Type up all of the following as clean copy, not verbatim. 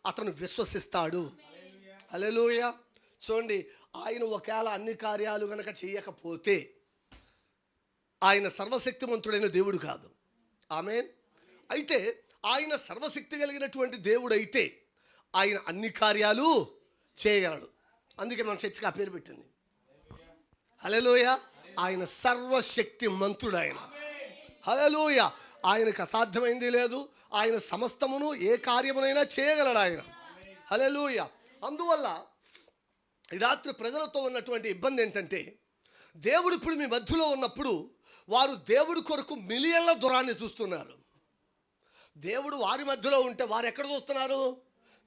అతను విశ్వసిస్తాడు. హల్లెలూయా. చూడండి, ఆయన ఒకవేళ అన్ని కార్యాలు గనక చేయకపోతే ఆయన సర్వశక్తిమంతుడైన దేవుడు కాదు. ఆమేన్. అయితే ఆయన సర్వశక్తి కలిగినటువంటి దేవుడు అయితే ఆయన అన్ని కార్యాలు చేయగలడు. అందుకే మన చర్చికి ఆ పేరు పెట్టింది. హల్లెలూయా. ఆయన సర్వశక్తి మంతుడు. ఆయన హల్లెలూయా. ఆయనకు అసాధ్యమైంది లేదు. ఆయన సమస్తమును ఏ కార్యమునైనా చేయగలడు ఆయన. హల్లెలూయా. అందువల్ల ఈ రాత్రి ప్రజలతో ఉన్నటువంటి ఇబ్బంది ఏంటంటే, దేవుడు ఇప్పుడు మీ మధ్యలో ఉన్నప్పుడు వారు దేవుడి కొరకు మిలియన్ల దూరాన్ని చూస్తున్నారు. దేవుడు వారి మధ్యలో ఉంటే వారు ఎక్కడ చూస్తున్నారు?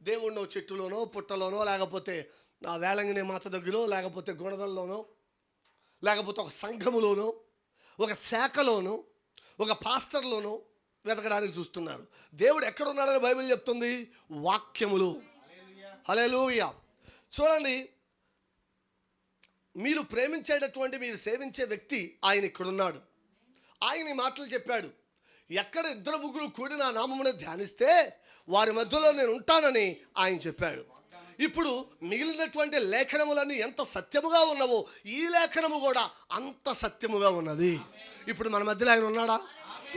దేవుడినో చెట్టులోనో పుట్టలోనో, లేకపోతే ఆ వేళంగిని మాత దగ్గర, లేకపోతే గుణదల్లోనో, లేకపోతే ఒక సంఘములోనో, ఒక శాఖలోనో, ఒక పాస్టర్లోనో వెతకడానికి చూస్తున్నారు. దేవుడు ఎక్కడ ఉన్నాడని బైబిల్ చెప్తుంది? వాక్యములు. హల్లెలూయా. చూడండి, మీరు ప్రేమించేటటువంటి, మీరు సేవించే వ్యక్తి ఆయన ఇక్కడున్నాడు. ఆయన ఈ మాటలు చెప్పాడు, ఎక్కడ ఇద్దరు ముగ్గురు కూడి నా నామమును ధ్యానిస్తే వారి మధ్యలో నేను ఉంటానని ఆయన చెప్పాడు. ఇప్పుడు మిగిలినటువంటి లేఖనములన్నీ ఎంత సత్యముగా ఉన్నవో ఈ లేఖనము కూడా అంత సత్యముగా ఉన్నది. ఇప్పుడు మన మధ్యలో ఆయన ఉన్నాడా?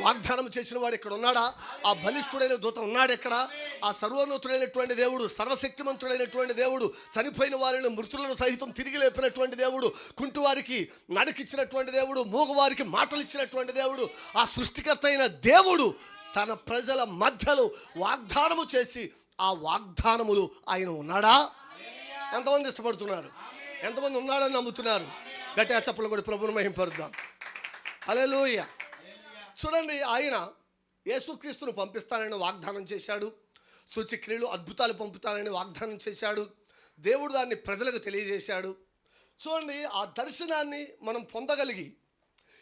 వాగ్దానం చేసిన వాడు ఇక్కడ ఉన్నాడా? ఆ బలిష్ఠుడైన దూత ఉన్నాడు ఎక్కడ? ఆ సర్వోన్నతుడైనటువంటి దేవుడు, సర్వశక్తిమంతుడైనటువంటి దేవుడు, చనిపోయిన వారిని మృతులను సహితం తిరిగి లేపినటువంటి దేవుడు, కుంటివారికి నడకిచ్చినటువంటి దేవుడు, మూగవారికి మాటలు ఇచ్చినటువంటి దేవుడు, ఆ సృష్టికర్త అయిన దేవుడు తన ప్రజల మధ్యలో వాగ్దానము చేసి ఆ వాగ్దానములు ఆయన ఉన్నాడా? ఎంతమంది ఇష్టపడుతున్నారు? ఎంతమంది ఉన్నాడని నమ్ముతున్నారు? గట్టిగా చప్పట్లు కూడా ప్రభువును మహింపరుద్దాం. హల్లెలూయా. చూడండి, ఆయన యేసుక్రీస్తును పంపిస్తానని వాగ్దానం చేశాడు. సూచక్రియలు, అద్భుతాలు పంపుతానని వాగ్దానం చేశాడు. దేవుడు దాన్ని ప్రజలకు తెలియజేశాడు. చూడండి, ఆ దర్శనాన్ని మనం పొందగలిగి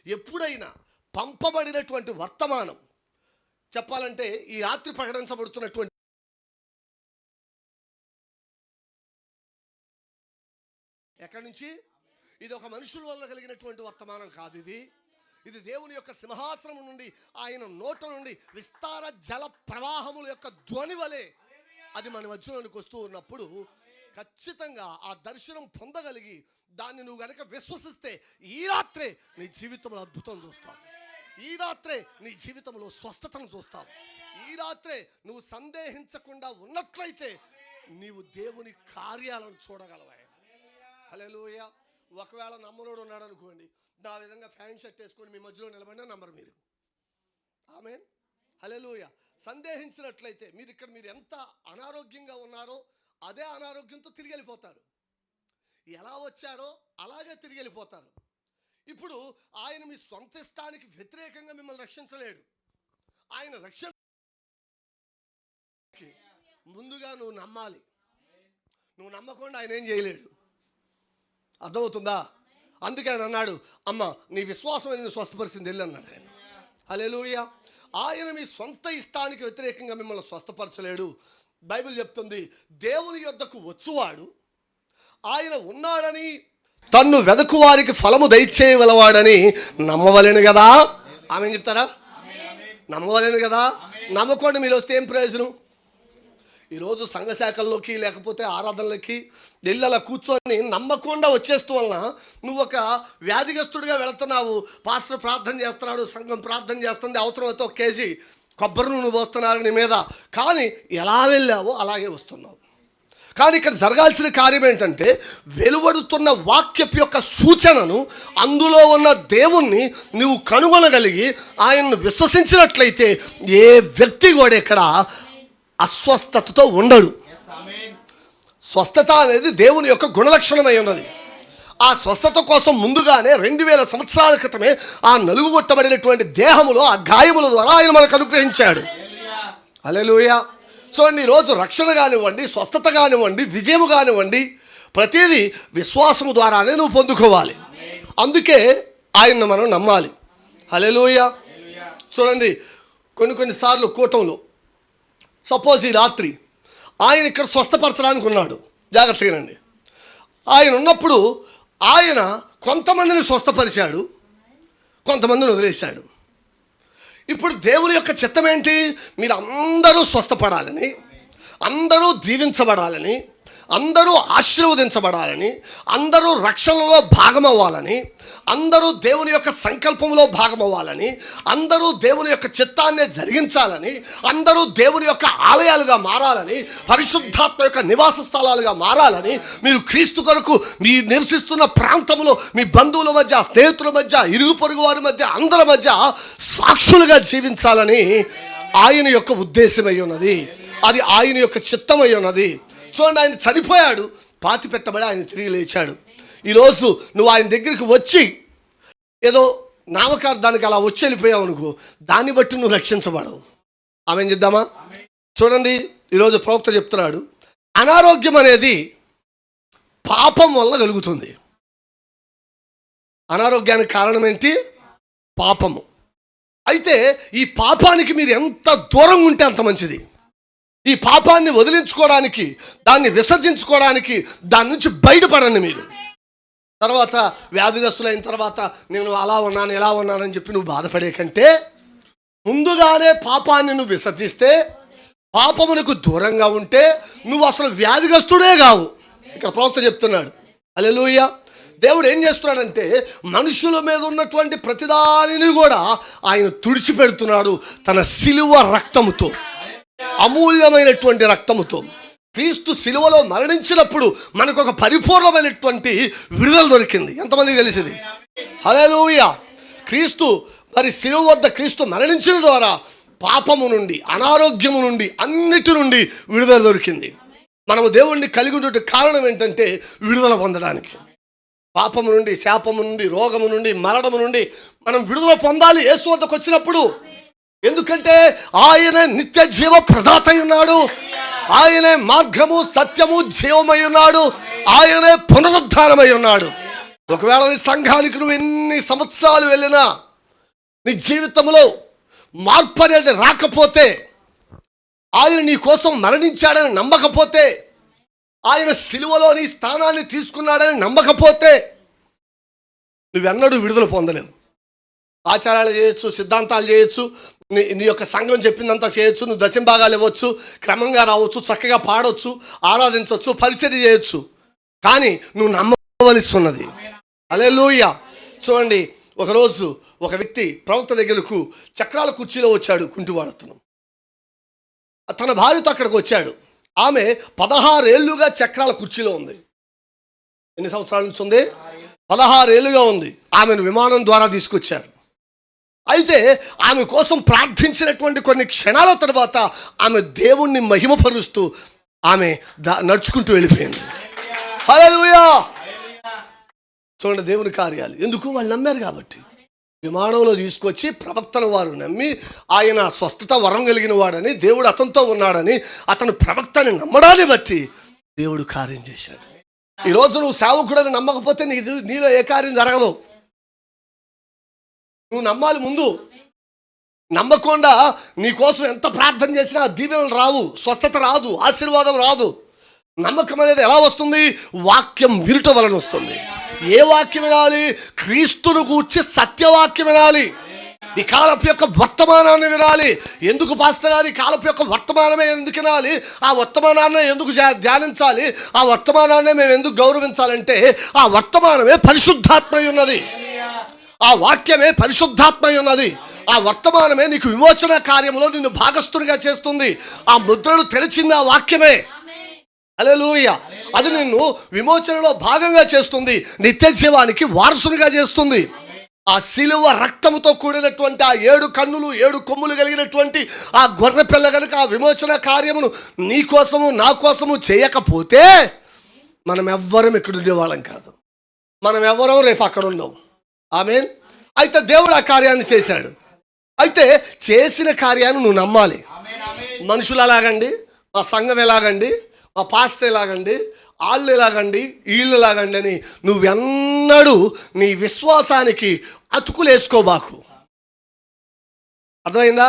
ఎప్పుడైనా పంపబడినటువంటి వర్తమానం చెప్పాలంటే ఈ రాత్రి ప్రకటించబడుతున్నటువంటి ఎక్కడి నుంచి? ఇది ఒక మనుషుల వల్ల కలిగినటువంటి వర్తమానం కాదు. ఇది దేవుని యొక్క సింహాసనం నుండి, ఆయన నోట నుండి విస్తార జల ప్రవాహముల యొక్క ధ్వని వలె అది మన మధ్యలోనికి వస్తూ ఉన్నప్పుడు ఖచ్చితంగా ఆ దర్శనం పొందగలిగి దాన్ని నువ్వు కనుక విశ్వసిస్తే ఈ రాత్రే నీ జీవితంలో అద్భుతం చూస్తావు. ఈ రాత్రే నీ జీవితంలో స్వస్థతను చూస్తావు. ఈ రాత్రే నువ్వు సందేహించకుండా ఉన్నట్లయితే నీవు దేవుని కార్యాలను చూడగలవా. హల్లెలూయా. ఒకవేళ నమ్మనోడు ఉన్నాడు అనుకోండి, నా విధంగా ఫ్యాన్ షర్ట్ వేసుకొని మీ మధ్యలో నిలబడినా నమ్మరు మీరు. ఆమేన్. హల్లెలూయా. సందేహించినట్లయితే మీరు ఎంత అనారోగ్యంగా ఉన్నారో అదే అనారోగ్యంతో తిరిగి వెళ్ళిపోతారు. ఎలా వచ్చారో అలాగే తిరిగి వెళ్ళిపోతారు. ఇప్పుడు ఆయన మీ సొంత ఇష్టానికి వ్యతిరేకంగా మిమ్మల్ని రక్షించలేడు. ఆయన రక్షణ ముందుగా నువ్వు నమ్మాలి. నువ్వు నమ్మకుండా ఆయన ఏం చేయలేడు. అర్థమవుతుందా? అందుకే ఆయన అన్నాడు, అమ్మ నీ విశ్వాసం నేను స్వస్థపరిచింది వెళ్ళి అన్నాడు ఆయన. హల్లెలూయా. ఆయన మీ సొంత ఇష్టానికి వ్యతిరేకంగా మిమ్మల్ని స్వస్థపరచలేడు. బైబిల్ చెప్తుంది, దేవుని యొద్దకు వచ్చువాడు ఆయన ఉన్నాడని, తన్ను వెదకు వారికి ఫలము దయచేయగలవాడని నమ్మవలేను కదా. ఆమె చెప్తారా? నమ్మవలేను కదా. నమ్మకుండా మీరు వస్తే ఏం ప్రయోజనం? ఈరోజు సంఘ శాఖల్లోకి లేకపోతే ఆరాధనలకి ఇళ్ళలా కూర్చొని నమ్మకుండా వచ్చేస్తూ వలన నువ్వు ఒక వ్యాధిగ్రస్తుడిగా వెళుతున్నావు. పాస్టర్ ప్రార్థన చేస్తున్నాడు, సంఘం ప్రార్థన చేస్తుంది, అవసరమైతే ఒక కేజీ కొబ్బరి నూనె పోస్తున్నారు నీ మీద, కానీ ఎలా వెళ్ళావో అలాగే వస్తున్నావు. కానీ ఇక్కడ జరగాల్సిన కార్యం ఏంటంటే, వెలువడుతున్న వాక్యపు యొక్క సూచనను, అందులో ఉన్న దేవుణ్ణి నువ్వు కనుగొనగలిగి ఆయన్ను విశ్వసించినట్లయితే ఏ వ్యక్తి కూడా ఇక్కడ అస్వస్థతతో ఉండడు. స్వస్థత అనేది దేవుని యొక్క గుణలక్షణమై ఉన్నది. ఆ స్వస్థత కోసం ముందుగానే 2000 సంవత్సరాల క్రితమే ఆ నలుగుగొట్టబడినటువంటి దేహములో ఆ గాయముల ద్వారా ఆయన మనకు అనుగ్రహించాడు. హల్లెలూయా. చూడండి, ఈరోజు రక్షణ కానివ్వండి, స్వస్థత కానివ్వండి, విజయము కానివ్వండి, ప్రతిదీ విశ్వాసము ద్వారానే నువ్వు పొందుకోవాలి. అందుకే ఆయన్ను మనం నమ్మాలి. హల్లెలూయా. చూడండి, కొన్నిసార్లు కూటంలో సపోజ్ ఈ రాత్రి ఆయన ఇక్కడ స్వస్థపరచడానికి ఉన్నాడు. జాగ్రత్తగానండి. ఆయన ఉన్నప్పుడు ఆయన కొంతమందిని స్వస్థపరిచాడు, కొంతమందిని వదిలేశాడు. ఇప్పుడు దేవుని యొక్క చిత్తం ఏంటి? మీరు అందరూ స్వస్థపడాలని, అందరూ దీవించబడాలని, అందరూ ఆశీర్వదించబడాలని, అందరూ రక్షణలో భాగమవ్వాలని, అందరూ దేవుని యొక్క సంకల్పంలో భాగమవ్వాలని, అందరూ దేవుని యొక్క చిత్తాన్ని జరిగించాలని, అందరూ దేవుని యొక్క ఆలయాలుగా మారాలని, పరిశుద్ధాత్మ యొక్క నివాస స్థలాలుగా మారాలని, మీరు క్రీస్తు కొరకు మీ నివసిస్తున్న ప్రాంతంలో మీ బంధువుల మధ్య, స్నేహితుల మధ్య, ఇరుగు పొరుగు వారి మధ్య, అందరి మధ్య సాక్షులుగా జీవించాలని ఆయన యొక్క ఉద్దేశమై ఉన్నది. అది ఆయన యొక్క చిత్తమై ఉన్నది. చూడండి, ఆయన చనిపోయాడు, పాతి పెట్టబడి ఆయన తిరిగి లేచాడు. ఈరోజు నువ్వు ఆయన దగ్గరికి వచ్చి ఏదో నామకార్థానికి అలా వచ్చి వెళ్ళిపోయావు అనుకో, దాన్ని బట్టి నువ్వు రక్షించబడవు. ఆమె ఏం చేద్దామా? చూడండి, ఈరోజు ప్రవక్త చెప్తున్నాడు, అనారోగ్యం అనేది పాపం వల్ల కలుగుతుంది. అనారోగ్యానికి కారణం ఏంటి? పాపము. అయితే ఈ పాపానికి మీరు ఎంత దూరంగా ఉంటే అంత మంచిది. ఈ పాపాన్ని వదిలించుకోవడానికి, దాన్ని విసర్జించుకోవడానికి, దాని నుంచి బయటపడండి మీరు. తర్వాత వ్యాధిగ్రస్తులైన తర్వాత నేను అలా ఉన్నాను ఇలా ఉన్నానని చెప్పి నువ్వు బాధపడే కంటే ముందుగానే పాపాన్ని నువ్వు విసర్జిస్తే, పాపమునకు దూరంగా ఉంటే నువ్వు అసలు వ్యాధిగ్రస్తుడే కావు. ఇక్కడ ప్రవక్త చెప్తున్నాడు. హల్లెలూయా. దేవుడు ఏం చేస్తున్నాడంటే మనుషుల మీద ఉన్నటువంటి ప్రతిదానిని కూడా ఆయన తుడిచిపెడుతున్నాడు తన సిలువ రక్తముతో, అమూల్యమైనటువంటి రక్తముతో. క్రీస్తు సిలువలో మరణించినప్పుడు మనకు ఒక పరిపూర్ణమైనటువంటి విడుదల దొరికింది. ఎంతమందికి తెలిసింది? హల్లెలూయా. క్రీస్తు మరి సిలువ వద్ద క్రీస్తు మరణించిన ద్వారా పాపము నుండి, అనారోగ్యము నుండి, అన్నిటి నుండి విడుదల దొరికింది. మనము దేవుణ్ణి కలిగి ఉండే కారణం ఏంటంటే విడుదల పొందడానికి. పాపము నుండి, శాపము నుండి, రోగము నుండి, మరణము నుండి మనం విడుదల పొందాలి యేసు వద్దకు వచ్చినప్పుడు. ఎందుకంటే ఆయన నిత్య జీవ ప్రదాత ఉన్నాడు, ఆయనే మార్గము, సత్యము, జీవమై ఉన్నాడు, ఆయనే పునరుద్ధానమై ఉన్నాడు. ఒకవేళ నీ సంఘానికి నువ్వు ఎన్ని సంవత్సరాలు వెళ్ళినా నీ జీవితంలో మార్పు అనేది రాకపోతే, ఆయన నీ కోసం మరణించాడని నమ్మకపోతే, ఆయన సిలువలో నీ స్థానాన్ని తీసుకున్నాడని నమ్మకపోతే నువ్వెన్నడూ విడుదల పొందలేవు. ఆచారాలు చేయొచ్చు, సిద్ధాంతాలు చేయొచ్చు, నీ యొక్క సంఘం చెప్పిందంతా చేయొచ్చు, నువ్వు దశంభాగాలు ఇవ్వచ్చు, క్రమంగా రావచ్చు, చక్కగా పాడవచ్చు, ఆరాధించవచ్చు, పరిచర్య చేయొచ్చు, కానీ నువ్వు నమ్మవలసి ఉన్నది. హల్లెలూయా. చూడండి, ఒకరోజు ఒక వ్యక్తి ప్రవక్త దగ్గరకు చక్రాల కుర్చీలో వచ్చాడు, కుంటివాడతను. తన భార్యతో అక్కడికి వచ్చాడు. ఆమె 16 ఏళ్ళుగా చక్రాల కుర్చీలో ఉంది. ఎన్ని సంవత్సరాల నుంచి ఉంది? 16 ఏళ్ళుగా ఉంది. ఆమెను విమానం ద్వారా తీసుకొచ్చారు. అయితే ఆమె కోసం ప్రార్థించినటువంటి కొన్ని క్షణాల తర్వాత ఆమె దేవుణ్ణి మహిమపరుస్తూ ఆమె నడుచుకుంటూ వెళ్ళిపోయింది. హల్లెలూయా. చూడండి, దేవుని కార్యాలు ఎందుకు? వాళ్ళు నమ్మారు కాబట్టి. విమానంలో తీసుకొచ్చి ప్రవక్తను వారు నమ్మి ఆయన స్వస్థత వరం కలిగిన వాడని, దేవుడు అతనితో ఉన్నాడని, అతను ప్రవక్తని నమ్మడాన్ని బట్టి దేవుడు కార్యం చేశాడు. ఈరోజు నువ్వు సేవకుడని నమ్మకపోతే నీలో ఏ కార్యం జరగదు. నువ్వు నమ్మాలి ముందు. నమ్మకుండా నీ కోసం ఎంత ప్రార్థన చేసినా దీవెనలు రావు, స్వస్థత రాదు, ఆశీర్వాదం రాదు. నమ్మకం అనేది ఎలా వస్తుంది? వాక్యం వినుట వలన వస్తుంది. ఏ వాక్యం వినాలి? క్రీస్తును గూర్చి సత్యవాక్యం వినాలి. ఈ కాలపు యొక్క వర్తమానాన్ని వినాలి. ఎందుకు పాస్టర్ గారు ఈ కాలపు యొక్క వర్తమానమే ఎందుకు వినాలి? ఆ వర్తమానాన్ని ఎందుకు ధ్యానించాలి? ఆ వర్తమానాన్ని మేము ఎందుకు గౌరవించాలంటే ఆ వర్తమానమే పరిశుద్ధాత్మై ఉన్నది. ఆ వాక్యమే పరిశుద్ధాత్మై ఉన్నది. ఆ వర్తమానమే నీకు విమోచన కార్యములో నిన్ను భాగస్థునిగా చేస్తుంది. ఆ ముద్రను తెరిచింది ఆ వాక్యమే. హల్లెలూయా. అది నిన్ను విమోచనలో భాగంగా చేస్తుంది, నిత్య జీవానికి వారసునిగా చేస్తుంది. ఆ సిలువ రక్తముతో కూడినటువంటి ఆ 7 కన్నులు 7 కొమ్ములు కలిగినటువంటి ఆ గొర్రె పిల్ల కనుక ఆ విమోచన కార్యమును నీ కోసము నా కోసము చేయకపోతే మనం ఎవ్వరం ఇక్కడ ఉండేవాళ్ళం కాదు. మనం ఎవ్వరం రేపు అక్కడ ఉన్నాం. ఆమేన్. అయితే దేవుడు ఆ కార్యాన్ని చేశాడు. అయితే చేసిన కార్యాన్ని నువ్వు నమ్మాలి. మనుషులు ఎలాగండి, మా సంఘం ఎలాగండి, మా పాస్టర్ ఎలాగండి, వాళ్ళు ఎలాగండి, వీళ్ళు ఎలాగండి అని నువ్వెన్నడూ నీ విశ్వాసానికి అతుకులేసుకోబాకు. అర్థమైందా?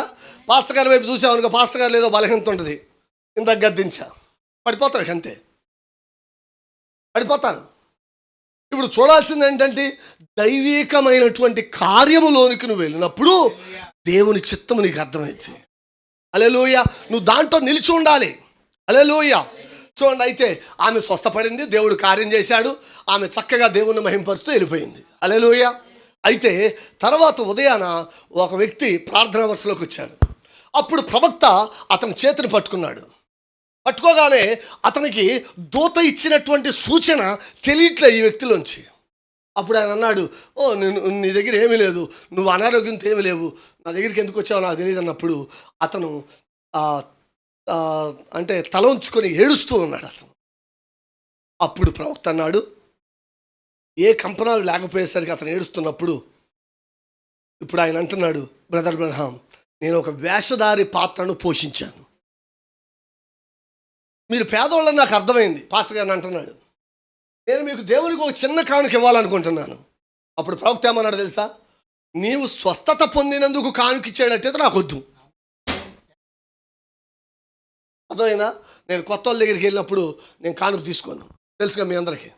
పాస్టర్ గారి వైపు చూసావనుకో, పాస్టర్ గారు లేదో బలహీనత ఉంటుంది, ఇంత గద్దించా, పడిపోతావు, అంతే, పడిపోతారు. ఇప్పుడు చూడాల్సింది ఏంటంటే దైవికమైనటువంటి కార్యములోనికి నువ్వు వెళ్ళినప్పుడు దేవుని చిత్తము నీకు అర్థమైంది. హల్లెలూయా. నువ్వు దాంట్లో నిలిచి ఉండాలి. హల్లెలూయా. చూడండి, అయితే ఆమె స్వస్థపడింది, దేవుడు కార్యం చేశాడు, ఆమె చక్కగా దేవుణ్ణి మహింపరుస్తూ వెళ్ళిపోయింది. హల్లెలూయా. అయితే తర్వాత ఉదయాన ఒక వ్యక్తి ప్రార్థనా వరుసలోకి వచ్చాడు. అప్పుడు ప్రవక్త అతని చేతిని పట్టుకున్నాడు. పట్టుకోగానే అతనికి దూత ఇచ్చినటువంటి సూచన తెలియట్లే ఈ వ్యక్తిలోంచి. అప్పుడు ఆయన అన్నాడు, ఓ నీ దగ్గర ఏమీ లేదు, నువ్వు అనారోగ్యంతో ఏమీ లేవు, నా దగ్గరికి ఎందుకు వచ్చావో నాకు తెలియదు అన్నప్పుడు అతను అంటే తల ఉంచుకొని ఏడుస్తూ ఉన్నాడు అతను. అప్పుడు ప్రవక్త అన్నాడు, ఏ కంపనాలు లేకపోయేసరికి అతను ఏడుస్తున్నప్పుడు ఇప్పుడు ఆయన అంటున్నాడు, బ్రదర్ బ్రహ్మాం, నేను ఒక వేషధారి పాత్రను పోషించాను. మీరు పేదవాళ్ళని నాకు అర్థమైంది. పాస్టర్ గారిని అంటున్నాడు, నేను మీకు దేవునికి ఒక చిన్న కానుక ఇవ్వాలనుకుంటున్నాను. అప్పుడు ప్రవక్త ఏమన్నాడు తెలుసా, నీవు స్వస్థత పొందినందుకు కానుక ఇచ్చేటట్టయితే నాకు వద్దు. అర్థమైనా? నేను కొత్త వాళ్ళ దగ్గరికి వెళ్ళినప్పుడు నేను కానుక తీసుకోను, తెలుసుగా మీ అందరికీ.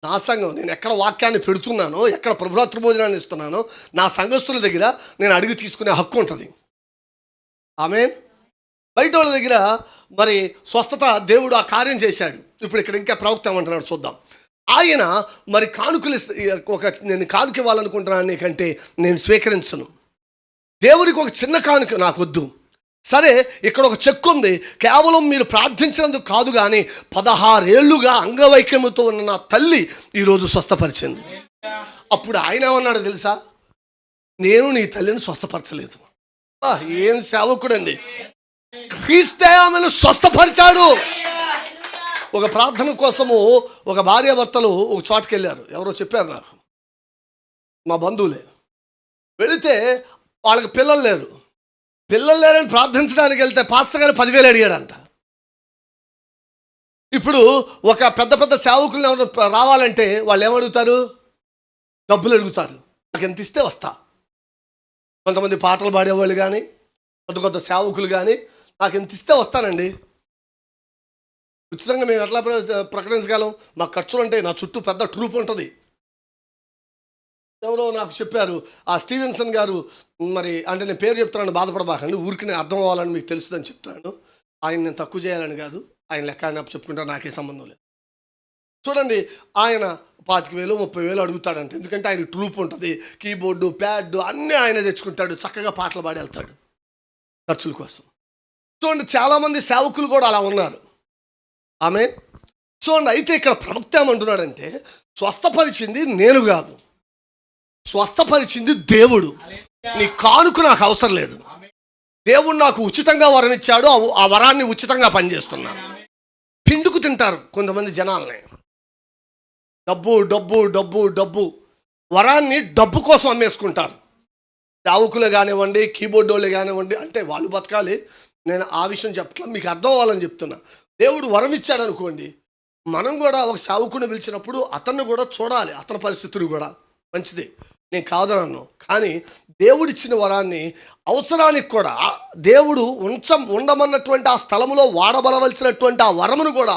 నా సంఘం, నేను ఎక్కడ వాక్యాన్ని పెడుతున్నానో, ఎక్కడ ప్రభురాత్రి భోజనాన్ని ఇస్తున్నానో, నా సంఘస్థుల దగ్గర నేను అడిగి తీసుకునే హక్కు ఉంటుంది. ఆమేన్. బయట వాళ్ళ దగ్గర మరి స్వస్థత దేవుడు ఆ కార్యం చేశాడు. ఇప్పుడు ఇక్కడ ఇంకా ప్రవక్త ఏమంటున్నాడు చూద్దాం. ఆయన మరి కానుకలు నేను కానుక ఇవ్వాలనుకుంటున్నాను, నీకంటే నేను స్వీకరించను, దేవునికి ఒక చిన్న కానుక నాకు వద్దు. సరే, ఇక్కడ ఒక చెక్ ఉంది, కేవలం మీరు ప్రార్థించినందుకు కాదు కానీ 16 ఏళ్లుగా అంగవైకల్యంతో ఉన్న నా తల్లి ఈరోజు స్వస్థపరిచింది. అప్పుడు ఆయన ఏమన్నాడు తెలుసా, నేను నీ తల్లిని స్వస్థపరచలేదు. ఏం సేవకుడండి, క్రీస్తే ఆమెను స్వస్థపరిచాడు. ఒక ప్రార్థన కోసము ఒక భార్యాభర్తలు ఒక చోటుకి వెళ్ళారు. ఎవరో చెప్పారు నాకు, మా బంధువులే. వెళితే వాళ్ళకి పిల్లలు లేరని ప్రార్థించడానికి వెళ్తే పాస్టర్ గారు 10,000 అడిగాడంట. ఇప్పుడు ఒక పెద్ద పెద్ద సేవకులను ఎవరు రావాలంటే వాళ్ళు ఏమడుగుతారు, డబ్బులు అడుగుతారు. నాకు ఎంత ఇస్తే వస్తా. కొంతమంది పాటలు పాడేవాళ్ళు కానీ కొత్త సేవకులు కానీ నాకు ఎంత ఇస్తే వస్తానండి, ఉచితంగా మేము ఎట్లా ప్రకటించగలం, మాకు ఖర్చులు ఉంటాయి, నా చుట్టూ పెద్ద ట్రూప్ ఉంటుంది. ఎవరో నాకు చెప్పారు, ఆ స్టీవెన్సన్ గారు, మరి అంటే నేను పేరు చెప్తున్నాను, బాధపడబాకండి, ఊరికి అర్థం అవ్వాలని మీకు తెలుస్తుందని చెప్తున్నాను. ఆయన నేను తక్కువ చేయాలని కాదు, ఆయన లెక్క ఆయన చెప్పుకుంటా, నాకే సంబంధం లేదు. చూడండి, ఆయన 25,000 30,000 అడుగుతాడంట. ఎందుకంటే ఆయన ట్రూప్ ఉంటుంది, కీబోర్డు ప్యాడ్ అన్నీ ఆయన తెచ్చుకుంటాడు, చక్కగా పాటలు పాడి వెళ్తాడు ఖర్చుల కోసం. చూడండి, చాలామంది సేవకులు కూడా అలా ఉన్నారు. ఆమె చూడండి, అయితే ఇక్కడ ప్రవక్త ఏమంటున్నాడంటే, స్వస్థపరిచింది నేను కాదు, స్వస్థపరిచింది దేవుడు. నీ కానుక నాకు అవసరం లేదు, దేవుడు నాకు ఉచితంగా వరం ఇచ్చాడు, ఆ వరాన్ని ఉచితంగా పనిచేస్తున్నాను. పిండుకు తింటారు కొంతమంది జనాల్ని, డబ్బు డబ్బు డబ్బు డబ్బు, వరాన్ని డబ్బు కోసం అమ్మేసుకుంటారు. సేవకులే కానివ్వండి, కీబోర్డ్ వాళ్ళే కానివ్వండి, అంటే వాళ్ళు బతకాలి. నేను ఆ విషయం చెప్పట్లా, మీకు అర్థం అవ్వాలని చెప్తున్నా. దేవుడు వరం ఇచ్చాడు అనుకోండి, మనం కూడా ఒక సేవకుని పిలిచినప్పుడు అతన్ని కూడా చూడాలి, అతని పరిస్థితులు కూడా మంచిది, నేను కాదనను. కానీ దేవుడిచ్చిన వరాన్ని అవసరానికి కూడా దేవుడు ఉండమన్నటువంటి ఆ స్థలంలో వాడబలవలసినటువంటి ఆ వరమును కూడా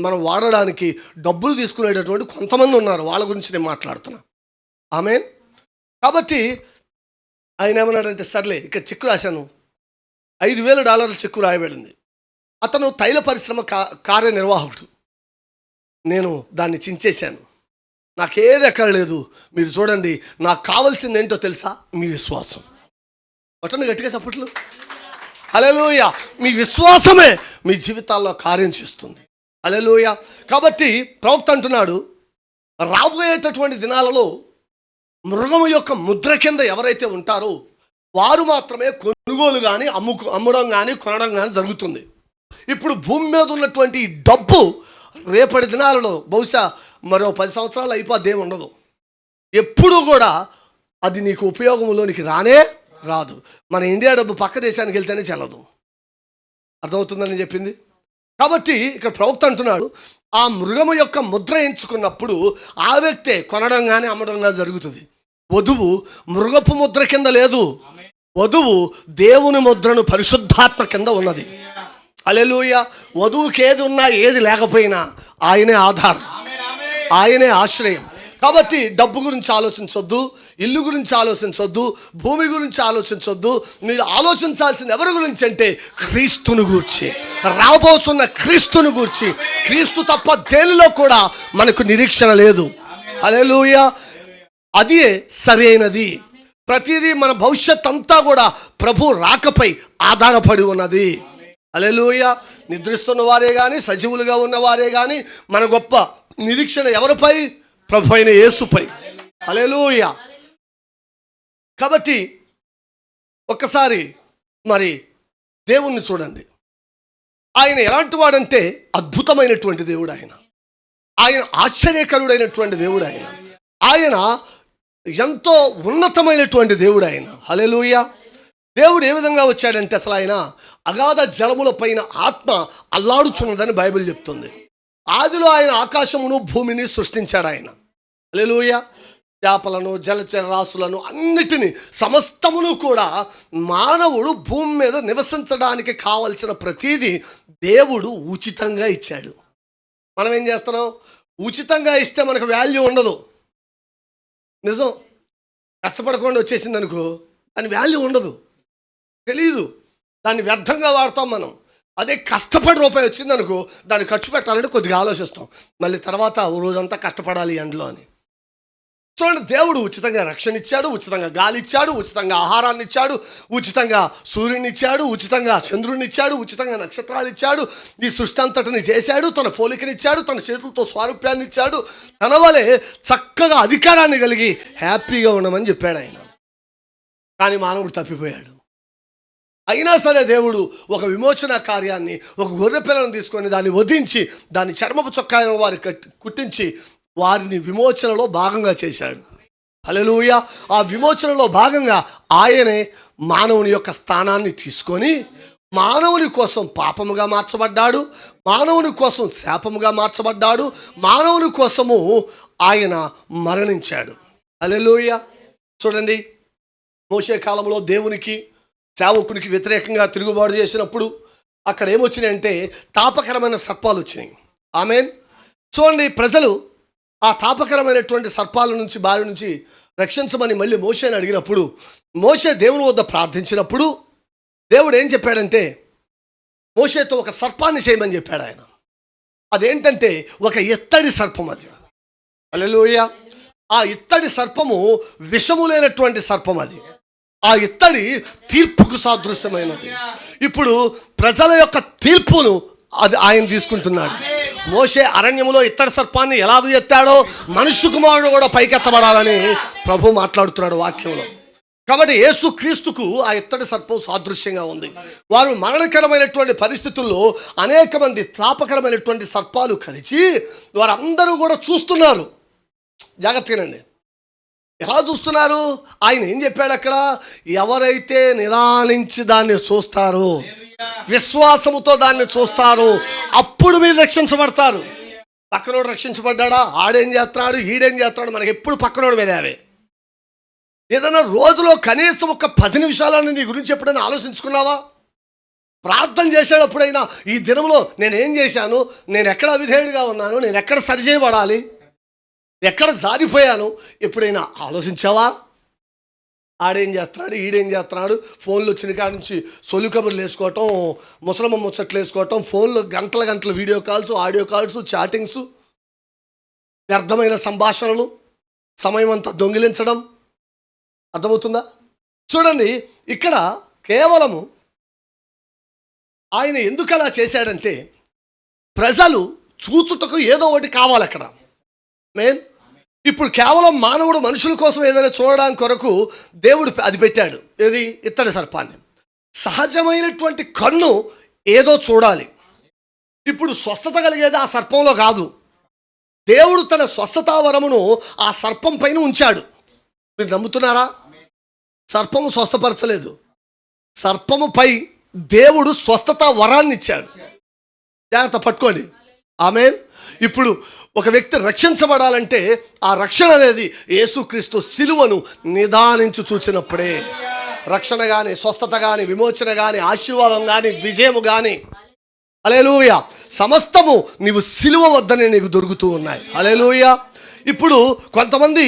మనం వాడడానికి డబ్బులు తీసుకునేటటువంటి కొంతమంది ఉన్నారు, వాళ్ళ గురించి నేను మాట్లాడుతున్నా. ఆమేన్. కాబట్టి ఆయన ఏమన్నాడంటే, సర్లే ఇక్కడ చెక్కు రాశాను, $5,000 చెక్కు రాయబడింది. అతను తైల పరిశ్రమ కార్యనిర్వాహకుడు. నేను దాన్ని చించేశాను, నాకేది ఎక్కర్లేదు, మీరు చూడండి, నాకు కావాల్సింది ఏంటో తెలుసా, మీ విశ్వాసం. అతను గట్టిగా చప్పట్లు. హల్లెలూయా. మీ విశ్వాసమే మీ జీవితాల్లో కార్యం చేస్తుంది. హల్లెలూయా. కాబట్టి ప్రవక్త అంటున్నాడు, రాబోయేటటువంటి దినాలలో మృగము యొక్క ముద్ర కింద ఎవరైతే ఉంటారో వారు మాత్రమే కొనుగోలు కానీ అమ్మడం కానీ కొనడం కానీ జరుగుతుంది. ఇప్పుడు భూమి మీద ఉన్నటువంటి డబ్బు రేపటి దినాలలో బహుశా మరో 10 సంవత్సరాలు అయిపోద్దేమి ఉండదు. ఎప్పుడూ కూడా అది నీకు ఉపయోగంలోనికి రానే రాదు. మన ఇండియా డబ్బు పక్క దేశానికి వెళ్తేనే చెల్లదు. అర్థమవుతుందని చెప్పింది. కాబట్టి ఇక్కడ ప్రవక్త అంటున్నాడు, ఆ మృగము యొక్క ముద్ర ఎంచుకున్నప్పుడు ఆ వ్యక్తే కొనడం కానీ అమ్మడం కానీ జరుగుతుంది. వధువు మృగపు ముద్ర కింద లేదు, వధువు దేవుని ముద్రను పరిశుద్ధాత్మ కింద ఉన్నది. హల్లెలూయా. వధువుకి ఏది ఉన్నా ఏది లేకపోయినా ఆయనే ఆధారం, ఆయనే ఆశ్రయం. కాబట్టి డబ్బు గురించి ఆలోచించొద్దు, ఇల్లు గురించి ఆలోచించొద్దు, భూమి గురించి ఆలోచించొద్దు. మీరు ఆలోచించాల్సింది ఎవరి గురించి అంటే క్రీస్తుని గూర్చి, రాబోతున్న క్రీస్తుని గూర్చి. క్రీస్తు తప్ప దేనిలో కూడా మనకు నిరీక్షణ లేదు. హల్లెలూయా. అది సరైనది. ప్రతిదీ మన భవిష్యత్ అంతా కూడా ప్రభు రాకపై ఆధారపడి ఉన్నది. హల్లెలూయా. నిద్రిస్తున్న వారే కానీ, సజీవులుగా ఉన్నవారే కానీ మన గొప్ప నిరీక్షణ ఎవరిపై? ప్రభు అయిన యేసుపై. హల్లెలూయా. కాబట్టి ఒక్కసారి మరి దేవుణ్ణి చూడండి. ఆయన ఎలాంటి వాడంటే అద్భుతమైనటువంటి దేవుడు. ఆయన ఆశ్చర్యకరుడైనటువంటి దేవుడు. ఆయన ఎంతో ఉన్నతమైనటువంటి దేవుడు. హల్లెలూయా. దేవుడు ఏ విధంగా వచ్చాడంటే అసలు ఆయన అగాధ జలముల పైన ఆత్మ అల్లాడుచున్నదని బైబిల్ చెప్తుంది. ఆదిలో ఆయన ఆకాశమును భూమిని సృష్టించాడు. హల్లెలూయా. చేపలను, జలచర రాశులను అన్నిటినీ సమస్తమును కూడా మానవుడు భూమి మీద నివసించడానికి కావలసిన ప్రతీది దేవుడు ఉచితంగా ఇచ్చాడు. మనం ఏం చేస్తున్నాం? ఉచితంగా ఇస్తే మనకు వాల్యూ ఉండదు. నిజం. కష్టపడకుండా వచ్చేసింది అనుకో, దాని వాల్యూ ఉండదు, తెలీదు, దాన్ని వ్యర్థంగా వాడతాం మనం. అదే కష్టపడి రూపాయి వచ్చింది అనుకో, దాన్ని ఖర్చు పెట్టాలంటే కొద్దిగా ఆలోచిస్తాం, మళ్ళీ తర్వాత ఓ రోజంతా కష్టపడాలి ఎండలో అని. చూడండి, దేవుడు ఉచితంగా రక్షణ ఇచ్చాడు, ఉచితంగా గాలి ఇచ్చాడు, ఉచితంగా ఆహారాన్ని ఇచ్చాడు, ఉచితంగా సూర్యుని ఇచ్చాడు, ఉచితంగా చంద్రుడిని ఇచ్చాడు, ఉచితంగా నక్షత్రాలు ఇచ్చాడు. ఈ సృష్టి అంతటిని చేశాడు, తన పోలికనిచ్చాడు, తన చేతులతో స్వారూప్యాన్ని ఇచ్చాడు. తన వలె చక్కగా అధికారాన్ని కలిగి హ్యాపీగా ఉండమని చెప్పాడు ఆయన. కానీ మానవుడు తప్పిపోయాడు. అయినా సరే దేవుడు ఒక విమోచన కార్యాన్ని, ఒక గొర్రె పిల్లను తీసుకొని దాన్ని వధించి దాన్ని చర్మపు చొక్కాలను వారి కుట్టించి వారిని విమోచనలో భాగంగా చేశాడు. హల్లెలూయా. ఆ విమోచనలో భాగంగా ఆయనే మానవుని యొక్క స్థానాన్ని తీసుకొని మానవుని కోసం పాపముగా మార్చబడ్డాడు, మానవుని కోసం శాపముగా మార్చబడ్డాడు, మానవుని కోసము ఆయన మరణించాడు. హల్లెలూయా. చూడండి, మోషే కాలంలో దేవునికి సేవకునికి వ్యతిరేకంగా తిరుగుబాటు చేసినప్పుడు అక్కడ ఏమొచ్చినాయంటే తాపకరమైన సర్పాలు వచ్చినాయి. ఆమేన్. చూడండి, ప్రజలు ఆ తాపకరమైనటువంటి సర్పాల నుంచి బారి నుంచి రక్షించమని మళ్ళీ మోషేని అడిగినప్పుడు, మోషే దేవుని వద్ద ప్రార్థించినప్పుడు దేవుడు ఏం చెప్పాడంటే మోషేతో ఒక సర్పాన్ని చేయమని చెప్పాడు ఆయన. అదేంటంటే ఒక ఇత్తడి సర్పం. అది హల్లెలూయా. ఆ ఇత్తడి సర్పము విషము లేనటువంటి సర్పం. అది ఆ ఇత్తడి తీర్పుకు సాదృశ్యమైనది. ఇప్పుడు ప్రజల యొక్క తీర్పును అది ఆయన తీసుకుంటున్నాడు. మోషే అరణ్యములో ఇత్తడి సర్పాన్ని ఎలాగూ ఎత్తాడో మనుష్య కుమారుడు కూడా పైకెత్తబడాలని ప్రభు మాట్లాడుతున్నాడు వాక్యంలో. కాబట్టి యేసు క్రీస్తుకు ఆ ఇత్తడి సర్పం సాదృశ్యంగా ఉంది. వారు మరణకరమైనటువంటి పరిస్థితుల్లో అనేక మంది తాపకరమైనటువంటి సర్పాలు కలిసి వారందరూ కూడా చూస్తున్నారు. జాగ్రత్తగానండి. ఎలా చూస్తున్నారు? ఆయన ఏం చెప్పాడు అక్కడ? ఎవరైతే నిదానించి దాన్ని చూస్తారో, విశ్వాసముతో దాన్ని చూస్తారు, అప్పుడు మీరు రక్షించబడతారు. పక్కనోడు రక్షించబడ్డా, ఆడేం చేస్తున్నాడు, ఈడేం చేస్తున్నాడు, మనకి ఎప్పుడు పక్కనోడు మీదే. ఏదైనా రోజులో కనీసం ఒక 10 నిమిషాలను నీ గురించి ఎప్పుడైనా ఆలోచించుకున్నావా? ప్రార్థన చేసేటప్పుడైనా ఈ దినంలో నేనేం చేశాను, నేను ఎక్కడ అవిధేయుడిగా ఉన్నాను, నేను ఎక్కడ సరిచేయబడాలి, ఎక్కడ జారిపోయాను, ఎప్పుడైనా ఆలోచించావా? ఆడేం చేస్తున్నాడు, ఈడేం చేస్తున్నాడు, ఫోన్లు వచ్చిన కాడ నుంచి సొల్లు కబుర్లు వేసుకోవటం, ముసలమ్మ ముచ్చట్లు వేసుకోవటం, ఫోన్లో గంటల గంటలు video calls, audio calls, chattings, వ్యర్థమైన సంభాషణలు, సమయం అంతా దొంగిలించడం. అర్థమవుతుందా? చూడండి, ఇక్కడ కేవలము ఆయన ఎందుకు అలా చేశాడంటే ప్రజలు చూచుటకు ఏదో ఒకటి కావాలి అక్కడ. మెయిన్ ఇప్పుడు కేవలం మానవుడు మనుషుల కోసం ఏదైనా చూడడానికి కొరకు దేవుడు అది పెట్టాడు. ఏది? ఇత్తడి సర్పాన్ని. సహజమైనటువంటి కన్ను ఏదో చూడాలి. ఇప్పుడు స్వస్థత కలిగేది ఆ సర్పంలో కాదు. దేవుడు తన స్వస్థతా వరమును ఆ సర్పం పైన ఉంచాడు. మీరు నమ్ముతున్నారా? సర్పము స్వస్థపరచలేదు, సర్పముపై దేవుడు స్వస్థత వరాన్ని ఇచ్చాడు. జాగ్రత్త పట్టుకోండి. ఆమేన్. ఇప్పుడు ఒక వ్యక్తి రక్షించబడాలంటే ఆ రక్షణ అనేది యేసుక్రీస్తు సిలువను నిదానించి చూచినప్పుడే రక్షణ కానీ, స్వస్థత కానీ, విమోచన కానీ, ఆశీర్వాదం కానీ, విజయము కానీ, హల్లెలూయా, సమస్తము నీవు సిలువ వద్దనే నీకు దొరుకుతూ ఉన్నాయి. హల్లెలూయా. ఇప్పుడు కొంతమంది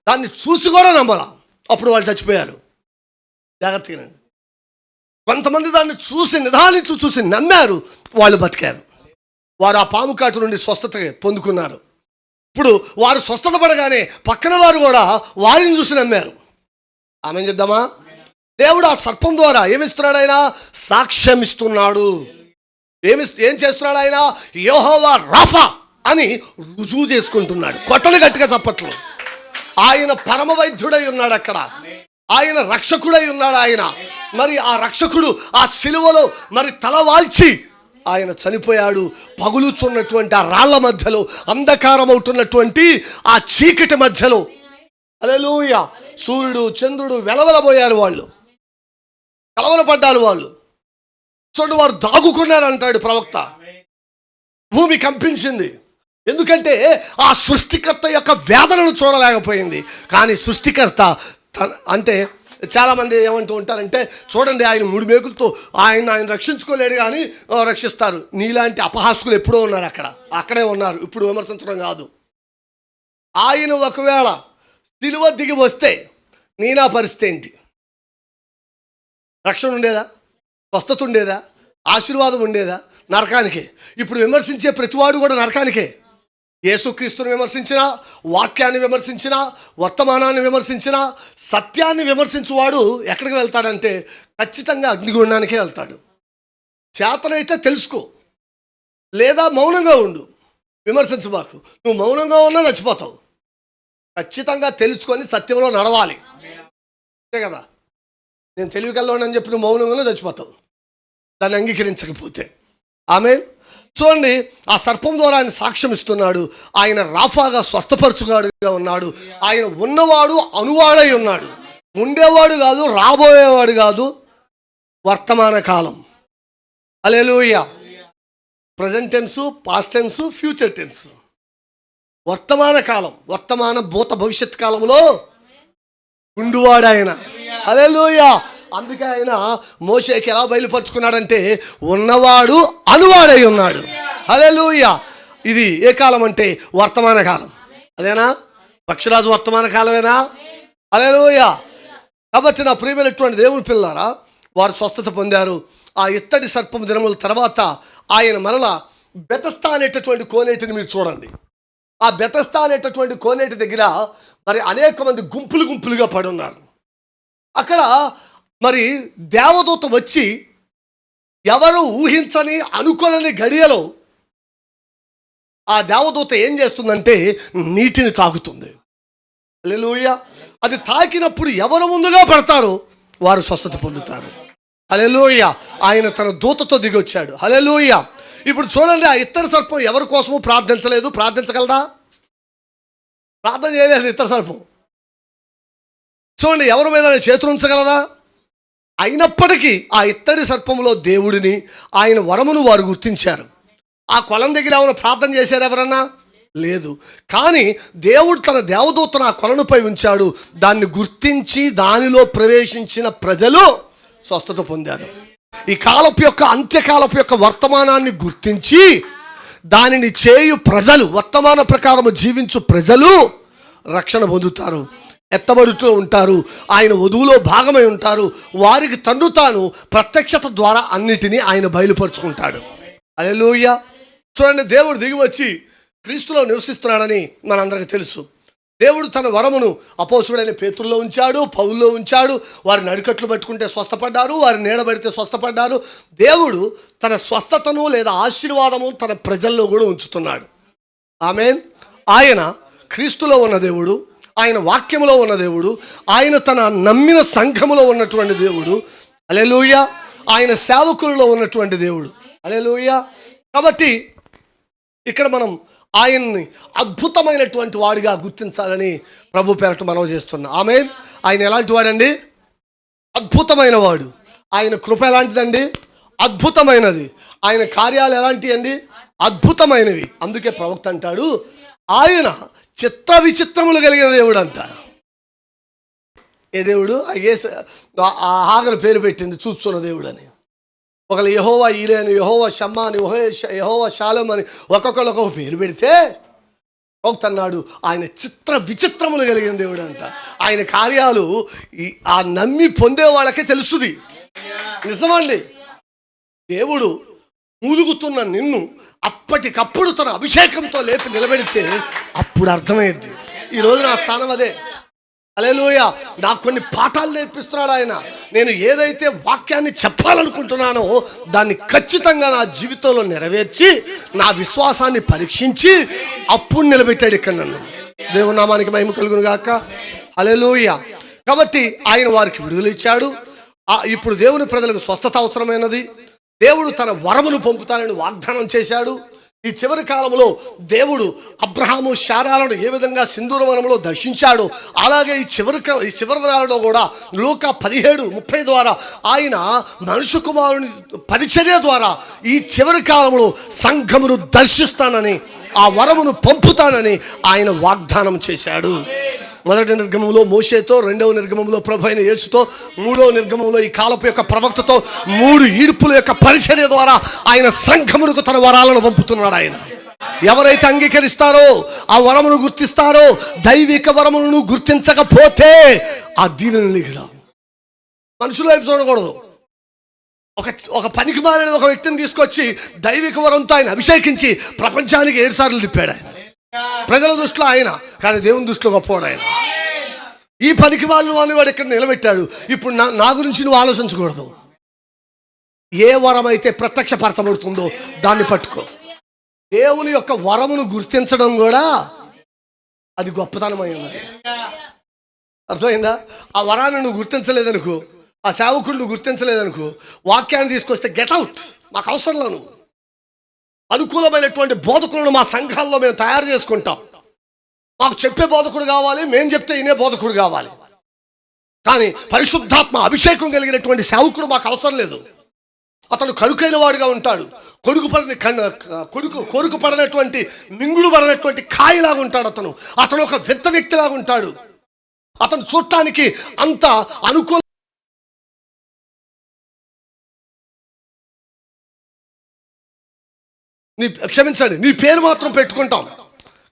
దాన్ని చూసి కూడా నమ్మరా, అప్పుడు వాళ్ళు చచ్చిపోయారు. జాగ్రత్తగా. కొంతమంది దాన్ని చూసి నిదానించి నమ్మారు, వాళ్ళు బతికారు. వారు ఆ పాము కాటు నుండి స్వస్థత పొందుకున్నారు. ఇప్పుడు వారు స్వస్థత పడగానే పక్కన వారు కూడా వారిని చూసి నమ్మారు. ఆమె చెప్దామా? దేవుడు ఆ సర్పం ద్వారా ఏమిస్తున్నాడు? ఆయన సాక్ష్యం ఇస్తున్నాడు. ఏం చేస్తున్నాడు? ఆయన యెహోవా రాఫా అని రుజువు చేసుకుంటున్నాడు. కొట్టలు గట్టిగా చప్పట్లు. ఆయన పరమ వైద్యుడై ఉన్నాడు అక్కడ. ఆయన రక్షకుడై ఉన్నాడు. ఆయన మరి ఆ రక్షకుడు ఆ సిలువలో మరి తలవాల్చి ఆయన చనిపోయాడు. పగులుచున్నటువంటి ఆ రాళ్ల మధ్యలో, అంధకారం అవుతున్నటువంటి ఆ చీకటి మధ్యలో, హల్లెలూయా, సూర్యుడు చంద్రుడు వెలవెలబోయారు. వాళ్ళు కలవరపడ్డారు. వాళ్ళు చూడండి, వారు దాగుకున్నారు అంటాడు ప్రవక్త. భూమి కంపించింది. ఎందుకంటే ఆ సృష్టికర్త యొక్క వేదనను చూడలేకపోయింది. కానీ సృష్టికర్త అంటే చాలామంది ఏమంటూ ఉంటారంటే, చూడండి ఆయన 3 మేకులతో ఆయన రక్షించుకోలేడు కానీ రక్షిస్తారు. నీలాంటి అపహాస్కులు ఎప్పుడో ఉన్నారు, అక్కడే ఉన్నారు. ఇప్పుడు విమర్శించడం కాదు. ఆయన ఒకవేళ సిలువ దిగి వస్తే నీనా పరిస్థితి ఏంటి? రక్షణ ఉండేదా? స్వస్థత ఉండేదా? ఆశీర్వాదం ఉండేదా? నరకానికే. ఇప్పుడు విమర్శించే ప్రతివాడు కూడా నరకానికే. యేసుక్రీస్తుని విమర్శించినా, వాక్యాన్ని విమర్శించినా, వర్తమానాన్ని విమర్శించినా, సత్యాన్ని విమర్శించువాడు ఎక్కడికి వెళ్తాడంటే ఖచ్చితంగా అగ్నిగుండానికే వెళ్తాడు. చేతనైతే తెలుసుకో, లేదా మౌనంగా ఉండు. విమర్శించబాకు. నువ్వు మౌనంగా ఉన్నా చచ్చిపోతావు. ఖచ్చితంగా తెలుసుకొని సత్యంలో నడవాలి. అంతే కదా? నేను తెలివికల్లోనని చెప్పి నువ్వు మౌనంగానే చచ్చిపోతావు, దాన్ని అంగీకరించకపోతే. ఆమేన్. చూడండి, ఆ సర్పం ద్వారా ఆయన సాక్ష్యం ఇస్తున్నాడు. ఆయన రాఫాగా స్వస్థపరచుగాడుగా ఉన్నాడు. ఆయన ఉన్నవాడు, అనువాడై ఉన్నాడు. ఉండేవాడు కాదు, రాబోయేవాడు కాదు, వర్తమాన కాలం. Hallelujah. Present tense, past tense, future tense. వర్తమాన కాలం, వర్తమాన భూత భవిష్యత్ కాలంలో ఉండువాడు ఆయన. హల్లెలూయా. అందుకే ఆయన మోషేకి ఎలా బయలుపరుచుకున్నాడంటే ఉన్నవాడు, అనువాడై ఉన్నాడు. హల్లెలూయా. ఇది ఏ కాలం అంటే వర్తమాన కాలం. అదేనా? పక్షిరాజు వర్తమాన కాలమేనా? హల్లెలూయా. కాబట్టి నా ప్రియమైనటువంటి దేవుని పిల్లారా, వారు స్వస్థత పొందారు. ఆ ఇత్తడి సర్పం దినముల తర్వాత ఆయన మరలా బెతస్తా అనేటటువంటి కోనేటిని మీరు చూడండి. ఆ బెతస్తా అనేటటువంటి కోనేటి దగ్గర మరి అనేక మంది గుంపులుగా పడి ఉన్నారు. అక్కడ మరి దేవదూత వచ్చి ఎవరు ఊహించని అనుకోని గడియలో ఆ దేవదూత ఏం చేస్తుందంటే నీటిని తాకుతుంది. హల్లెలూయా. అది తాకినప్పుడు ఎవరు ముందుగా పడతారో వారు స్వస్థత పొందుతారు. హల్లెలూయా. ఆయన తన దూతతో దిగొచ్చాడు. హల్లెలూయా. ఇప్పుడు చూడండి, ఆ ఇత్తడి సర్పం ఎవరి కోసము ప్రార్థించలేదు. ప్రార్థించగలదా? ప్రార్థన చేయలేదు ఇత్తడి సర్పం. చూడండి, ఎవరి మీద చేతులు ఉంచగలదా? అయినప్పటికీ ఆ ఇత్తడి సర్పంలో దేవుడిని, ఆయన వరమును వారు గుర్తించారు. ఆ కొలం దగ్గర ఏమైనా ప్రార్థన చేశారు ఎవరన్నా? లేదు. కానీ దేవుడు తన దేవదూతను ఆ కొలనుపై ఉంచాడు. దాన్ని గుర్తించి దానిలో ప్రవేశించిన ప్రజలు స్వస్థత పొందారు. ఈ కాలపు యొక్క అంత్యకాలపు యొక్క వర్తమానాన్ని గుర్తించి దానిని చేయు ప్రజలు, వర్తమాన ప్రకారము జీవించు ప్రజలు రక్షణ పొందుతారు, ఎత్తబడుతూ ఉంటారు, ఆయన వధువులో భాగమై ఉంటారు. వారికి తన్ను తాను ప్రత్యక్షత ద్వారా అన్నిటినీ ఆయన బయలుపరుచుకుంటాడు. హల్లెలూయా. చూడండి, దేవుడు దిగి వచ్చి క్రీస్తులో నివసిస్తున్నాడని మనందరికీ తెలుసు. దేవుడు తన వరమును అపోస్తుడైన పేతురులో ఉంచాడు, పౌల్లో ఉంచాడు. వారి నడికట్లు పట్టుకుంటే స్వస్థపడ్డారు, వారిని నీడబడితే స్వస్థపడ్డారు. దేవుడు తన స్వస్థతను లేదా ఆశీర్వాదము తన ప్రజల్లో కూడా ఉంచుతున్నాడు. ఆమేన్. ఆయన క్రీస్తులో ఉన్న దేవుడు, ఆయన వాక్యములో ఉన్న దేవుడు, ఆయన తన నమ్మిన సంఘములో ఉన్నటువంటి దేవుడు. హల్లెలూయా. ఆయన సేవకులలో ఉన్నటువంటి దేవుడు. హల్లెలూయా. కాబట్టి ఇక్కడ మనం ఆయన్ని అద్భుతమైనటువంటి వాడిగా గుర్తించాలని ప్రభు పేరట మనవి చేస్తున్నాం. ఆమేన్. ఆయన ఎలాంటి వాడండి? అద్భుతమైన వాడు. ఆయన కృప ఎలాంటిదండి? అద్భుతమైనది. ఆయన కార్యాలు ఎలాంటివి అండి? అద్భుతమైనవి. అందుకే ప్రవక్త అంటాడు, ఆయన చిత్ర విచిత్రములు కలిగిన దేవుడు అంట. ఏ దేవుడు? ఆ హాగరు పేరు పెట్టింది చూస్తున్న దేవుడు అని. ఒకళ్ళు యెహోవా ఈరే అని, యెహోవా షమ్మా అని, యెహోవా షాలోమ్ అని ఒక్కొక్కరు ఒక్కొక్క పేరు పెడితే అన్నాడు ఆయన చిత్ర విచిత్రములు కలిగిన దేవుడు అంట. ఆయన కార్యాలు ఆ నమ్మి పొందే వాళ్ళకే తెలుస్తుంది. నిజమండి. దేవుడు మూలుగుతున్న నిన్ను అప్పటికప్పుడు తన అభిషేకంతో లేపి నిలబెడితే అప్పుడు అర్థమైంది. ఈరోజు నా స్థానం అదే. హల్లెలూయా. నాకు కొన్ని పాఠాలు నేర్పిస్తున్నాడు ఆయన. నేను ఏదైతే వాక్యాన్ని చెప్పాలనుకుంటున్నానో దాన్ని ఖచ్చితంగా నా జీవితంలో నెరవేర్చి నా విశ్వాసాన్ని పరీక్షించి అప్పుడు నిలబెట్టాడు ఇక్కడ నన్ను. దేవుని నామానికి మహిమ కలుగును గాక. హల్లెలూయా. కాబట్టి ఆయన వారికి విడుదల ఇచ్చాడు. ఇప్పుడు దేవుని ప్రజలకు స్వస్థత అవసరమైనది. దేవుడు తన వరమును పంపుతానని వాగ్దానం చేశాడు. ఈ చివరి కాలంలో దేవుడు అబ్రహాము శారాలను ఏ విధంగా సింధూర వనంలో దర్శించాడు, అలాగే ఈ చివరి దినాలలో కూడా లూకా 17:30 ద్వారా ఆయన మనుష్య కుమారుని పరిచర్య ద్వారా ఈ చివరి కాలంలో సంఘమును దర్శిస్తానని, ఆ వరమును పంపుతానని ఆయన వాగ్దానం చేశాడు. మొదటి నిర్గమంలో మోషేతో, రెండవ నిర్గమంలో ప్రభు అయిన యేసుతో, మూడవ నిర్గమంలో ఈ కాలపు యొక్క ప్రవక్తతో 3 ఈడ్పుల యొక్క పరిచర్య ద్వారా ఆయన సంఘమునకు తన వరాలను పంపుతున్నాడు. ఆయన ఎవరైతే అంగీకరిస్తారో, ఆ వరమును గుర్తిస్తారో, దైవిక వరములను గుర్తించకపోతే ఆ దీనునిగా మనుషుల వైపు చూడకూడదు. ఒక పనికి మారిన ఒక వ్యక్తిని తీసుకొచ్చి దైవిక వరంతో ఆయన అభిషేకించి ప్రపంచానికి 7 సార్లు తిప్పాడు ఆయన. ప్రజల దృష్టిలో ఆయన, కానీ దేవుని దృష్టిలో గొప్పవాడు ఆయన. ఈ పనికి వాళ్ళు వాడు ఇక్కడ నిలబెట్టాడు. ఇప్పుడు నా గురించి నువ్వు ఆలోచించకూడదు. ఏ వరం అయితే ప్రత్యక్షపరచబడుతుందో దాన్ని పట్టుకో. దేవుని యొక్క వరమును గుర్తించడం కూడా అది గొప్పతనమైనది. అర్థమైందా? ఆ వరాన్ని నువ్వు గుర్తించలేదనుకో, ఆ సేవకుడు నువ్వు గుర్తించలేదనుకో, వాక్యాన్ని తీసుకొస్తే గెట్ అవుట్, మాకు అవసరంలో నువ్వు. అనుకూలమైనటువంటి బోధకులను మా సంఘాల్లో మేము తయారు చేసుకుంటాం. మాకు చెప్పే బోధకుడు కావాలి, మేము చెప్తే వినే బోధకుడు కావాలి. కానీ పరిశుద్ధాత్మ అభిషేకం కలిగినటువంటి సేవకుడు మాకు అవసరం లేదు. అతను కరుకైన వాడుగా ఉంటాడు. కొడుకు పడనటువంటి, మింగుడు పడనటువంటి కాయలాగా ఉంటాడు. అతను ఒక పెద్ద వ్యక్తిలాగా ఉంటాడు. అతను చూడటానికి అంత అనుకూల క్షమించండి, నీ పేరు మాత్రం పెట్టుకుంటాం,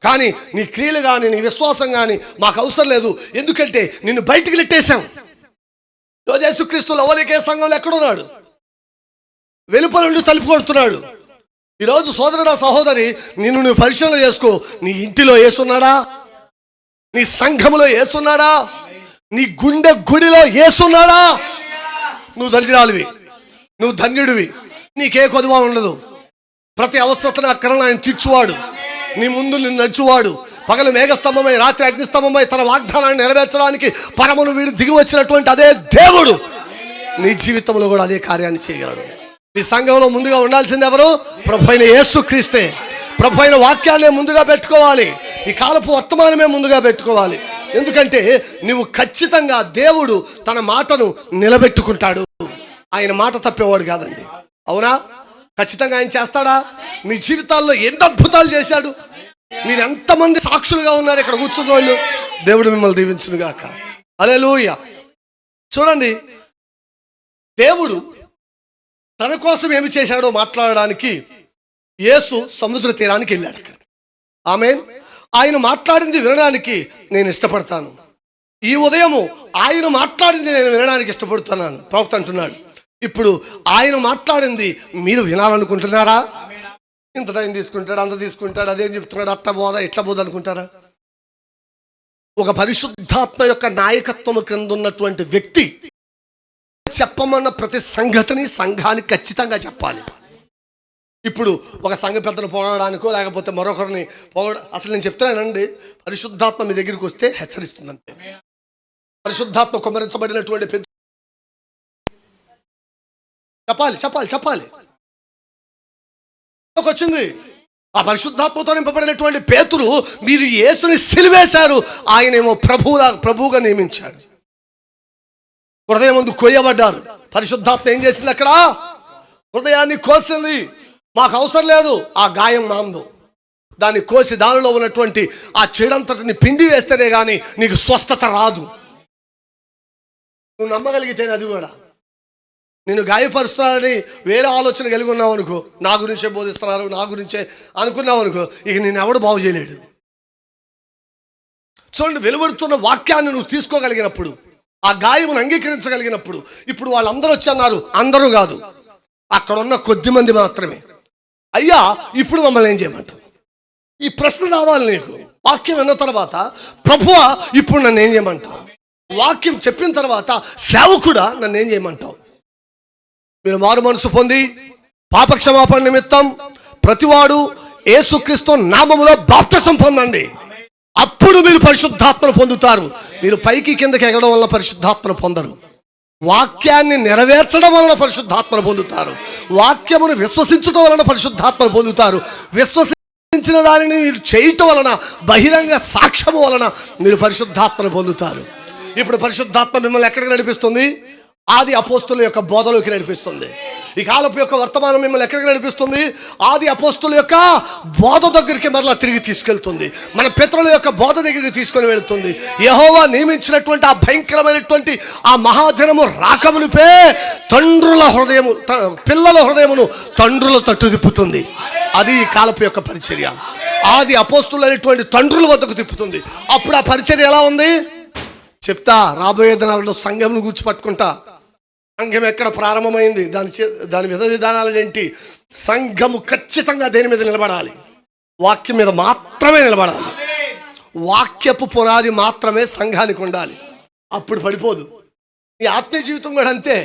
కానీ నీ క్రియలు కానీ నీ విశ్వాసం కానీ మాకు అవసరం లేదు. ఎందుకంటే నిన్ను బయటికి నెట్టేశాం. యేసుక్రీస్తు లవోదికయ సంఘంలో ఎక్కడున్నాడు? వెలుపల నుండి తలుపు కొడుతున్నాడు. ఈరోజు సోదరుడా, సహోదరి, నువ్వు పరిశీలన చేసుకో. నీ ఇంటిలో యేసున్నాడా? నీ సంఘములో యేసున్నాడా? నీ గుండె గుడిలో యేసున్నాడా? నువ్వు ధన్యురాలివి, నువ్వు ధన్యుడివి. నీకే కొదువ ఉండదు. ప్రతి అవసరతను అక్కరను ఆయన తీర్చువాడు. నీ ముందు నిన్ను నడుచువాడు. పగలు మేఘస్తంభమై, రాత్రి అగ్నిస్తంభమై తన వాగ్దానాన్ని నెరవేర్చడానికి పరమును వీడు దిగి వచ్చినటువంటి అదే దేవుడు నీ జీవితంలో కూడా అదే కార్యాన్ని చేయగలడు. నీ సంఘంలో ముందుగా ఉండాల్సింది ఎవరు? ప్రభు అయిన యేసుక్రీస్తే. ప్రభు అయిన వాక్యాన్ని ముందుగా పెట్టుకోవాలి. ఈ కాలపు వర్తమానమే ముందుగా పెట్టుకోవాలి. ఎందుకంటే నువ్వు ఖచ్చితంగా దేవుడు తన మాటను నిలబెట్టుకుంటాడు. ఆయన మాట తప్పేవాడు కాదండి. అవునా? ఖచ్చితంగా ఆయన చేస్తాడా? మీ జీవితాల్లో ఎన్ని అద్భుతాలు చేశాడు. మీరు ఎంతమంది సాక్షులుగా ఉన్నారు ఇక్కడ కూర్చున్న వాళ్ళు. దేవుడు మిమ్మల్ని దీవించును గాక. హల్లెలూయా. చూడండి, దేవుడు తన కోసం ఏమి చేశాడో మాట్లాడడానికి యేసు సముద్ర తీరానికి వెళ్ళాడు. అక్కడ ఆమేన్. ఆయన మాట్లాడింది వినడానికి నేను ఇష్టపడతాను. ఈ ఉదయము ఆయన మాట్లాడింది నేను వినడానికి ఇష్టపడుతున్నాను. ప్రవక్త అంటున్నాడు, ఇప్పుడు ఆయన మాట్లాడింది మీరు వినాలనుకుంటున్నారా? ఇంత టైం తీసుకుంటాడు, అంత తీసుకుంటాడు, అదేం చెప్తున్నాడు, అట్లా బోధ ఇట్లా బోధ అనుకుంటారా? ఒక పరిశుద్ధాత్మ యొక్క నాయకత్వం క్రింద ఉన్నటువంటి వ్యక్తి చెప్పమన్న ప్రతి సంగతిని సంఘానికి ఖచ్చితంగా చెప్పాలి. ఇప్పుడు ఒక సంఘ పెద్దను పొగడానికో లేకపోతే మరొకరిని అసలు నేను చెప్తున్నానండి, పరిశుద్ధాత్మ మీ దగ్గరికి వస్తే హెచ్చరిస్తుందంటే. పరిశుద్ధాత్మ కుమ్మరించబడినటువంటి పెద్ద చెప్పాలి వచ్చింది. ఆ పరిశుద్ధాత్మతో నింపబడినటువంటి పేతురు, మీరు యేసుని సిలువేశారు, ఆయనేమో ప్రభువుగా నియమించాడు. హృదయం ముందు కొయ్యబడ్డారు. పరిశుద్ధాత్మ ఏం చేసింది? అక్కడ హృదయాన్ని కోసింది. మాకు అవసరం లేదు ఆ గాయం నాందు. దాన్ని కోసి దానిలో ఉన్నటువంటి ఆ చెడంతటిని పిండి వేస్తేనే కానీ నీకు స్వస్థత రాదు. నువ్వు నమ్మగలిగితేనే అది కూడా. నేను గాయపరుస్తున్నానని వేరే ఆలోచన కలిగి ఉన్నావు అనుకో, నా గురించే బోధిస్తున్నారు, నా గురించే అనుకున్నావు అనుకో, ఇక నేను ఎవడు బాగు చేయలేడు. చూడండి, వెలువడుతున్న వాక్యాన్ని నువ్వు తీసుకోగలిగినప్పుడు, ఆ గాయమును అంగీకరించగలిగినప్పుడు, ఇప్పుడు వాళ్ళందరూ వచ్చి అన్నారు, అందరూ కాదు, అక్కడ ఉన్న కొద్ది మంది మాత్రమే, అయ్యా ఇప్పుడు మమ్మల్ని ఏం చేయమంటావు? ఈ ప్రశ్న రావాలి నీకు. వాక్యం విన్న తర్వాత, ప్రభువా ఇప్పుడు నన్ను ఏం చేయమంటావు? వాక్యం చెప్పిన తర్వాత, సేవకుడా నన్ను ఏం చేయమంటావు? మీరు మారు మనసు పొంది పాపక్షమాపణ నిమిత్తం ప్రతివాడు యేసుక్రీస్తు నామములో బాప్తిసం పొందండి. అప్పుడు మీరు పరిశుద్ధాత్మను పొందుతారు. మీరు పైకి కిందకి ఎగడం వల్ల పరిశుద్ధాత్మను పొందరు. వాక్యాన్ని నెరవేర్చడం వలన పరిశుద్ధాత్మను పొందుతారు. వాక్యమును విశ్వసించడం వలన పరిశుద్ధాత్మను పొందుతారు. విశ్వసించిన దానిని మీరు చేయటం వలన, బహిరంగ సాక్ష్యము వలన మీరు పరిశుద్ధాత్మను పొందుతారు. ఇప్పుడు పరిశుద్ధాత్మ మిమ్మల్ని ఎక్కడికి నడిపిస్తుంది? ఆది అపోస్తుల యొక్క బోధలోకి నడిపిస్తుంది. ఈ కాలపు యొక్క వర్తమానం మిమ్మల్ని ఎక్కడికి నడిపిస్తుంది? ఆది అపోస్తుల యొక్క బోధ దగ్గరికి మరలా తిరిగి తీసుకెళ్తుంది. మన పితరుల యొక్క బోధ దగ్గరికి తీసుకొని వెళుతుంది. యెహోవా నియమించినటువంటి ఆ భయంకరమైనటువంటి ఆ మహాదినము రాకమునిపే తండ్రుల హృదయము, పిల్లల హృదయమును తండ్రుల తట్టు తిప్పుతుంది. అది ఈ కాలపు యొక్క పరిచర్య. ఆది అపోస్తులు అనేటువంటి తండ్రుల వద్దకు తిప్పుతుంది. అప్పుడు ఆ పరిచర్య ఎలా ఉంది చెప్తా. రాబోయే దినాలలో సంఘంను కూర్చిపట్టుకుంటా. సంఘం ఎక్కడ ప్రారంభమైంది, దాని విధానాలు ఏంటి? సంఘము ఖచ్చితంగా దేని మీద నిలబడాలి? వాక్యం మీద మాత్రమే నిలబడాలి. వాక్యపు పునాది మాత్రమే సంఘానికి ఉండాలి. అప్పుడు పడిపోదు. నీ ఆత్మీయ జీవితం కూడా అంతే.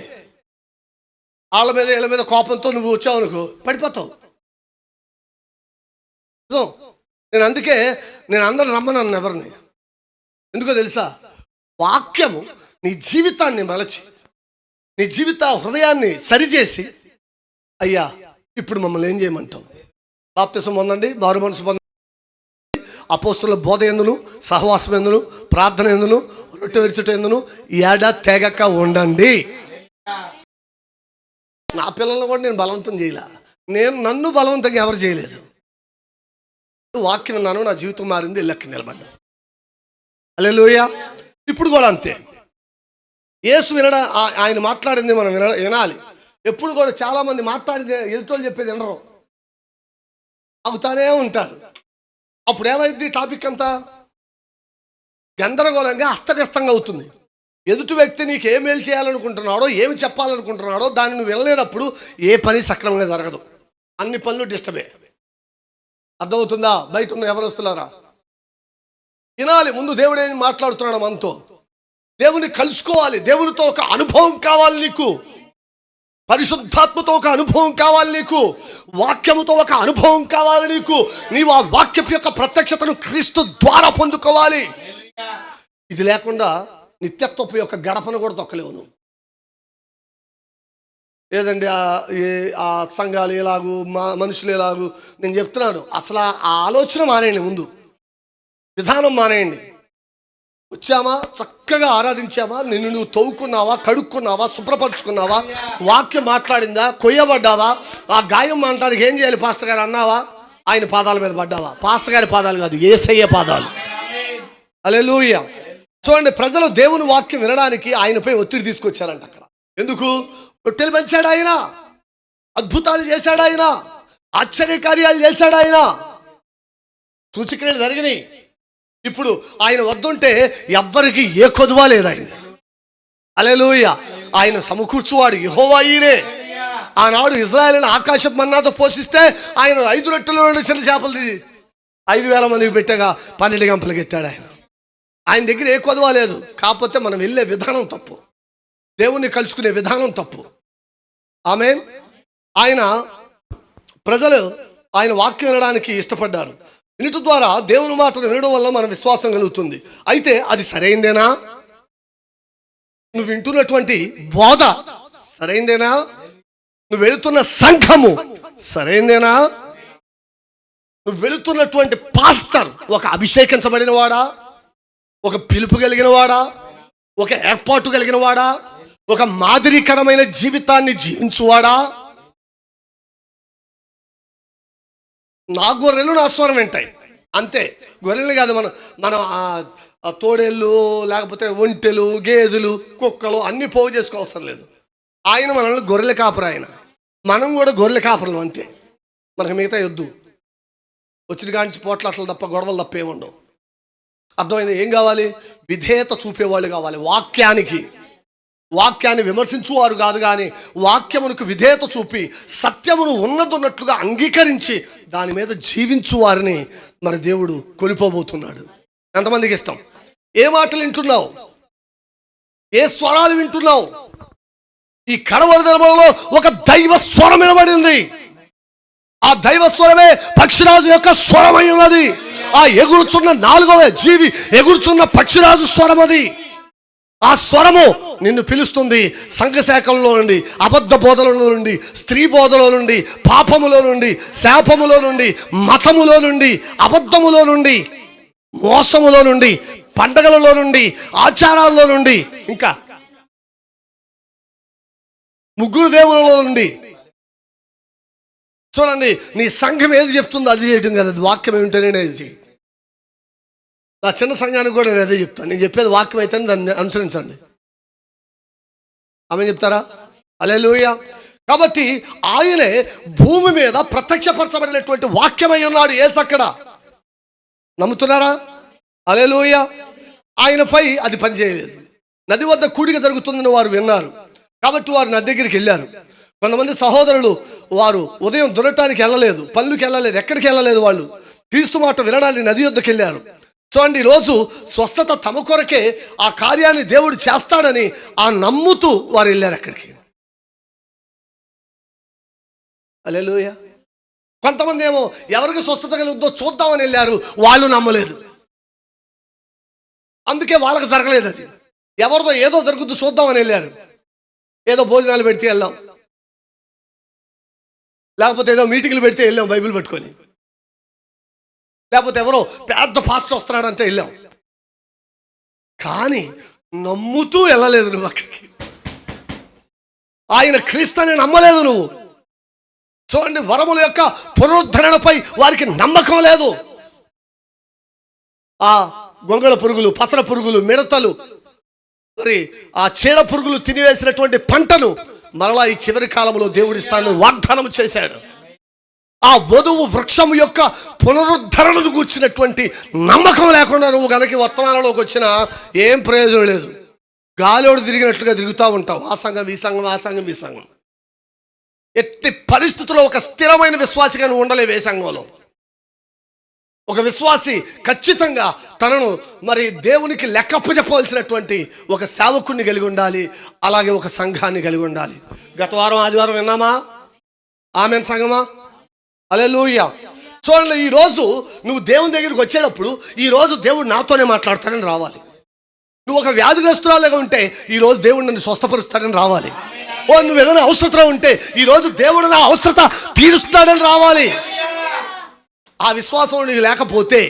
వాళ్ళ మీద వీళ్ళ మీద కోపంతో నువ్వు వచ్చావు అనుకో, పడిపోతావు. అందుకే నేను అందరూ రమ్మన్నాను ఎవరిని. ఎందుకో తెలుసా? వాక్యము నీ జీవితాన్ని మలచి, నీ జీవిత హృదయాన్ని సరిచేసి, అయ్యా ఇప్పుడు మమ్మల్ని ఏం చేయమంటావు? బాప్తిసం పొందండి, మారు మనసు పొందండి, అపోస్తుల బోధ ఎందును, సహవాసం ఎందును, ప్రార్థన ఎందును, రొట్టె విరుచుట ఎందును ఏడ తెగక ఉండండి. నా పిల్లలను కూడా నేను బలవంతం చేయలే. నన్ను బలవంతంగా ఎవరు చేయలేదు. వాక్యం విన్నాను, నా జీవితం మారింది, ఇళ్ళకి నిలబడ్డా. హల్లెలూయా. ఇప్పుడు కూడా అంతే. యేసు ఆయన మాట్లాడింది మనం వినాలి. ఎప్పుడు కూడా చాలామంది మాట్లాడింది ఎదుటోళ్ళు చెప్పేది వినరు, అవుతానే ఉంటారు. అప్పుడు ఏమైంది? టాపిక్ అంతా గందరగోళంగా అస్తవ్యస్తంగా అవుతుంది. ఎదుటి వ్యక్తి నీకు ఏ మేలు చేయాలనుకుంటున్నాడో, ఏమి చెప్పాలనుకుంటున్నాడో దాన్ని నువ్వు వినలేనప్పుడు ఏ పని సక్రమంగా జరగదు. అన్ని పనులు డిస్టర్బే. అర్థమవుతుందా? బయట ఉన్న ఎవరు వస్తున్నారా? వినాలి. ముందు దేవుడు ఏం మాట్లాడుతున్నాడు మనతో. దేవుని కలుసుకోవాలి. దేవునితో ఒక అనుభవం కావాలి నీకు. పరిశుద్ధాత్మతో ఒక అనుభవం కావాలి నీకు. వాక్యముతో ఒక అనుభవం కావాలి నీకు. నీవు ఆ వాక్యపు యొక్క ప్రత్యక్షతను క్రీస్తు ద్వారా పొందుకోవాలి. ఇది లేకుండా నిత్యత్వపు యొక్క గడపను కూడా తొక్కలేవు నువ్వు. ఏదండి ఆ సంఘాలు ఎలాగూ, మనుషులు ఎలాగూ, నేను చెప్తున్నాను. అసలు ఆ ఆలోచన మానేయండి. ముందు విధానం మానేయండి. వచ్చామా, చక్కగా ఆరాధించామా, నిన్ను నువ్వు తవ్వుకున్నావా, కడుక్కున్నావా, శుభ్రపరుచుకున్నావా, వాక్యం మాట్లాడిందా, కొయ్యబడ్డావా, ఆ గాయం అంటానికి ఏం చేయాలి పాస్టర్ గారు అన్నావా, ఆయన పాదాల మీద పడ్డావా? పాస్టర్ గారి పాదాలు కాదు, యేసయ్య పాదాలు. హల్లెలూయా. చూడండి, ప్రజలు దేవుని వాక్యం వినడానికి ఆయనపై ఒత్తిడి తీసుకొచ్చారంట. అక్కడ ఎందుకు? రొట్టెలు పెంచాడు ఆయన, అద్భుతాలు చేశాడు ఆయన, ఆశ్చర్యకార్యాలు చేశాడు ఆయన, సూచక్రియలు జరిగినాయి. ఇప్పుడు ఆయన వద్దుంటే ఎవ్వరికి ఏ కొదువా లేదు ఆయన. హల్లెలూయా. ఆయన సమకూర్చువాడు యెహోవా ఈరే. ఆనాడు ఇజ్రాయేలును ఆకాశపు మన్నాతో పోషిస్తే ఆయన 5 రొట్టెలు 2 చిన్న చేపలు 5,000 మందికి పెట్టగా 12 గంపలకి ఎత్తాడు ఆయన. ఆయన దగ్గర ఏ కొదువా లేదు. కాకపోతే మనం వెళ్ళే విధానం తప్పు, దేవుణ్ణి కలుసుకునే విధానం తప్పు. ఆమేన్. ప్రజలు ఆయన వాక్యం వినడానికి ఇష్టపడ్డారు. వినుట ద్వారా దేవుని మాటను వినడం వల్ల మన విశ్వాసం కలుగుతుంది. అయితే అది సరైందేనా? నువ్వు వింటున్నటువంటి బోధ సరైందేనా? నువ్వు వెళుతున్న సంఘము సరైందేనా? నువ్వు వెళుతున్నటువంటి పాస్టర్ ఒక అభిషేకించబడిన వాడా, ఒక పిలుపు కలిగిన వాడా, ఒక ఏర్పాటు కలిగిన వాడా, ఒక మాదిరికరమైన జీవితాన్ని జీవించువాడా? నా గొర్రెలు నా స్వరం వింటాయి అంతే. గొర్రెలు కాదు, మనం తోడేళ్ళు, లేకపోతే ఒంటెలు, గేదెలు, కుక్కలు అన్నీ పోగు చేసుకోవసరం లేదు. ఆయన మనల్ని గొర్రెల కాపరు. ఆయన మనం కూడా గొర్రెల కాపరులు అంతే. మనకు మిగతా వద్దు. వచ్చిన కాంచి పోట్లాటలు తప్ప, గొడవలు తప్ప ఏముండవు. అర్థమైంది? ఏం కావాలి? విధేయత చూపేవాళ్ళు కావాలి. వాక్యాన్ని విమర్శించువారు కాదు, కానీ వాక్యమునకు విధేయత చూపి సత్యమును ఉన్నదన్నట్లుగా అంగీకరించి దాని మీద జీవించు వారిని మరి దేవుడు కొనిపోబోతున్నాడు. ఎంతమందికి ఇష్టం? ఏ మాటలు వింటున్నావు? ఏ స్వరాలు వింటున్నావు? ఈ కడవరి దినములలో ఒక దైవ స్వరం వినబడింది. ఆ దైవ స్వరమే పక్షిరాజు యొక్క స్వరమై ఉన్నది. ఆ ఎగురుచున్న 4వ జీవి ఎగురుచున్న పక్షిరాజు స్వరం అది. ఆ స్వరము నిన్ను పిలుస్తుంది. సంఘశాఖల్లో నుండి, అబద్ధ బోధలలో నుండి, స్త్రీ బోధలో నుండి, పాపములో నుండి, శాపములో నుండి, మతములో నుండి, అబద్ధములో నుండి, మోసములో నుండి, పండగలలో నుండి, ఆచారాల్లో నుండి, ఇంకా ముగ్గురు దేవులలో నుండి. చూడండి, నీ సంఘం ఏది చెప్తుందో అది చేయటం కదా. అది వాక్యం ఏమిటనే అది చేయి. నా చిన్న సంఘానికి కూడా నేను అదే చెప్తాను. నేను చెప్పేది వాక్యం అయితే దాన్ని అనుసరించండి. ఆమె చెప్తారా? హల్లెలూయా. కాబట్టి ఆయనే భూమి మీద ప్రత్యక్షపరచబడినటువంటి వాక్యమై ఉన్నాడు. యేసక్కడ నమ్ముతున్నారా? హల్లెలూయా. ఆయనపై అది పనిచేయలేదు. నది వద్ద కూడిక జరుగుతుందని వారు విన్నారు కాబట్టి వారు నది దగ్గరికి వెళ్ళారు. కొంతమంది సహోదరులు వారు ఉదయం దున్నటానికి వెళ్ళలేదు, పనులకు వెళ్ళలేదు, ఎక్కడికి వెళ్ళలేదు. వాళ్ళు క్రీస్తు మాట వినడానికి నది వద్దకు వెళ్ళారు. చూడండి, ఈరోజు స్వస్థత తమ కొరకే ఆ కార్యాన్ని దేవుడు చేస్తాడని ఆ నమ్ముతూ వారు వెళ్ళారు అక్కడికి. హల్లెలూయా. కొంతమంది ఏమో ఎవరికి స్వస్థత కలుగుద్దో చూద్దామని వెళ్ళారు, వాళ్ళు నమ్మలేదు. అందుకే వాళ్ళకి జరగలేదు. అది ఎవరిదో ఏదో జరుగుద్దు చూద్దామని వెళ్ళారు. ఏదో భోజనాలు పెడితే వెళ్ళాం, లేకపోతే ఏదో మీటింగ్లు పెడితే వెళ్ళాం బైబిల్ పట్టుకొని, లేకపోతే ఎవరో పెద్ద పాస్టర్ వస్తున్నాడంటే వెళ్ళాం. కానీ నమ్ముతూ వెళ్ళలేదు నువ్వు అక్కడికి. ఆయన క్రీస్తుని నమ్మలేదు నువ్వు. చూడండి, వరముల యొక్క పునరుద్ధరణపై వారికి నమ్మకం లేదు. ఆ గొంగళ పురుగులు, పసర పురుగులు, మిడతలు, మరి ఆ చీడ పురుగులు తినివేసినటువంటి పంటను మరలా ఈ చివరి కాలంలో దేవుడిస్తాను వాగ్దానం చేశాడు. ఆ వధువు వృక్షము యొక్క పునరుద్ధరణను కూర్చున్నటువంటి నమ్మకం లేకుండా నువ్వు గనక వర్తమానంలోకి వచ్చినా ఏం ప్రయోజనం లేదు. గాలోడు తిరిగినట్లుగా తిరుగుతూ ఉంటావు. ఆ సంఘం ఈ సంఘం, ఆ సంఘం ఈ సంఘం. ఎట్టి పరిస్థితుల్లో ఒక స్థిరమైన విశ్వాసిగా నువ్వు ఉండలేవు. ఏ సంఘంలో ఒక విశ్వాసి ఖచ్చితంగా తనను మరి దేవునికి లెక్కప్ప చెప్పవలసినటువంటి ఒక సేవకుడిని కలిగి ఉండాలి. అలాగే ఒక సంఘాన్ని కలిగి ఉండాలి. గత వారం ఆదివారం విన్నామా? ఆమెన్ సంఘమా? హల్లెలూయా. చూడండి, ఈరోజు నువ్వు దేవుని దగ్గరికి వచ్చేటప్పుడు ఈరోజు దేవుడు నాతోనే మాట్లాడతాడని రావాలి. నువ్వు ఒక వ్యాధిగ్రస్తురాలుగా ఉంటే ఈరోజు దేవుడు నన్ను స్వస్థపరుస్తాడని రావాలి. నువ్వు ఏదైనా అవసరత ఉంటే ఈరోజు దేవుడు నా అవసరత తీరుస్తాడని రావాలి. ఆ విశ్వాసం నీకు లేకపోతే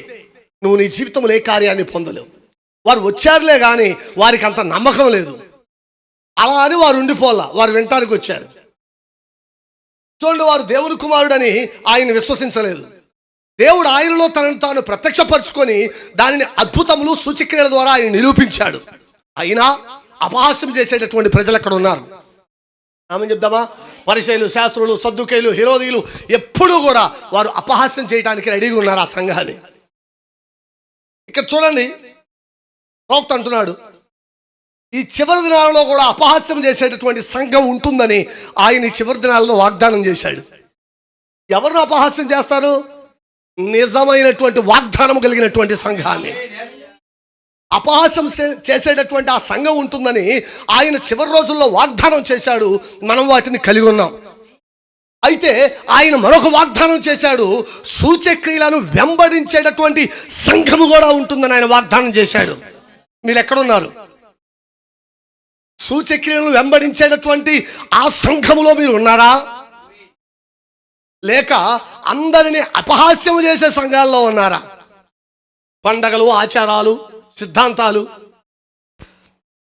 నువ్వు నీ జీవితంలో ఏ కార్యాన్ని పొందలేవు. వారు వచ్చారులే కానీ వారికి అంత నమ్మకం లేదు. అలా అని వారు ఉండిపోలా, వారు వినటానికి వచ్చారు. చూడండి, వారు దేవుని కుమారుడని ఆయన విశ్వసించలేదు. దేవుడు ఆయనలో తనను తాను ప్రత్యక్షపరుచుకొని దానిని అద్భుతములు సూచక్రియల ద్వారా ఆయన నిరూపించాడు. అయినా అపహాస్యం చేసేటటువంటి ప్రజలు అక్కడ ఉన్నారు. ఆమె చెప్దామా? పరిసయ్యులు, శాస్త్రులు, సద్దుకయ్యులు, హెరోదీయులు ఎప్పుడూ కూడా వారు అపహాస్యం చేయడానికి రెడీగా ఉన్నారు ఆ సంఘాన్ని. ఇక్కడ చూడండి, ప్రవక్త అంటున్నాడు ఈ చివరి దినాలలో కూడా అపహాస్యం చేసేటటువంటి సంఘం ఉంటుందని ఆయన ఈ చివరి దినాలలో వాగ్దానం చేశాడు. ఎవరిని అపహాస్యం చేస్తారు? నిజమైనటువంటి వాగ్దానం కలిగినటువంటి సంఘాన్ని. అపహాస్యం చేసేటటువంటి ఆ సంఘం ఉంటుందని ఆయన చివరి రోజుల్లో వాగ్దానం చేశాడు. మనం వాటిని కలిగి ఉన్నాం. అయితే ఆయన మరొక వాగ్దానం చేశాడు, సూచక్రియలను వెంబడించేటటువంటి సంఘము కూడా ఉంటుందని ఆయన వాగ్దానం చేశాడు. మీరు ఎక్కడున్నారు? సూచక్రియలను వెంబడించేటటువంటి ఆ సంఘములో మీరు ఉన్నారా? లేక అందరినీ అపహాస్యము చేసే సంఘాల్లో ఉన్నారా? పండగలు, ఆచారాలు, సిద్ధాంతాలు.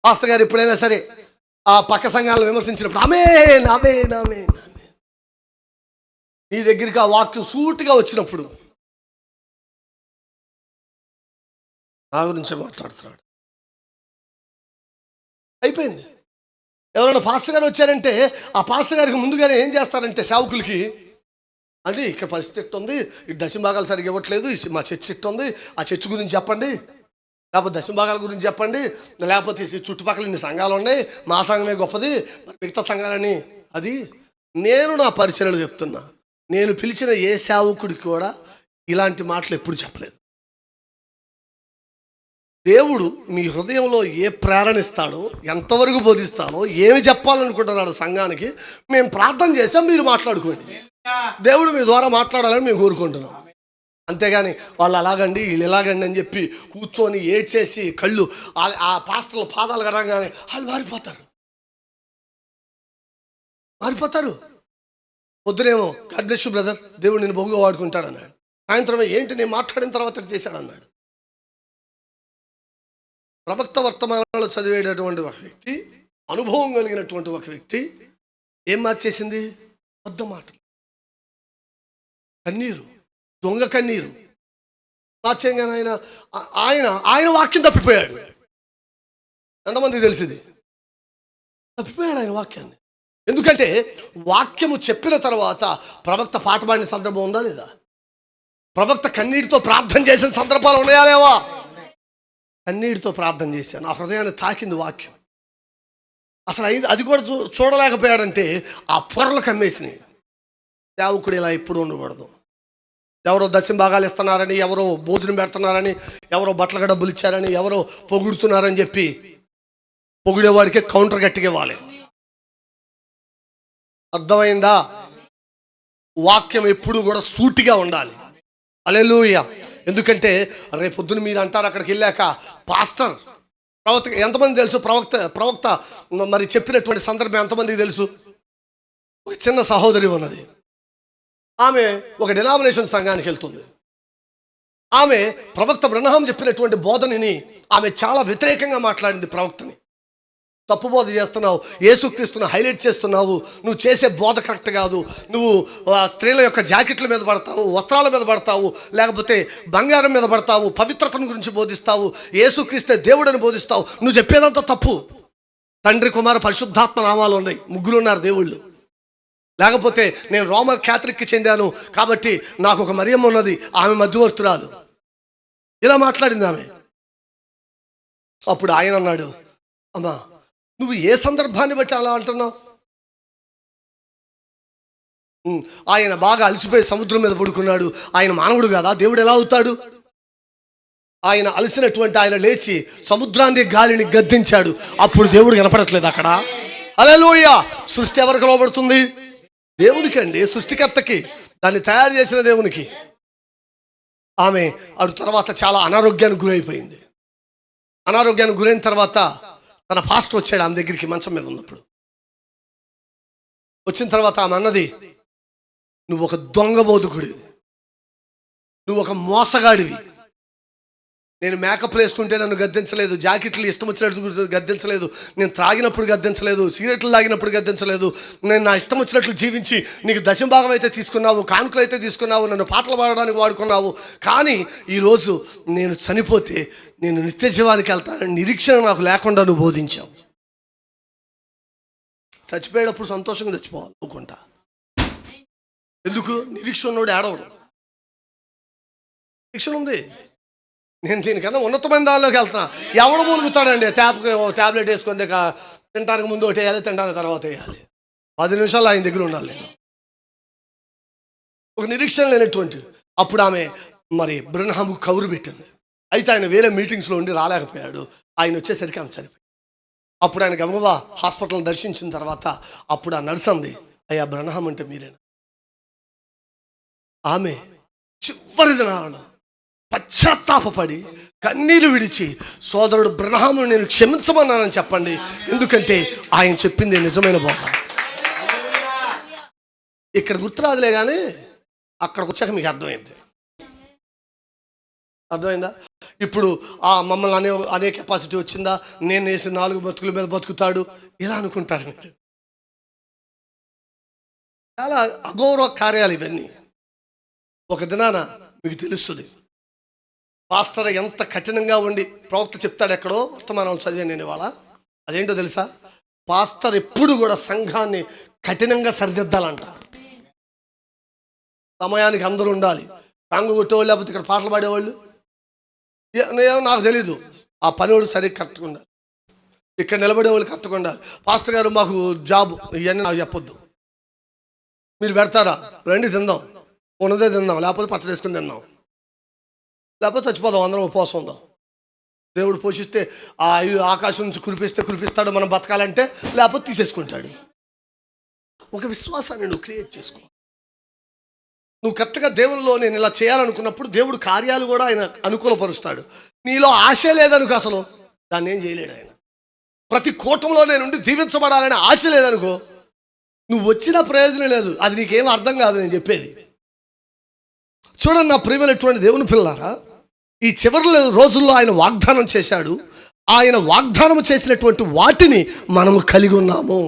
పాస్టర్ గారు ఎప్పుడైనా సరే ఆ పక్క సంఘాలను విమర్శించినప్పుడు ఆమె నీ దగ్గరికి ఆ వాక్యం సూటిగా వచ్చినప్పుడు నా గురించే మాట్లాడుతున్నాడు. అయిపోయింది. ఎవరైనా పాస్టర్ గారు వచ్చారంటే ఆ పాస్టర్ గారికి ముందుగానే ఏం చేస్తారంటే సేవకులకి, అంటే ఇక్కడ పరిస్థితి ఉంది, ఈ దశభాగాలు సరిగ్గా ఇవ్వట్లేదు, మా చర్చ్ ఇట్టు ఉంది, ఆ చర్చ్ గురించి చెప్పండి. లేకపోతే దశమ భాగాల గురించి చెప్పండి, లేకపోతే చుట్టుపక్కల ఇన్ని సంఘాలు ఉన్నాయి, మా సంఘమే గొప్పది, మిగతా సంఘాలని. అది నేను నా పరిచర్యలు చెప్తున్నా. నేను పిలిచిన ఏ సేవకుడికి కూడా ఇలాంటి మాటలు ఎప్పుడు చెప్పలేదు. దేవుడు మీ హృదయంలో ఏ ప్రేరణ ఇస్తాడో, ఎంతవరకు బోధిస్తాడో, ఏమి చెప్పాలనుకుంటున్నాడు సంఘానికి, మేము ప్రార్థన చేసాం, మీరు మాట్లాడుకోండి. దేవుడు మీ ద్వారా మాట్లాడాలని మేము కోరుకుంటున్నాం. అంతేగాని వాళ్ళు అలాగండి వీళ్ళు ఎలాగండి అని చెప్పి కూర్చొని ఏడ్చేసి కళ్ళు ఆ పాస్టర్ల పాదాలు కడగానే వాళ్ళు మారిపోతారు. పొద్దునేమో గాడ్ బ్లెస్ యు బ్రదర్, దేవుడు నేను బహుగా వాడుకుంటాడు అన్నాడు. సాయంత్రమే ఏంటి నేను మాట్లాడిన తర్వాత చేశాడు అన్నాడు. ప్రవక్త వర్తమానాలు చదివేటటువంటి ఒక వ్యక్తి, అనుభవం కలిగినటువంటి ఒక వ్యక్తి ఏం మార్చేసింది? పెద్ద మాటలు, కన్నీరు, దొంగ కన్నీరు మార్చేయంగానే ఆయన వాక్యం తప్పిపోయాడు. ఎంతమందికి తెలిసింది? తప్పిపోయాడు ఆయన వాక్యాన్ని. ఎందుకంటే వాక్యము చెప్పిన తర్వాత ప్రవక్త పాట పాడిన సందర్భం ఉందా లేదా? ప్రవక్త కన్నీటితో ప్రార్థన చేసిన సందర్భాలు ఉన్నాయా లేవా? కన్నీటితో ప్రార్థన చేశాను, నా హృదయాన్ని తాకింది వాక్యం. అసలు అది కూడా చూడలేకపోయాడంటే ఆ పొరలు కమ్మేసినాయి. సేవకుడు ఇలా ఎప్పుడు ఉండకూడదు. ఎవరో దశమ భాగాలు ఇస్తున్నారని, ఎవరో భోజనం పెడుతున్నారని, ఎవరో బట్టలకు డబ్బులు ఇచ్చారని, ఎవరో పొగుడుతున్నారని చెప్పి పొగిడేవాడికే కౌంటర్ గట్టిగా ఇవ్వాలి. అర్థమైందా? వాక్యం ఎప్పుడు కూడా సూటిగా ఉండాలి. హల్లెలూయా. ఎందుకంటే రేపొద్దున మీరు అంటారు అక్కడికి వెళ్ళాక, పాస్టర్ ప్రవక్త ఎంతమంది తెలుసు? ప్రవక్త మరి చెప్పినటువంటి సందర్భం ఎంతమందికి తెలుసు? ఒక చిన్న సహోదరి ఉన్నది, ఆమె ఒక డినామినేషన్ సంఘానికి వెళ్తుంది. ఆమె ప్రవక్త బ్రహ్నాం చెప్పినటువంటి బోధనని ఆమె చాలా వ్యతిరేకంగా మాట్లాడింది. ప్రవక్తని తప్పు బోధ చేస్తున్నావు, యేసుక్రీస్తును హైలైట్ చేస్తున్నావు, నువ్వు చేసే బోధ కరెక్ట్ కాదు, నువ్వు స్త్రీల యొక్క జాకెట్ల మీద పడతావు, వస్త్రాల మీద పడతావు, లేకపోతే బంగారం మీద పడతావు, పవిత్రతను గురించి బోధిస్తావు, యేసుక్రీస్తే దేవుడని బోధిస్తావు, నువ్వు చెప్పేదంతా తప్పు. తండ్రి, కుమార, పరిశుద్ధాత్మ నామాలు ఉన్నాయి, ముగ్గురు ఉన్నారు దేవుళ్ళు. లేకపోతే నేను రోమన్ క్యాథలిక్కి చెందాను కాబట్టి నాకు ఒక మరియమ్మ ఉన్నది, ఆమె మధ్యవర్తురాలు, ఇలా మాట్లాడింది ఆమె. అప్పుడు ఆయన అన్నాడు, అమ్మా నువ్వు ఏ సందర్భాన్ని బట్టి అలా అంటున్నావు? ఆయన బాగా అలసిపోయి సముద్రం మీద పడుకున్నాడు, ఆయన మానవుడు కదా, దేవుడు ఎలా అవుతాడు? ఆయన అలసినటువంటి ఆయన లేచి సముద్రాన్ని గాలిని గద్దించాడు, అప్పుడు దేవుడు కనపడట్లేదు అక్కడ. హల్లెలూయా. సృష్టి ఎవరికి లోబడుతుంది? దేవునికి అండి, సృష్టికర్తకి, దాన్ని తయారు చేసిన దేవునికి. ఆమె అటు తర్వాత చాలా అనారోగ్యానికి గురైపోయింది. అనారోగ్యానికి గురైన తర్వాత తన పాస్టర్ వచ్చాడు ఆమె దగ్గరికి, మంచం మీద ఉన్నప్పుడు. వచ్చిన తర్వాత ఆమె అన్నది, నువ్వు ఒక దొంగ బోధకుడివి, నువ్వు ఒక మోసగాడివి. నేను మేకప్ వేసుకుంటే నన్ను గద్దించలేదు, జాకెట్లు ఇష్టం వచ్చినట్లు గద్దించలేదు, నేను త్రాగినప్పుడు గద్దించలేదు, సిగరెట్లు తాగినప్పుడు గద్దించలేదు, నేను నా ఇష్టం వచ్చినట్లు జీవించి నీకు దశమ భాగం అయితే తీసుకున్నావు, కానుకలు అయితే తీసుకున్నావు, నన్ను పాటలు పాడడానికి వాడుకున్నావు. కానీ ఈరోజు నేను చనిపోతే నేను నిత్య జీవానికి వెళ్తానని నిరీక్షణ నాకు లేకుండా నువ్వు బోధించావు. చచ్చిపోయేటప్పుడు సంతోషంగా చచ్చిపోవాలి అనుకుంటా. ఎందుకు? నిరీక్షణ ఉన్నోడు ఏడవడు. నిరీక్షణ ఉంది. నేను దీనికన్నా ఉన్నతమైన దానిలోకి వెళ్తున్నా. ఎవడు మూలుగుతాడండి? ట్యాబ్లెట్ వేసుకొని తినడానికి ముందు ఒకటి వేయాలి, తినడానికి తర్వాత వేయాలి. 10 నిమిషాలు ఆయన దగ్గర ఉండాలి. ఒక నిరీక్షణ లేనటువంటి. అప్పుడు ఆమె మరి బ్రహ్నాము కౌరు పెట్టింది. అయితే ఆయన వేరే మీటింగ్స్లో ఉండి రాలేకపోయాడు. ఆయన వచ్చేసరికి ఆమె చనిపోయింది. అప్పుడు ఆయన గబగబా హాస్పిటల్ని దర్శించిన తర్వాత అప్పుడు ఆ నర్స్ అంది, అయ్యా బ్రహ్నాం అంటే మీరేనా? ఆమె చివరి దినాలలో పశ్చాత్తాపడి కన్నీరు విడిచి, సోదరుడు బ్రహ్నామును నేను క్షమించమన్నానని చెప్పండి, ఎందుకంటే ఆయన చెప్పింది నిజమైన బోధ. ఇక్కడ గుర్తురాదులే కానీ అక్కడికి వచ్చాక మీకు అర్థమైంది. అర్థమైందా? ఇప్పుడు మమ్మల్ని అనే కెపాసిటీ వచ్చిందా, నేను వేసి 4 బతుకుల మీద బతుకుతాడు ఇలా అనుకుంటారు. చాలా అగౌరవ కార్యాలు ఇవన్నీ. ఒక దినాన మీకు తెలుస్తుంది, పాస్టర్ ఎంత కఠినంగా ఉండి ప్రవక్త చెప్తాడు. ఎక్కడో వర్తమానాలు చదివాను నేను ఇవాళ. అదేంటో తెలుసా? పాస్టర్ ఎప్పుడు కూడా సంఘాన్ని కఠినంగా సరిదిద్దాలంట. సమయానికి అందరూ ఉండాలి. టాంగు కొట్టేవాళ్ళు, లేకపోతే ఇక్కడ పాటలు పాడేవాళ్ళు, నాకు తెలీదు. ఆ పనివాడు సరిగ్గా కరెక్ట్గా ఉండాలి, ఇక్కడ నిలబడే వాళ్ళు కరెక్ట్గా ఉండాలి. పాస్టర్ గారు మాకు జాబ్ ఇవన్నీ నాకు చెప్పొద్దు, మీరు పెడతారా, రండి తిందాం, ఉన్నదే తిందాం, లేకపోతే పచ్చడి వేసుకుని తిందాం, లేకపోతే చచ్చిపోదాం, అందరం ఉపవాసం ఉందాం. దేవుడు పోషిస్తే ఆ ఆకాశం నుంచి కురిపిస్తే కురిపిస్తాడు, మనం బతకాలంటే, లేకపోతే తీసేసుకుంటాడు. ఒక విశ్వాసాన్ని నువ్వు క్రియేట్ చేసుకో. నువ్వు కరెక్ట్గా దేవునిలో నేను ఇలా చేయాలనుకున్నప్పుడు దేవుడు కార్యాలు కూడా ఆయన అనుకూలపరుస్తాడు. నీలో ఆశ లేదనుకో, అసలు దాన్ని ఏం చేయలేడు ఆయన. ప్రతి కూటంలో నేనుండి దీవించబడాలనే ఆశ లేదనుకో, నువ్వు వచ్చిన ప్రయోజనం లేదు, అది నీకేం అర్థం కాదు నేను చెప్పేది. చూడండి నా ప్రియమైనటువంటి దేవుని పిల్లారా, ఈ చివరి రోజుల్లో ఆయన వాగ్దానం చేశాడు. ఆయన వాగ్దానం చేసినటువంటి వాటిని మనము కలిగి ఉన్నాము.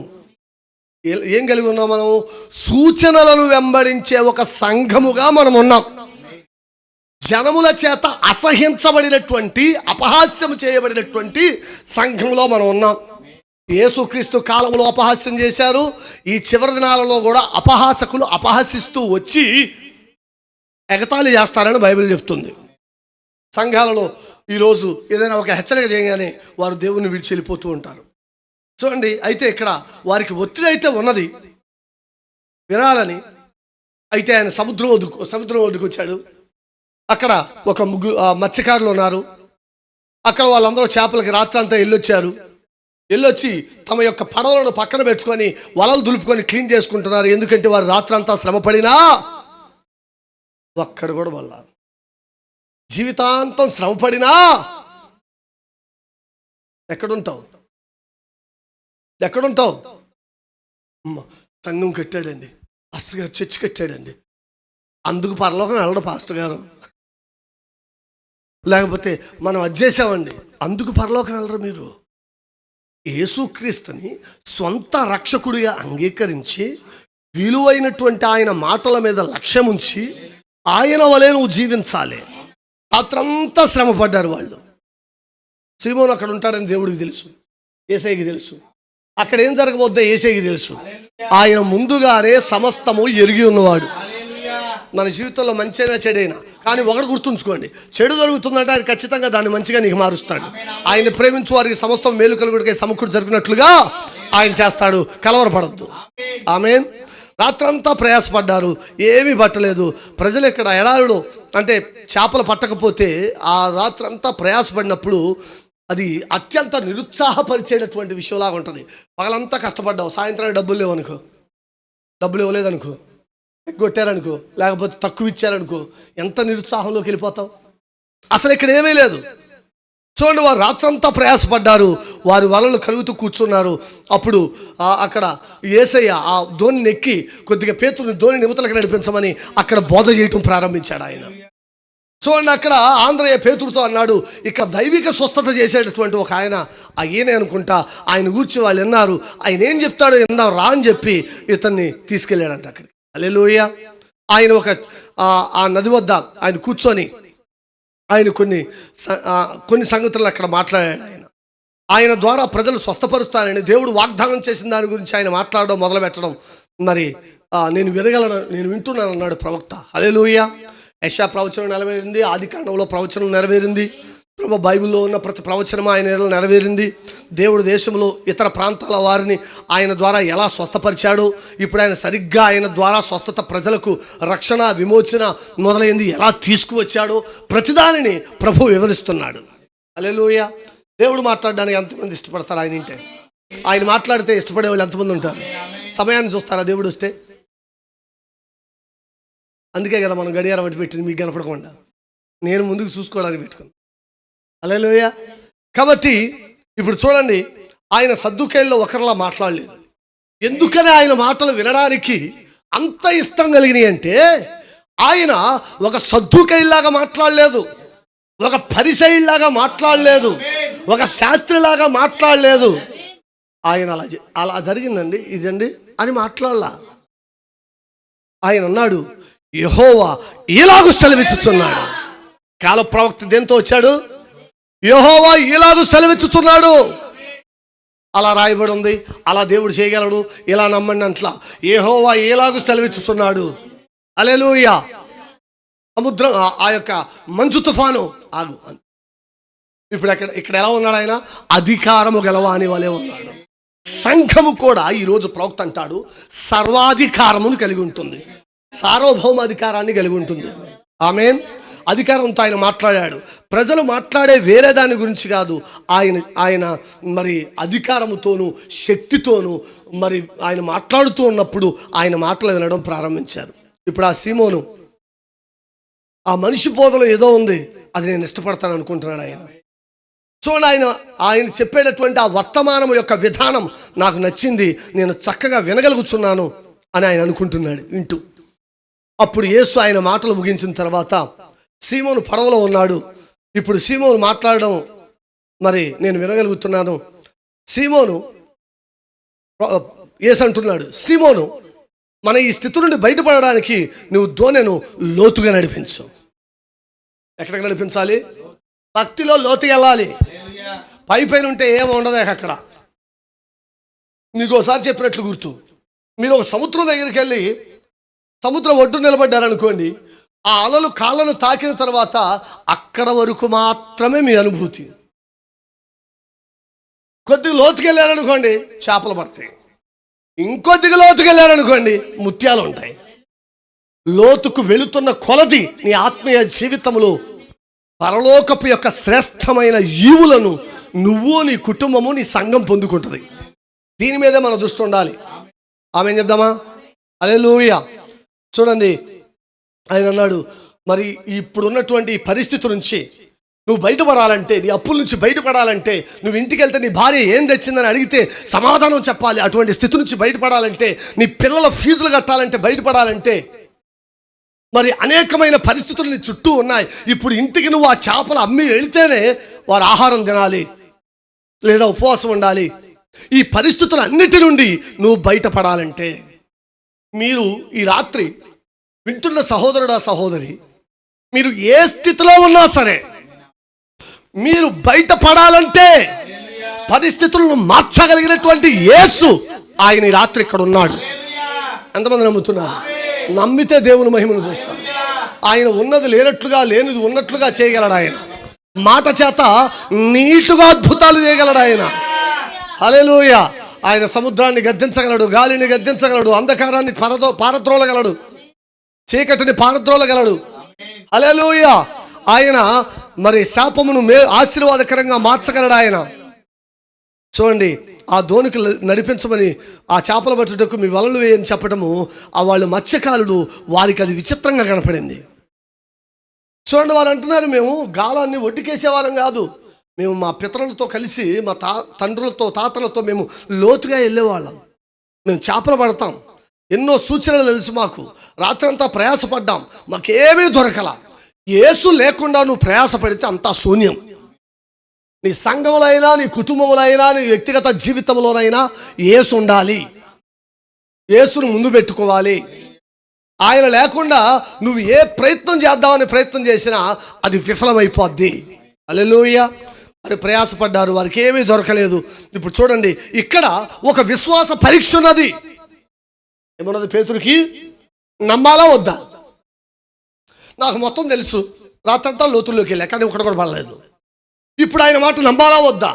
ఏం కలిగి ఉన్నాం మనము? సూచనలను వెంబడించే ఒక సంఘముగా మనం ఉన్నాం. జనముల చేత అసహించబడినటువంటి, అపహాస్యం చేయబడినటువంటి సంఘంలో మనం ఉన్నాం. యేసుక్రీస్తు కాలంలో అపహాస్యం చేశారు. ఈ చివరి దినాలలో కూడా అపహాసకులు అపహసిస్తూ వచ్చి ఎగతాళి చేస్తారని బైబిల్ చెప్తుంది. సంఘాలలో ఈరోజు ఏదైనా ఒక హెచ్చరిక చేయగానే వారు దేవుని విడిచి వెళ్ళిపోతూ ఉంటారు. చూడండి, అయితే ఇక్కడ వారికి ఒత్తిడి అయితే ఉన్నది వినాలని. అయితే ఆయన సముద్రం ఒడ్డుకు వచ్చాడు. అక్కడ ఒక మత్స్యకారులు ఉన్నారు. అక్కడ వాళ్ళందరూ చేపలకి రాత్రంతా వెళ్ళొచ్చి తమ యొక్క పడవలను పక్కన పెట్టుకొని వలలు దులుపుకొని క్లీన్ చేసుకుంటున్నారు. ఎందుకంటే వారు రాత్రంతా శ్రమపడినా ఒక్కడు కూడా వల్ల, జీవితాంతం శ్రమపడినా ఎక్కడుంటావు? సంఘం కట్టాడండి పాస్టర్ గారు, చర్చి కట్టాడండి, అందుకు పరలోకం వెళ్ళడు పాస్టర్ గారు. లేకపోతే మనం అది చేసామండి, అందుకు పరలోకం వెళ్ళరు. మీరు యేసుక్రీస్తుని సొంత రక్షకుడిగా అంగీకరించి విలువైనటువంటి ఆయన మాటల మీద లక్ష్యం ఉంచి ఆయన వలె నువ్వు జీవించాలి. రాత్రంతా శ్రమ పడ్డారు వాళ్ళు. సీమోను అక్కడ ఉంటాడని దేవుడికి తెలుసు, యేసయ్యకి తెలుసు. అక్కడ ఏం జరగబోద్దో యేసయ్యకి తెలుసు. ఆయన ముందుగానే సమస్తము ఎరిగి ఉన్నవాడు. మన జీవితంలో మంచైనా చెడైనా కానీ ఒకటి గుర్తుంచుకోండి, చెడు జరుగుతుందంటే ఆయన ఖచ్చితంగా దాన్ని మంచిగా నీకు మారుస్తాడు. ఆయన ప్రేమించు వారికి సమస్తం మేలు కలుగుడికే సమకూడి జరిగినట్లుగా ఆయన చేస్తాడు. కలవరపడద్దు. ఆమేన్. రాత్రంతా ప్రయాసపడ్డారు, ఏమీ పట్టలేదు. ప్రజలు ఇక్కడ ఎడారిలో అంటే చేపలు పట్టకపోతే ఆ రాత్రంతా ప్రయాసపడినప్పుడు అది అత్యంత నిరుత్సాహపరిచేటటువంటి విషయంలాగా ఉంటుంది. పగలంతా కష్టపడ్డావు, సాయంత్రానికి డబ్బులు ఇవ్వలేదనుకో, కొట్టారనుకో, లేకపోతే తక్కువ ఇచ్చారనుకో, ఎంత నిరుత్సాహంలోకి వెళ్ళిపోతావు. అసలు ఇక్కడ ఏమీ లేదు. చూడండి, వారు రాత్రంతా ప్రయాసపడ్డారు, వారి వలలు కలుగుతూ కూర్చున్నారు. అప్పుడు అక్కడ యేసయ్య ఆ ధోని ఎక్కి కొద్దిగా పేతురుని ధోని నిమితలకు నడిపించమని అక్కడ బోధ చేయటం ప్రారంభించాడు ఆయన. చూడండి, అక్కడ ఆంధ్రయ్య పేతురుతో అన్నాడు, ఇక్కడ దైవిక స్వస్థత చేసేటటువంటి ఒక ఈయనే అనుకుంటా, ఆయన గూర్చి వాళ్ళు విన్నారు, ఆయన ఏం చెప్తాడో విన్నాం రా అని చెప్పి ఇతన్ని తీసుకెళ్ళాడంట అక్కడికి. హల్లెలూయా. ఆయన ఆ నది వద్ద ఆయన కూర్చొని ఆయన కొన్ని సంగతులు అక్కడ మాట్లాడాడు. ఆయన ద్వారా ప్రజలు స్వస్థపరుస్తానని దేవుడు వాగ్దానం చేసిన దాని గురించి ఆయన మాట్లాడడం మొదలుపెట్టడం మరి నేను వింటున్నాను అన్నాడు ప్రవక్త. హల్లెలూయా. యెషయా ప్రవచనం నెరవేరింది, ఆది కాండంలో ప్రవచనం నెరవేరింది, బైబిల్లో ఉన్న ప్రతి ప్రవచనం ఆయన నెరవేరింది. దేవుడు దేశంలో ఇతర ప్రాంతాల వారిని ఆయన ద్వారా ఎలా స్వస్థపరిచాడో, ఇప్పుడు ఆయన సరిగ్గా ఆయన ద్వారా స్వస్థత, ప్రజలకు రక్షణ, విమోచన మొదలైంది ఎలా తీసుకువచ్చాడో ప్రతిదానిని ప్రభు వివరిస్తున్నాడు. హల్లెలూయా. దేవుడు మాట్లాడడానికి ఎంతమంది ఇష్టపడతారు? ఆయన మాట్లాడితే ఇష్టపడే వాళ్ళు ఎంతమంది ఉంటారు? సమయాన్ని చూస్తారా దేవుడు వస్తే? అందుకే కదా మనం గడియారం అట్టి పెట్టింది మీకు కనపడకుండా, నేను ముందుకు చూసుకోవడానికి పెట్టుకున్నాను. హల్లెలూయా. కాబట్టి ఇప్పుడు చూడండి, ఆయన సద్దుకైల్లో ఒకరిలా మాట్లాడలేదు. ఎందుకని ఆయన మాటలు వినడానికి అంత ఇష్టం కలిగినాయి అంటే, ఆయన ఒక సద్దుకైల్లాగా మాట్లాడలేదు, ఒక పరిసయ్యులాగా మాట్లాడలేదు, ఒక శాస్త్రిలాగా మాట్లాడలేదు. ఆయన అలా జరిగిందండి ఇదండి అని మాట్లాడలా. ఆయన అన్నాడు, యెహోవా ఇలాగు సెలవిచ్చుచున్నాడు. కాల ప్రవక్త దేంతో వచ్చాడు? యెహోవా ఇలాగు సెలవిచ్చుచున్నాడు. అలా రాయబడి ఉంది. అలా దేవుడు చేయగలడు, ఇలా నమ్మండి అంట్లా. యెహోవా ఇలాగు సెలవిచ్చుచున్నాడు. హల్లెలూయా. సముద్రం ఆ యొక్క మంచు తుఫాను ఆగు. ఇప్పుడు ఇక్కడ ఎలా ఉన్నాడు ఆయన? అధికారము గలవాని వలె ఉన్నాడు. సంఘము కూడా ఈరోజు ప్రవక్త అంటాడు సర్వాధికారమును కలిగి ఉంటుంది, సార్వభౌమ అధికారాన్ని కలిగి ఉంటుంది. ఆమేన్. అధికారంతో ఆయన మాట్లాడాడు. ప్రజలు మాట్లాడే వేరే దాని గురించి కాదు, ఆయన మరి అధికారముతోనూ శక్తితోనూ మరి ఆయన మాట్లాడుతూ ఉన్నప్పుడు ఆయన మాటలు వినడం ప్రారంభించారు. ఇప్పుడు ఆ సీమోను ఆ మనిషి బోధలో ఏదో ఉంది, అది నేను ఇష్టపడతాను అనుకుంటున్నాడు ఆయన. చూడండి, ఆయన చెప్పేటటువంటి ఆ వర్తమానం యొక్క విధానం నాకు నచ్చింది, నేను చక్కగా వినగలుగుతున్నాను అని ఆయన అనుకుంటున్నాడు వింటూ. అప్పుడు యేసు ఆయన మాటలు ముగించిన తర్వాత సీమోను పడవలో ఉన్నాడు. ఇప్పుడు సీమోను మాట్లాడడం మరి నేను వినగలుగుతున్నాను. సీమోను యేసు అంటున్నాడు, సీమోను మన ఈ స్థితి నుండి బయటపడడానికి నువ్వు దోణెను లోతుగా నడిపించు. ఎక్కడికి నడిపించాలి? భక్తిలో లోతుగా వెళ్ళాలి. పైన ఉంటే ఏమి ఉండదు అక్కడ. మీకు ఒకసారి చెప్పినట్లు గుర్తు, మీరు ఒక సముద్రం దగ్గరికి వెళ్ళి సముద్రం ఒడ్డు నిలబడ్డారనుకోండి, ఆ అలలు కాళ్ళను తాకిన తర్వాత అక్కడ వరకు మాత్రమే మీ అనుభూతి. కొద్దిగా లోతుకి వెళ్ళారనుకోండి చేపలు పడతాయి, ఇంకొద్దిగా లోతుకి వెళ్ళారనుకోండి ముత్యాలు ఉంటాయి. లోతుకు వెళుతున్న కొలది నీ ఆత్మీయ జీవితంలో పరలోకపు యొక్క శ్రేష్టమైన ఈవులను నువ్వు, నీ కుటుంబము, నీ సంఘం పొందుకుంటుంది. దీని మీదే మన దృష్టి ఉండాలి. ఆమె చెప్దామా? హల్లెలూయా. చూడండి, ఆయన అన్నాడు, మరి ఇప్పుడున్నటువంటి పరిస్థితి నుంచి నువ్వు బయటపడాలంటే, నీ అప్పుల నుంచి బయటపడాలంటే, నువ్వు ఇంటికి వెళ్తే నీ భార్య ఏం తెచ్చిందని అడిగితే సమాధానం చెప్పాలి. అటువంటి స్థితి నుంచి బయటపడాలంటే, నీ పిల్లల ఫీజులు కట్టాలంటే, బయటపడాలంటే, మరి అనేకమైన పరిస్థితులు నీ చుట్టూ ఉన్నాయి. ఇప్పుడు ఇంటికి నువ్వు ఆ చేపలు అమ్మి వెళితేనే వారు ఆహారం తినాలి లేదా ఉపవాసం ఉండాలి. ఈ పరిస్థితులు అన్నిటి నుండి నువ్వు బయటపడాలంటే, మీరు ఈ రాత్రి వింటున్న సహోదరుడా సహోదరి, మీరు ఏ స్థితిలో ఉన్నా సరే మీరు బయటపడాలంటే పరిస్థితులను మార్చగలిగినటువంటి యేసు ఆయన ఈ రాత్రి ఇక్కడ ఉన్నాడు. ఎంతమంది నమ్ముతున్నారు? నమ్మితే దేవుని మహిమను చూస్తారు. ఆయన ఉన్నది లేనట్లుగా, లేనిది ఉన్నట్లుగా చేయగలడు. ఆయన మాట చేత నీటుగా అద్భుతాలు చేయగలడు. ఆయన హల్లెలూయా. ఆయన సముద్రాన్ని గద్దించగలడు, గాలిని గద్దించగలడు, అంధకారాన్ని పారద్రోలగలడు, చీకటిని పారద్రోలగలడు. హల్లెలూయా. ఆయన మరి శాపమును ఆశీర్వాదకరంగా మార్చగలడు. ఆయన చూడండి, ఆ దోనికి నడిపించమని ఆ చేపల పట్టుటకు మీ వలలు వేయని చెప్పడము, ఆ వాళ్ళు మత్స్యకారులు, వారికి అది విచిత్రంగా కనపడింది. చూడండి, వారు అంటున్నారు, మేము గాలాన్ని ఒడ్డుకేసేవారం కాదు, మేము మా పితరులతో కలిసి మా తండ్రులతో తాతలతో మేము లోతుగా వెళ్ళేవాళ్ళం, మేము చేపలు పడతాం, ఎన్నో సూచనలు తెలుసు మాకు, రాత్రంతా ప్రయాసపడ్డాం, మాకేమీ దొరకల. యేసు లేకుండా నువ్వు ప్రయాసపడితే అంతా శూన్యం. నీ సంఘంలో అయినా, నీ కుటుంబంలో అయినా, నీ వ్యక్తిగత జీవితంలోనైనా యేసు ఉండాలి. యేసును ముందు పెట్టుకోవాలి. ఆయన లేకుండా నువ్వు ఏ ప్రయత్నం చేద్దామని ప్రయత్నం చేసినా అది విఫలమైపోద్ది. హల్లెలూయా. మరి ప్రయాసపడ్డారు, వారికి ఏమీ దొరకలేదు. ఇప్పుడు చూడండి, ఇక్కడ ఒక విశ్వాస పరీక్ష ఉన్నది. ఏమన్నది పేతురుకి? నమ్మాలా వద్దా? నాకు మొత్తం తెలుసు, రాత్రంతా లోతుల్లోకి వెళ్ళా కానీ ఒకటి కూడా పడలేదు. ఇప్పుడు ఆయన మాట నమ్మాలా వద్దా?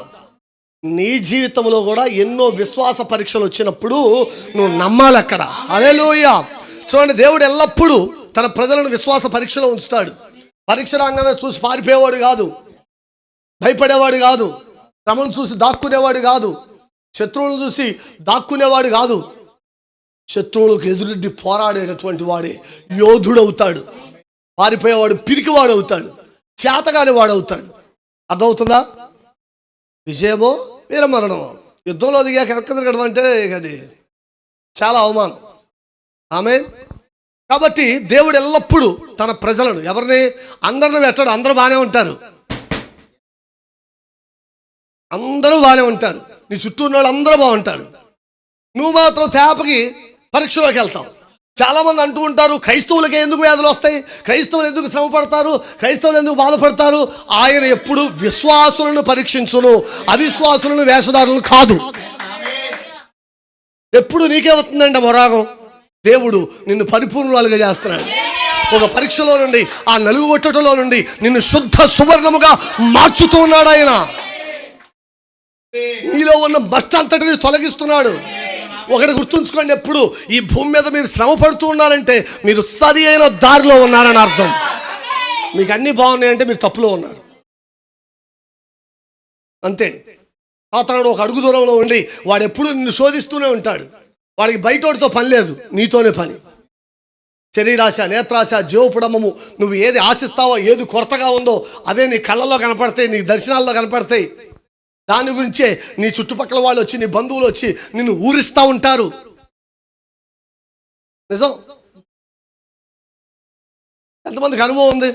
నీ జీవితంలో కూడా ఎన్నో విశ్వాస పరీక్షలు వచ్చినప్పుడు నువ్వు నమ్మాలి అక్కడ. హల్లెలూయా. చూడండి, దేవుడు ఎల్లప్పుడూ తన ప్రజలను విశ్వాస పరీక్షలో ఉంచుతాడు. పరీక్ష రాగానే చూసి పారిపోయేవాడు కాదు, భయపడేవాడు కాదు, శ్రమను చూసి దాక్కునేవాడు కాదు, శత్రువులను చూసి దాక్కునేవాడు కాదు. శత్రువులకు ఎదురెడ్డి పోరాడేటటువంటి వాడే యోధుడవుతాడు. పారిపోయేవాడు పిరికివాడు అవుతాడు, చేతగాని వాడు అవుతాడు. అర్థమవుతుందా? విజయమో వీరమరణమో. యుద్ధంలో దిగాక వెనక్కి తిరగడం అంటే అది చాలా అవమానం. ఆమేన్. కాబట్టి దేవుడు ఎల్లప్పుడూ తన ప్రజలను, ఎవరిని? అందరిని పెట్టాడు. అందరూ బాగానే ఉంటారు, అందరూ బాగానే ఉంటారు, నీ చుట్టూ ఉన్న వాళ్ళు అందరూ బాగుంటారు, నువ్వు మాత్రం తేపకి పరీక్షలోకి వెళ్తావు. చాలామంది అంటూ ఉంటారు, క్రైస్తవులకే ఎందుకు వ్యాధులు వస్తాయి, క్రైస్తవులు ఎందుకు శ్రమ పడతారు, క్రైస్తవులు ఎందుకు బాధపడతారు? ఆయన ఎప్పుడు విశ్వాసులను పరీక్షించును, అవిశ్వాసులను వేషధారులను కాదు. ఎప్పుడు నీకే వస్తుందంట మొరాగం. దేవుడు నిన్ను పరిపూర్ణులుగా చేస్తున్నాడు. ఒక పరీక్షలో నుండి, ఆ నలుగు కొట్టడంలో నుండి నిన్ను శుద్ధ సువర్ణముగా మార్చుతూ ఉన్నాడు ఆయన. నీలో ఉన్న బస్ట్ అంతటిని తొలగిస్తున్నాడు. ఒకటి గుర్తుంచుకోండి, ఎప్పుడు ఈ భూమి మీద మీరు శ్రమ పడుతూ ఉన్నారంటే మీరు సరి అయిన దారిలో ఉన్నారని అర్థం. మీకు అన్నీ బాగున్నాయంటే మీరు తప్పులో ఉన్నారు అంతే. అతను ఒక అడుగు దూరంలో ఉండి వాడు ఎప్పుడు నిన్ను శోధిస్తూనే ఉంటాడు. వాడికి బయటోడితో పని లేదు, నీతోనే పని. శరీరాశ, నేత్రాశ, జీవపుడమము, నువ్వు ఏది ఆశిస్తావో, ఏది కొరతగా ఉందో అదే నీ కళ్ళలో కనపడతాయి, నీ దర్శనాల్లో కనపడతాయి. దాని గురించే నీ చుట్టుపక్కల వాళ్ళు వచ్చి, నీ బంధువులు వచ్చి నిన్ను ఊరిస్తూ ఉంటారు. నిజం. ఎంతమందికి అనుభవం ఉంది?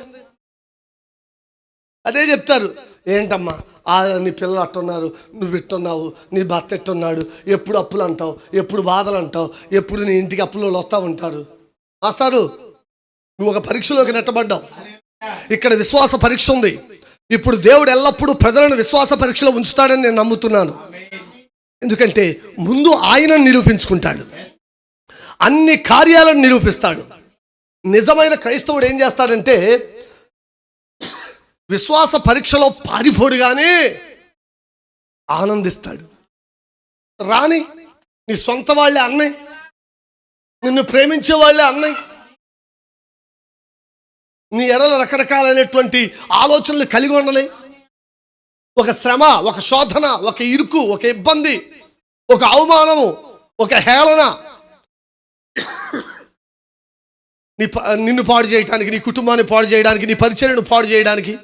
అదే చెప్తారు, ఏంటమ్మా నీ పిల్లలు అట్టున్నారు, నువ్వు ఇట్టున్నావు, నీ భర్త ఎట్టున్నాడు, ఎప్పుడు అప్పులు అంటావు, ఎప్పుడు బాధలు అంటావు, ఎప్పుడు నీ ఇంటికి అప్పులు వస్తూ ఉంటారు. మాస్టారు, నువ్వు ఒక పరీక్షలోకి నెట్టబడ్డావు. ఇక్కడ విశ్వాస పరీక్ష ఉంది. ఇప్పుడు దేవుడు ఎల్లప్పుడూ ప్రజలను విశ్వాస పరీక్షలో ఉంచుతాడని నేను నమ్ముతున్నాను. ఎందుకంటే ముందు ఆయన నిరూపించుకుంటాడు, అన్ని కార్యాలను నిరూపిస్తాడు. నిజమైన క్రైస్తవుడు ఏం చేస్తాడంటే విశ్వాస పరీక్షలో పారిపోడుగానే ఆనందిస్తాడు. రాని నీ సొంత వాళ్ళే అన్నయ్య, నిన్ను ప్రేమించే వాళ్ళే అన్నయ్య, నీ ఎడల రకరకాలైనటువంటి ఆలోచనలు కలిగి ఉండలే. ఒక శ్రమ, ఒక శోధన, ఒక ఇరుకు, ఒక ఇబ్బంది, ఒక అవమానము, ఒక హేళన నిన్ను పాడు చేయడానికి, నీ కుటుంబాన్ని పాడు చేయడానికి, నీ పరిచర్యను పాడు చేయడానికి,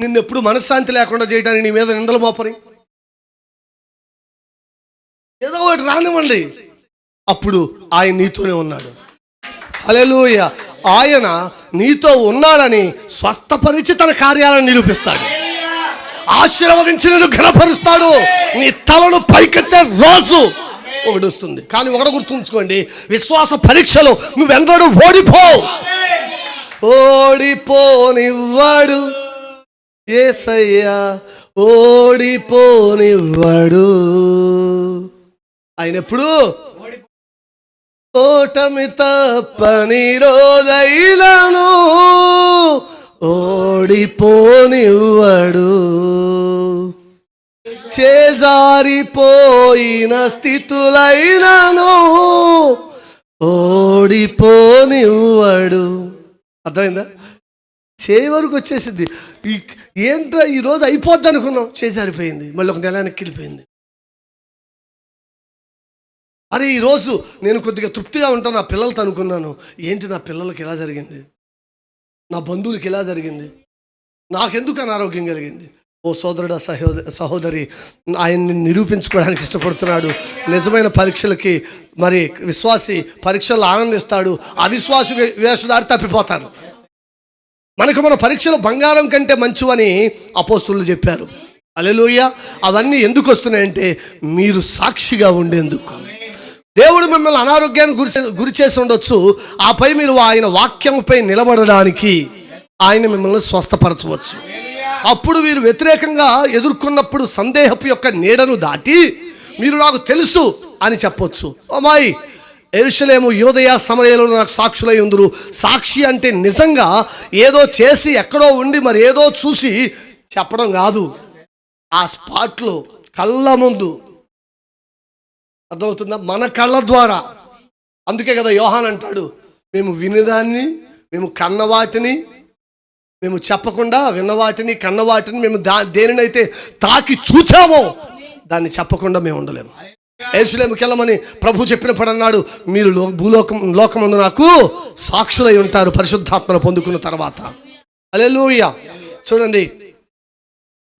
నిన్నెప్పుడు మనశ్శాంతి లేకుండా చేయడానికి, నీ మీద నిందలు మోపరి, ఏదో ఒకటి రానివ్వండి. అప్పుడు ఆయన నీతోనే ఉన్నాడు. హల్లెలూయా. ఆయన నీతో ఉన్నాడని స్వస్థపరిచి తన కార్యాలను నిరూపిస్తాడు. ఆశీర్వదించి నిన్ను ఘనపరుస్తాడు. నీ తలను పైకెత్తే రోజు ఒకటి వస్తుంది. కానీ ఒకటి గుర్తుంచుకోండి, విశ్వాస పరీక్షలో నువ్వెన్నడూ ఓడిపోనివ్వడు యేసయ్యా, ఓడిపోనివ్వడు. ఆయన ఎప్పుడు ఓటమి తప్పని రోజైలను ఓడిపోనివ్వడు. చేజారిపోయిన స్థితులైనను ఓడిపోనివ్వడు. అర్థమైందా? చేయి వరకు వచ్చేసింది. ఏంట్రా ఈరోజు అయిపోద్ది అనుకున్నాం, చేజారిపోయింది, మళ్ళీ ఒక నెల వెనక్కి వెళ్ళిపోయింది. అరే ఈరోజు నేను కొద్దిగా తృప్తిగా ఉంటాను నా పిల్లలతో అనుకున్నాను, ఏంటి నా పిల్లలకి ఎలా జరిగింది, నా బంధువులకి ఎలా జరిగింది, నాకెందుకు అనారోగ్యం కలిగింది. ఓ సోదరుడా, సహోదరి, ఆయన్ని నిరూపించుకోవడానికి ఇష్టపడుతున్నాడు. నిజమైన పరీక్షలకి మరి విశ్వాసి పరీక్షల్లో ఆనందిస్తాడు, అవిశ్వాసి వేషధారి తప్పిపోతారు. మనకు మన పరీక్షలు బంగారం కంటే మంచివని అపోస్తులు చెప్పారు. హల్లెలూయా. అవన్నీ ఎందుకు వస్తున్నాయంటే మీరు సాక్షిగా ఉండేందుకు. దేవుడు మిమ్మల్ని అనారోగ్యానికి గురి చేసి ఉండొచ్చు, ఆపై మీరు ఆయన వాక్యంపై నిలబడడానికి ఆయన మిమ్మల్ని స్వస్థపరచవచ్చు. అప్పుడు వీరు వ్యతిరేకంగా ఎదుర్కొన్నప్పుడు సందేహపు యొక్క నీడను దాటి మీరు నాకు తెలుసు అని చెప్పొచ్చు. అమ్మాయి, యెరూషలేము, యూదయ, సమరయలో నాకు సాక్షులై ఉందురు. సాక్షి అంటే నిజంగా ఏదో చేసి ఎక్కడో ఉండి మరి ఏదో చూసి చెప్పడం కాదు, ఆ స్పాట్లో కళ్ళ ముందు. అర్థమవుతుందా? మన కళ్ళ ద్వారా. అందుకే కదా యోహాన్ అంటాడు, మేము వినేదాన్ని, మేము కన్నవాటిని, మేము చెప్పకుండా విన్నవాటిని, కన్నవాటిని, మేము దేనినైతే తాకి చూచామో దాన్ని చెప్పకుండా మేము ఉండలేము. యెరూషలేముకి వెళ్ళమని ప్రభు చెప్పినప్పుడు అన్నాడు, మీరు లోకమందు నాకు సాక్షులై ఉంటారు పరిశుద్ధాత్మను పొందుకున్న తర్వాత. హల్లెలూయా. చూడండి,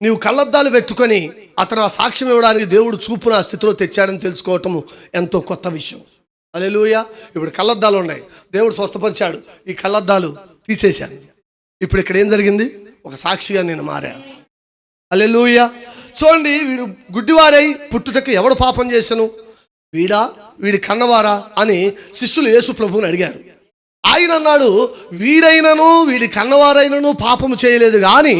నీవు కళ్ళద్దాలు పెట్టుకొని అతను ఆ సాక్ష్యం ఇవ్వడానికి దేవుడు చూపున ఆ స్థితిలో తెచ్చాడని తెలుసుకోవటం ఎంతో కొత్త విషయం. హల్లెలూయా. ఇప్పుడు కళ్ళద్దాలు ఉన్నాయి, దేవుడు స్వస్థపరిచాడు, ఈ కళ్ళద్దాలు తీసేశాను. ఇప్పుడు ఇక్కడ ఏం జరిగింది? ఒక సాక్షిగా నేను మారాను. హల్లెలూయా. చూడండి, వీడు గుడ్డివాడై పుట్టుటకు ఎవడు పాపం చేశాను, వీడా వీడి కన్నవారా అని శిష్యులు యేసు ప్రభువుని అడిగారు. ఆయన అన్నాడు, వీడైనను వీడి కన్నవారైనను పాపము చేయలేదు, కానీ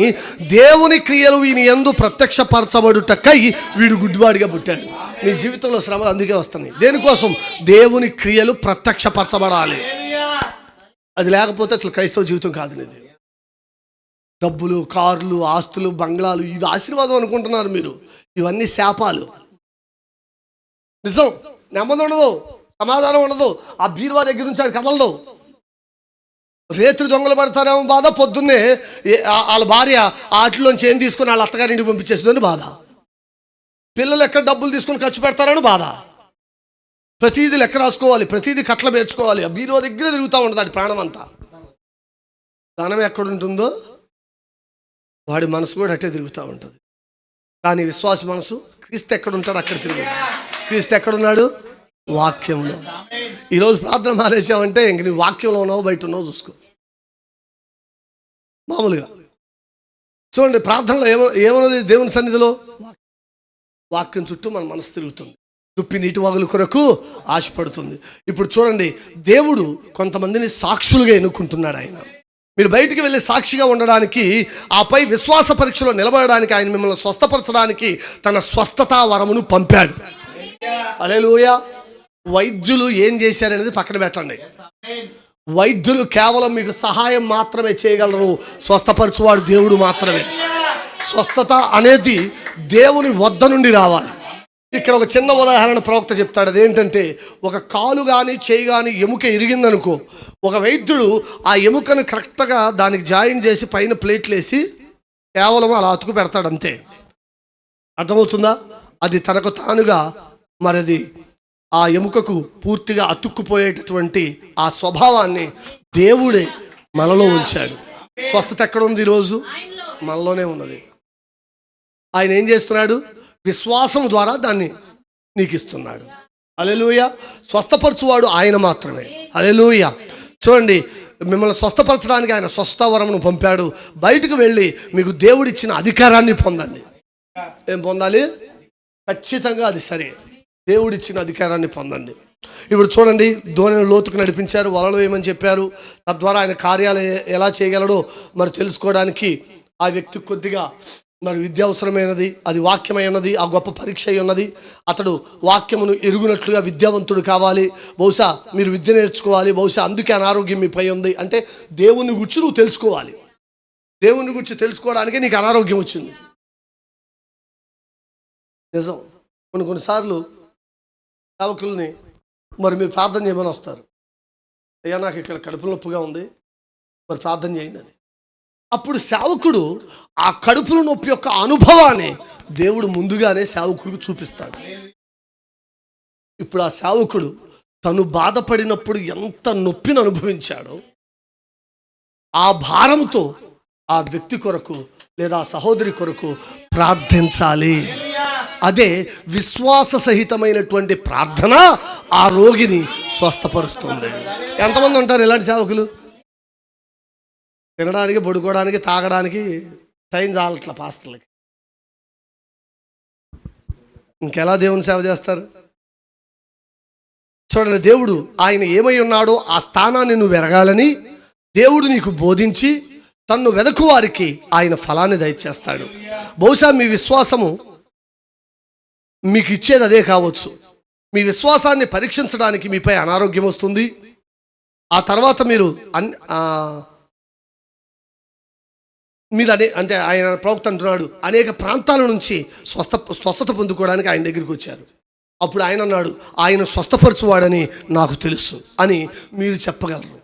దేవుని క్రియలు వీని యందు ప్రత్యక్షపరచబడుటకై వీడు గుడ్డివాడిగా పుట్టాడు. నీ జీవితంలో శ్రమలు అందుకే వస్తున్నాయి. దేనికోసం? దేవుని క్రియలు ప్రత్యక్షపరచబడాలి. అది లేకపోతే అసలు క్రైస్తవ జీవితం కాదు. ఇది డబ్బులు, కార్లు, ఆస్తులు, బంగ్లాలు, ఇది ఆశీర్వాదం అనుకుంటున్నారు మీరు. ఇవన్నీ శాపాలు. నిజం. నెమ్మది ఉండదు, సమాధానం ఉండదు. ఆ బీరువా దగ్గర నుంచి ఆడు కదలడు. రేత్రి దొంగలు పడతారేమో బాధ, పొద్దున్నే వాళ్ళ భార్య ఆటలోంచి ఏం తీసుకుని వాళ్ళ అత్తగారింటికి పంపించేస్తుందని బాధ. పిల్లలు ఎక్కడ డబ్బులు తీసుకుని ఖర్చు పెడతారని బాధ. ప్రతిదీ లెక్క రాసుకోవాలి, ప్రతిదీ కట్ల పేర్చుకోవాలి. ఆ బీరువా దగ్గర తిరుగుతూ ఉంటుంది వాడి ప్రాణం అంతా. ధనం ఎక్కడుంటుందో వాడి మనసు కూడా అట్టే తిరుగుతూ ఉంటుంది. కానీ విశ్వాస మనసు క్రీస్తు ఎక్కడుంటాడు అక్కడ తిరుగుతుంది. క్రీస్తు ఎక్కడున్నాడు? వాక్యంలో. ఈరోజు ప్రార్థన మానేసామంటే ఇంక నీ వాక్యంలో ఉన్నావు, బయట ఉన్నావు చూసుకో. మామూలుగా చూడండి, ప్రార్థనలో ఏమన్నది? దేవుని సన్నిధిలో వాక్యం చుట్టూ మన మనసు తిరుగుతుంది. దుప్పి నీటి వాగుల కొరకు ఆశపడుతుంది. ఇప్పుడు చూడండి, దేవుడు కొంతమందిని సాక్షులుగా ఎన్నుకుంటున్నాడు. ఆయన మీరు బయటికి వెళ్ళి సాక్షిగా ఉండడానికి, ఆపై విశ్వాస పరీక్షలో నిలబడడానికి, ఆయన మిమ్మల్ని స్వస్థపరచడానికి తన స్వస్థతా వరమును పంపాడు. హల్లెలూయా. వైద్యులు ఏం చేశారనేది పక్కన పెట్టండి. వైద్యులు కేవలం మీకు సహాయం మాత్రమే చేయగలరు, స్వస్థపరచువాడు దేవుడు మాత్రమే. స్వస్థత అనేది దేవుని వద్ద నుండి రావాలి. ఇక్కడ ఒక చిన్న ఉదాహరణ ప్రవక్త చెప్తాడు. అదేంటంటే, ఒక కాలు కానీ చేయి కానీ ఎముక ఇరిగిందనుకో, ఒక వైద్యుడు ఆ ఎముకను కరెక్ట్గా దానికి జాయిన్ చేసి పైన ప్లేట్లు వేసి కేవలం అలా అతుకు పెడతాడు, అంతే. అర్థమవుతుందా? అది తనకు తానుగా మరది ఆ ఎముకకు పూర్తిగా అతుక్కుపోయేటటువంటి ఆ స్వభావాన్ని దేవుడే మనలో ఉంచాడు. స్వస్థత ఎక్కడ ఉంది? ఈరోజు మనలోనే ఉన్నది. ఆయన ఏం చేస్తున్నాడు? విశ్వాసం ద్వారా దాన్ని నీకు ఇస్తున్నాడు. హల్లెలూయా. స్వస్థపరచువాడు ఆయన మాత్రమే. హల్లెలూయా. చూడండి, మిమ్మల్ని స్వస్థపరచడానికి ఆయన స్వస్థవరమును పంపాడు. బయటకు వెళ్ళి మీకు దేవుడిచ్చిన అధికారాన్ని పొందండి. ఏం పొందాలి? ఖచ్చితంగా అది సరే, దేవుడిచ్చిన అధికారాన్ని పొందండి. ఇప్పుడు చూడండి, ధోనిని లోతుకు నడిపించారు, వలలు వేయమని చెప్పారు. తద్వారా ఆయన కార్యాలు ఎలా చేయగలడో మరి తెలుసుకోవడానికి ఆ వ్యక్తికి కొద్దిగా మరి విద్య అవసరమైనది, అది వాక్యమైనది, ఆ గొప్ప పరీక్ష అయి ఉన్నది. అతడు వాక్యమును ఎరుగునట్లుగా విద్యావంతుడు కావాలి. బహుశా మీరు విద్య నేర్చుకోవాలి. బహుశా అందుకే అనారోగ్యం మీపై ఉంది. అంటే దేవుని గురించి నువ్వు తెలుసుకోవాలి. దేవుని గురించి తెలుసుకోవడానికే నీకు అనారోగ్యం వచ్చింది. నిజం. కొన్నిసార్లు సేవకుల్ని మరి మీరు ప్రార్థన చేయమని వస్తారు. అయ్యా, నాకు ఇక్కడ కడుపు నొప్పిగా ఉంది, మరి ప్రార్థన చేయండి అని. అప్పుడు సేవకుడు ఆ కడుపులో నొప్పి యొక్క అనుభవాన్ని దేవుడు ముందుగానే సేవకుడికి చూపిస్తాడు. ఇప్పుడు ఆ సేవకుడు తను బాధపడినప్పుడు ఎంత నొప్పిని అనుభవించాడో ఆ భారంతో ఆ వ్యక్తి కొరకు లేదా సహోదరి కొరకు ప్రార్థించాలి. అదే విశ్వాస సహితమైనటువంటి ప్రార్థన ఆ రోగిని స్వస్థపరుస్తుంది. ఎంతమంది ఉంటారు ఇలాంటి సేవకులు? తినడానికి, పడుకోవడానికి, తాగడానికి టైం చాలట్ల పాస్టర్లకి. ఇంకెలా దేవుని సేవ చేస్తారు? చూడండి, దేవుడు ఆయన ఏమై ఉన్నాడో ఆ స్థానాన్ని నువ్వు వెరగాలని దేవుడు నీకు బోధించి తన్ను వెదకు వారికి ఆయన ఫలాన్ని దయచేస్తాడు. బహుశా మీ విశ్వాసము మీకు ఇచ్చేది అదే కావచ్చు. మీ విశ్వాసాన్ని పరీక్షించడానికి మీపై అనారోగ్యం వస్తుంది. ఆ తర్వాత మీరు అంటే ఆయన ప్రవక్త అంటున్నాడు, అనేక ప్రాంతాల నుంచి స్వస్థత పొందుకోవడానికి ఆయన దగ్గరికి వచ్చారు. అప్పుడు ఆయన అన్నాడు, ఆయన స్వస్థపరచువాడని నాకు తెలుసు అని మీరు చెప్పగలరు.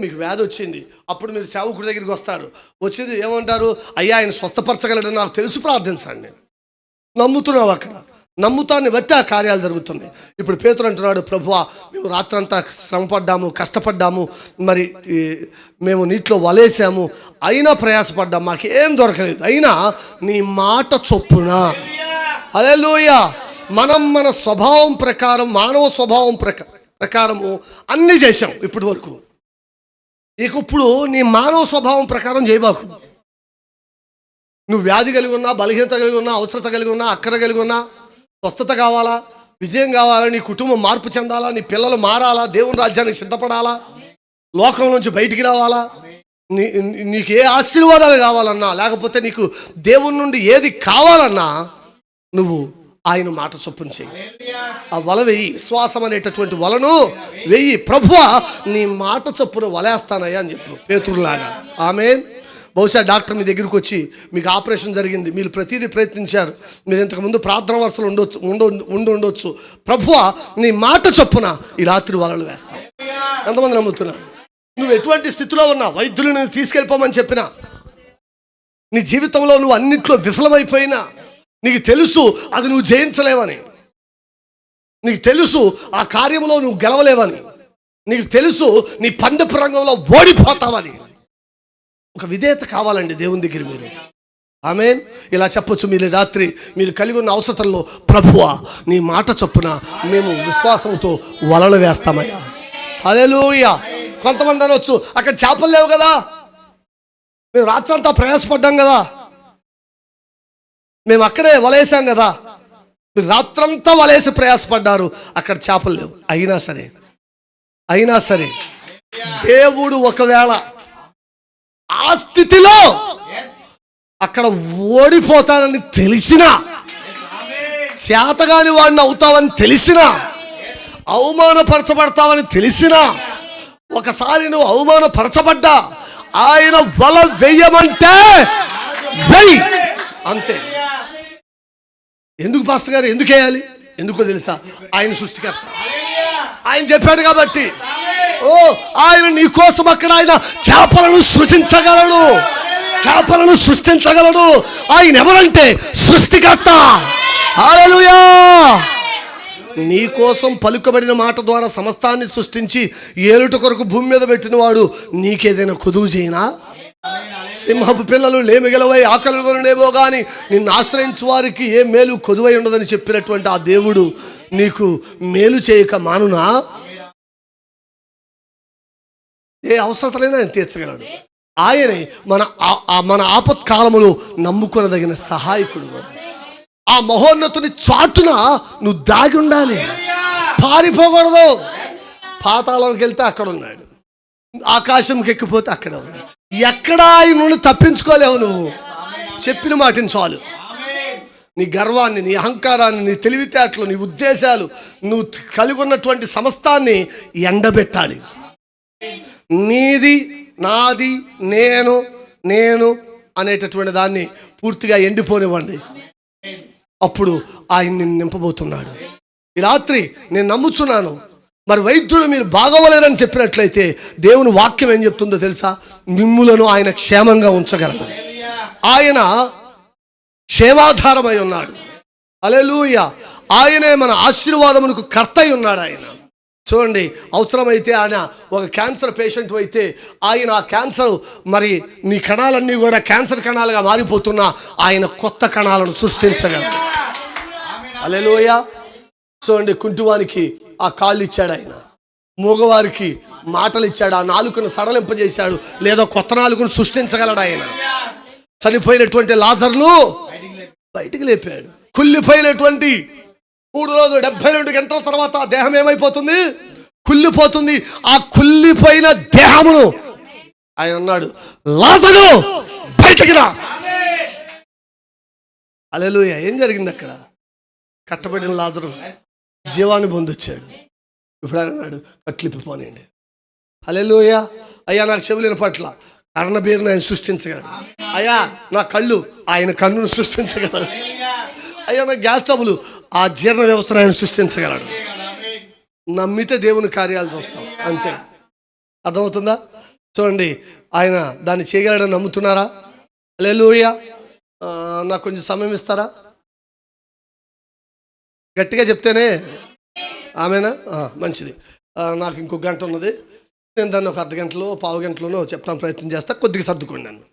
మీకు వ్యాధి వచ్చింది, అప్పుడు మీరు సేవకుడి దగ్గరికి వస్తారు. వచ్చింది ఏమంటారు? అయ్యా, ఆయన స్వస్థపరచగలడని నాకు తెలుసు, ప్రార్థించండి. నమ్ముతున్నావు. అక్కడ నమ్ముతాన్ని బట్టి ఆ కార్యాలు జరుగుతున్నాయి. ఇప్పుడు పేతురు అంటున్నాడు, ప్రభువా, మేము రాత్రంతా శ్రమపడ్డాము, కష్టపడ్డాము, మరి మేము నీటిలో వలేసాము, అయినా ప్రయాసపడ్డాము, మాకేం దొరకలేదు, అయినా నీ మాట చొప్పున. హల్లెలూయా. మనం మన స్వభావం ప్రకారం, మానవ స్వభావం ప్రకారము అన్నీ చేశాం ఇప్పటి వరకు. ఇక ఇప్పుడు నీ మానవ స్వభావం ప్రకారం చేయబాకు. నువ్వు వ్యాధి కలిగి ఉన్నా, బలహీనత కలిగి ఉన్నా, అవసరత కలిగి ఉన్నా, అక్కర కలిగి ఉన్నా, స్వస్థత కావాలా, విజయం కావాలా, నీ కుటుంబం మార్పు చెందాలా, నీ పిల్లలు మారాలా, దేవుని రాజ్యానికి సిద్ధపడాలా, లోకం నుంచి బయటికి రావాలా, నీకు ఏ ఆశీర్వాదాలు కావాలన్నా, లేకపోతే నీకు దేవుని నుండి ఏది కావాలన్నా నువ్వు ఆయన మాట చొప్పున చెయ్యి. ఆ వల వెయ్యి, విశ్వాసం అనేటటువంటి వలను వెయ్యి. ప్రభువా నీ మాట చొప్పున వలేస్తానయ్యా అని చెప్పు పేతురులాగా. ఆమేన్. బహుశా డాక్టర్ మీ దగ్గరికి వచ్చి మీకు ఆపరేషన్ జరిగింది, మీరు ప్రతిదీ ప్రయత్నించారు, మీరు ఇంతకుముందు ప్రార్థన వరుసలు ఉండొచ్చు. ప్రభువా నీ మాట చొప్పున ఈ రాత్రి వలలు వేస్తాం. ఎంతమంది నమ్ముతున్నారు? నువ్వు ఎటువంటి స్థితిలో ఉన్నా, వైద్యులు నేను తీసుకెళ్ళిపోమని చెప్పినా, నీ జీవితంలో నువ్వు అన్నింటిలో విఫలమైపోయినా, నీకు తెలుసు అది నువ్వు జయించలేవని, నీకు తెలుసు ఆ కార్యంలో నువ్వు గెలవలేవని, నీకు తెలుసు నీ పందెపు రంగంలో ఓడిపోతావని, ఒక విధేయత కావాలండి దేవుని దగ్గర మీరు. ఆమేన్. ఇలా చెప్పొచ్చు మీరు రాత్రి మీరు కలిగి ఉన్న అవసరంలో, ప్రభువా నీ మాట చొప్పున మేము విశ్వాసంతో వలలు వేస్తామయ్యా. హల్లెలూయా. కొంతమంది అనొచ్చు, అక్కడ చేపలు లేవు కదా, మేము రాత్రంతా ప్రయాసపడ్డాం కదా, మేము అక్కడే వలేసాం కదా. మీరు రాత్రంతా వలేసి ప్రయాసపడ్డారు, అక్కడ చేపలు లేవు. అయినా సరే దేవుడు ఒకవేళ ఆ స్థితిలో అక్కడ ఓడిపోతానని తెలిసినా, చేతగాని వాడిని అవుతావని తెలిసినా, అవమానపరచబడతావని తెలిసినా, ఒకసారి నువ్వు అవమానపరచబడ్డా ఆయన వల వెయ్యమంటే వెయ్యి అంతే. ఎందుకు పాస్టర్ గారు ఎందుకు వేయాలి? ఎందుకో తెలుసా? ఆయన సృష్టికర్త, ఆయన చెప్పాడు కాబట్టి. ఆయన నీ కోసం అక్కడ ఆయన చేపలను సృష్టించగలడు. ఆయన ఎవరంటే సృష్టికర్త. హల్లెలూయా. నీ కోసం పలుకబడిన మాట ద్వారా సమస్తాన్ని సృష్టించి ఏలుట కొరకు భూమి మీద పెట్టిన వాడు నీకేదైనా కొదువు చేయనా? సింహపు పిల్లలు లేమిగలవై ఆకలిగొనలేమో కానీ నిన్ను ఆశ్రయించు వారికి ఏ మేలు కొదువై ఉండదని చెప్పినటువంటి ఆ దేవుడు నీకు మేలు చేయక మానునా? ఏ అవసరతలైనా ఆయన తీర్చగలడు. ఆయనే మన ఆపత్కాలములో నమ్ముకొనదగిన సహాయకుడు కూడా. ఆ మహోన్నతుని చాటున నువ్వు దాగి ఉండాలి, పారిపోకూడదు. పాతాళంకి వెళ్తే అక్కడ ఉన్నాడు, ఆకాశంకి ఎక్కిపోతే అక్కడ ఉన్నాడు. ఎక్కడా ఆయన నుండి తప్పించుకోలేవు. నువ్వు చెప్పిన మాటని చాలు. నీ గర్వాన్ని, నీ అహంకారాన్ని, నీ తెలివితేటలు, నీ ఉద్దేశాలు, నువ్వు కలిగి ఉన్నటువంటి సమస్తాన్ని ఎండబెట్టాలి. నీది, నాది, నేను అనేటటువంటి దాన్ని పూర్తిగా ఎండిపోనివ్వండి. అప్పుడు ఆయన్ని నింపబోతున్నాడు. ఈ రాత్రి నేను నమ్ముచున్నాను. మరి వైద్యుడు మీరు బాగోలేరని చెప్పినట్లయితే దేవుని వాక్యం ఏం చెప్తుందో తెలుసా? మిమ్ములను ఆయన క్షేమంగా ఉంచగలడు. ఆయన క్షేమాధారమై ఉన్నాడు. హల్లెలూయా. ఆయనే మన ఆశీర్వాదమునకు కర్త అయి ఉన్నాడు. ఆయన చూడండి, అవసరమైతే ఆయన ఒక క్యాన్సర్ పేషెంట్ అయితే ఆయన ఆ క్యాన్సర్, మరి నీ కణాలన్నీ కూడా క్యాన్సర్ కణాలుగా మారిపోతున్నా ఆయన కొత్త కణాలను సృష్టించగలడు. హల్లెలూయా. చూడండి, కుంటివానికి ఆ కాళ్ళు ఇచ్చాడు ఆయన, మూగవారికి మాటలు ఇచ్చాడు, ఆ నాలుకను సడలింపజేశాడు, లేదా కొత్త నాలుకను సృష్టించగలడు ఆయన. చనిపోయినటువంటి లాజర్ను బయటికి లేపాడు. కుళ్ళిపోయినటువంటి 3 రోజులు 72 గంటల తర్వాత ఆ దేహం ఏమైపోతుంది? కుళ్ళిపోతుంది. ఆ కుళ్ళిపోయిన దేహమును ఆయన అన్నాడు, లాజరు బయటికి రా. హల్లెలూయా. ఏం జరిగింది అక్కడ? కట్టబడిన లాజరు జీవాన్ని పొందొచ్చాడు. ఇప్పుడు ఆయన అన్నాడు, కట్లిప్పిపోనండి. హల్లెలూయా. అయ్యా నాకు చెవులేని పట్ల కర్ణబేరును ఆయన సృష్టించగలడు. అయ్యా నా కళ్ళు ఆయన కన్నును సృష్టించగలడు. అయ్యా నా గ్యాస్ ట్రబుల్ ఆ జీర్ణ వ్యవస్థను ఆయన సృష్టించగలడు. నమ్మితే దేవుని కార్యాలు చూస్తాం, అంతే. అర్థమవుతుందా? చూడండి, ఆయన దాన్ని చేయగలడని నమ్ముతున్నారా? హల్లెలూయా. నాకు కొంచెం సమయం ఇస్తారా? గట్టిగా చెప్తేనే ఆమెనా? మంచిది. నాకు ఇంకొక గంట ఉన్నది. నేను దాన్ని ఒక అర్ధగంటలో పావు గంటలోనో చెప్తాను, ప్రయత్నం చేస్తా. కొద్దిగా సర్దుకోండి నన్ను.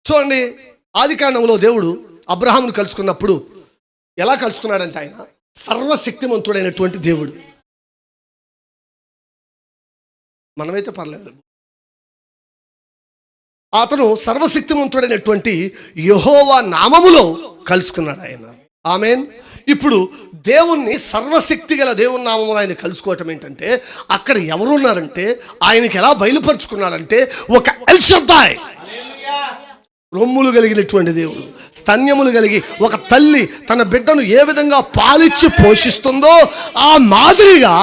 చూడండి, ఆదికాండంలో దేవుడు అబ్రహామును కలుసుకున్నప్పుడు ఎలా కలుసుకున్నాడంటే ఆయన సర్వశక్తిమంతుడైనటువంటి దేవుడు. మనమైతే పర్లేదు. అతను సర్వశక్తిమంతుడైనటువంటి యెహోవా నామములో కలుసుకున్నాడు ఆయన. ఆమేన్. ఇప్పుడు దేవుణ్ణి, సర్వశక్తి గల దేవుని నామములో ఆయన కలుసుకోవటం ఏంటంటే, అక్కడ ఎవరున్నారంటే ఆయనకి ఎలా బయలుపరుచుకున్నాడంటే ఒక ఎల్ షద్దాయ్, రొమ్ములు కలిగినటువంటి దేవుడు, స్తన్యములు కలిగి ఒక తల్లి తన బిడ్డను ఏ విధంగా పాలిచ్చి పోషిస్తుందో ఆ మాదిరిగా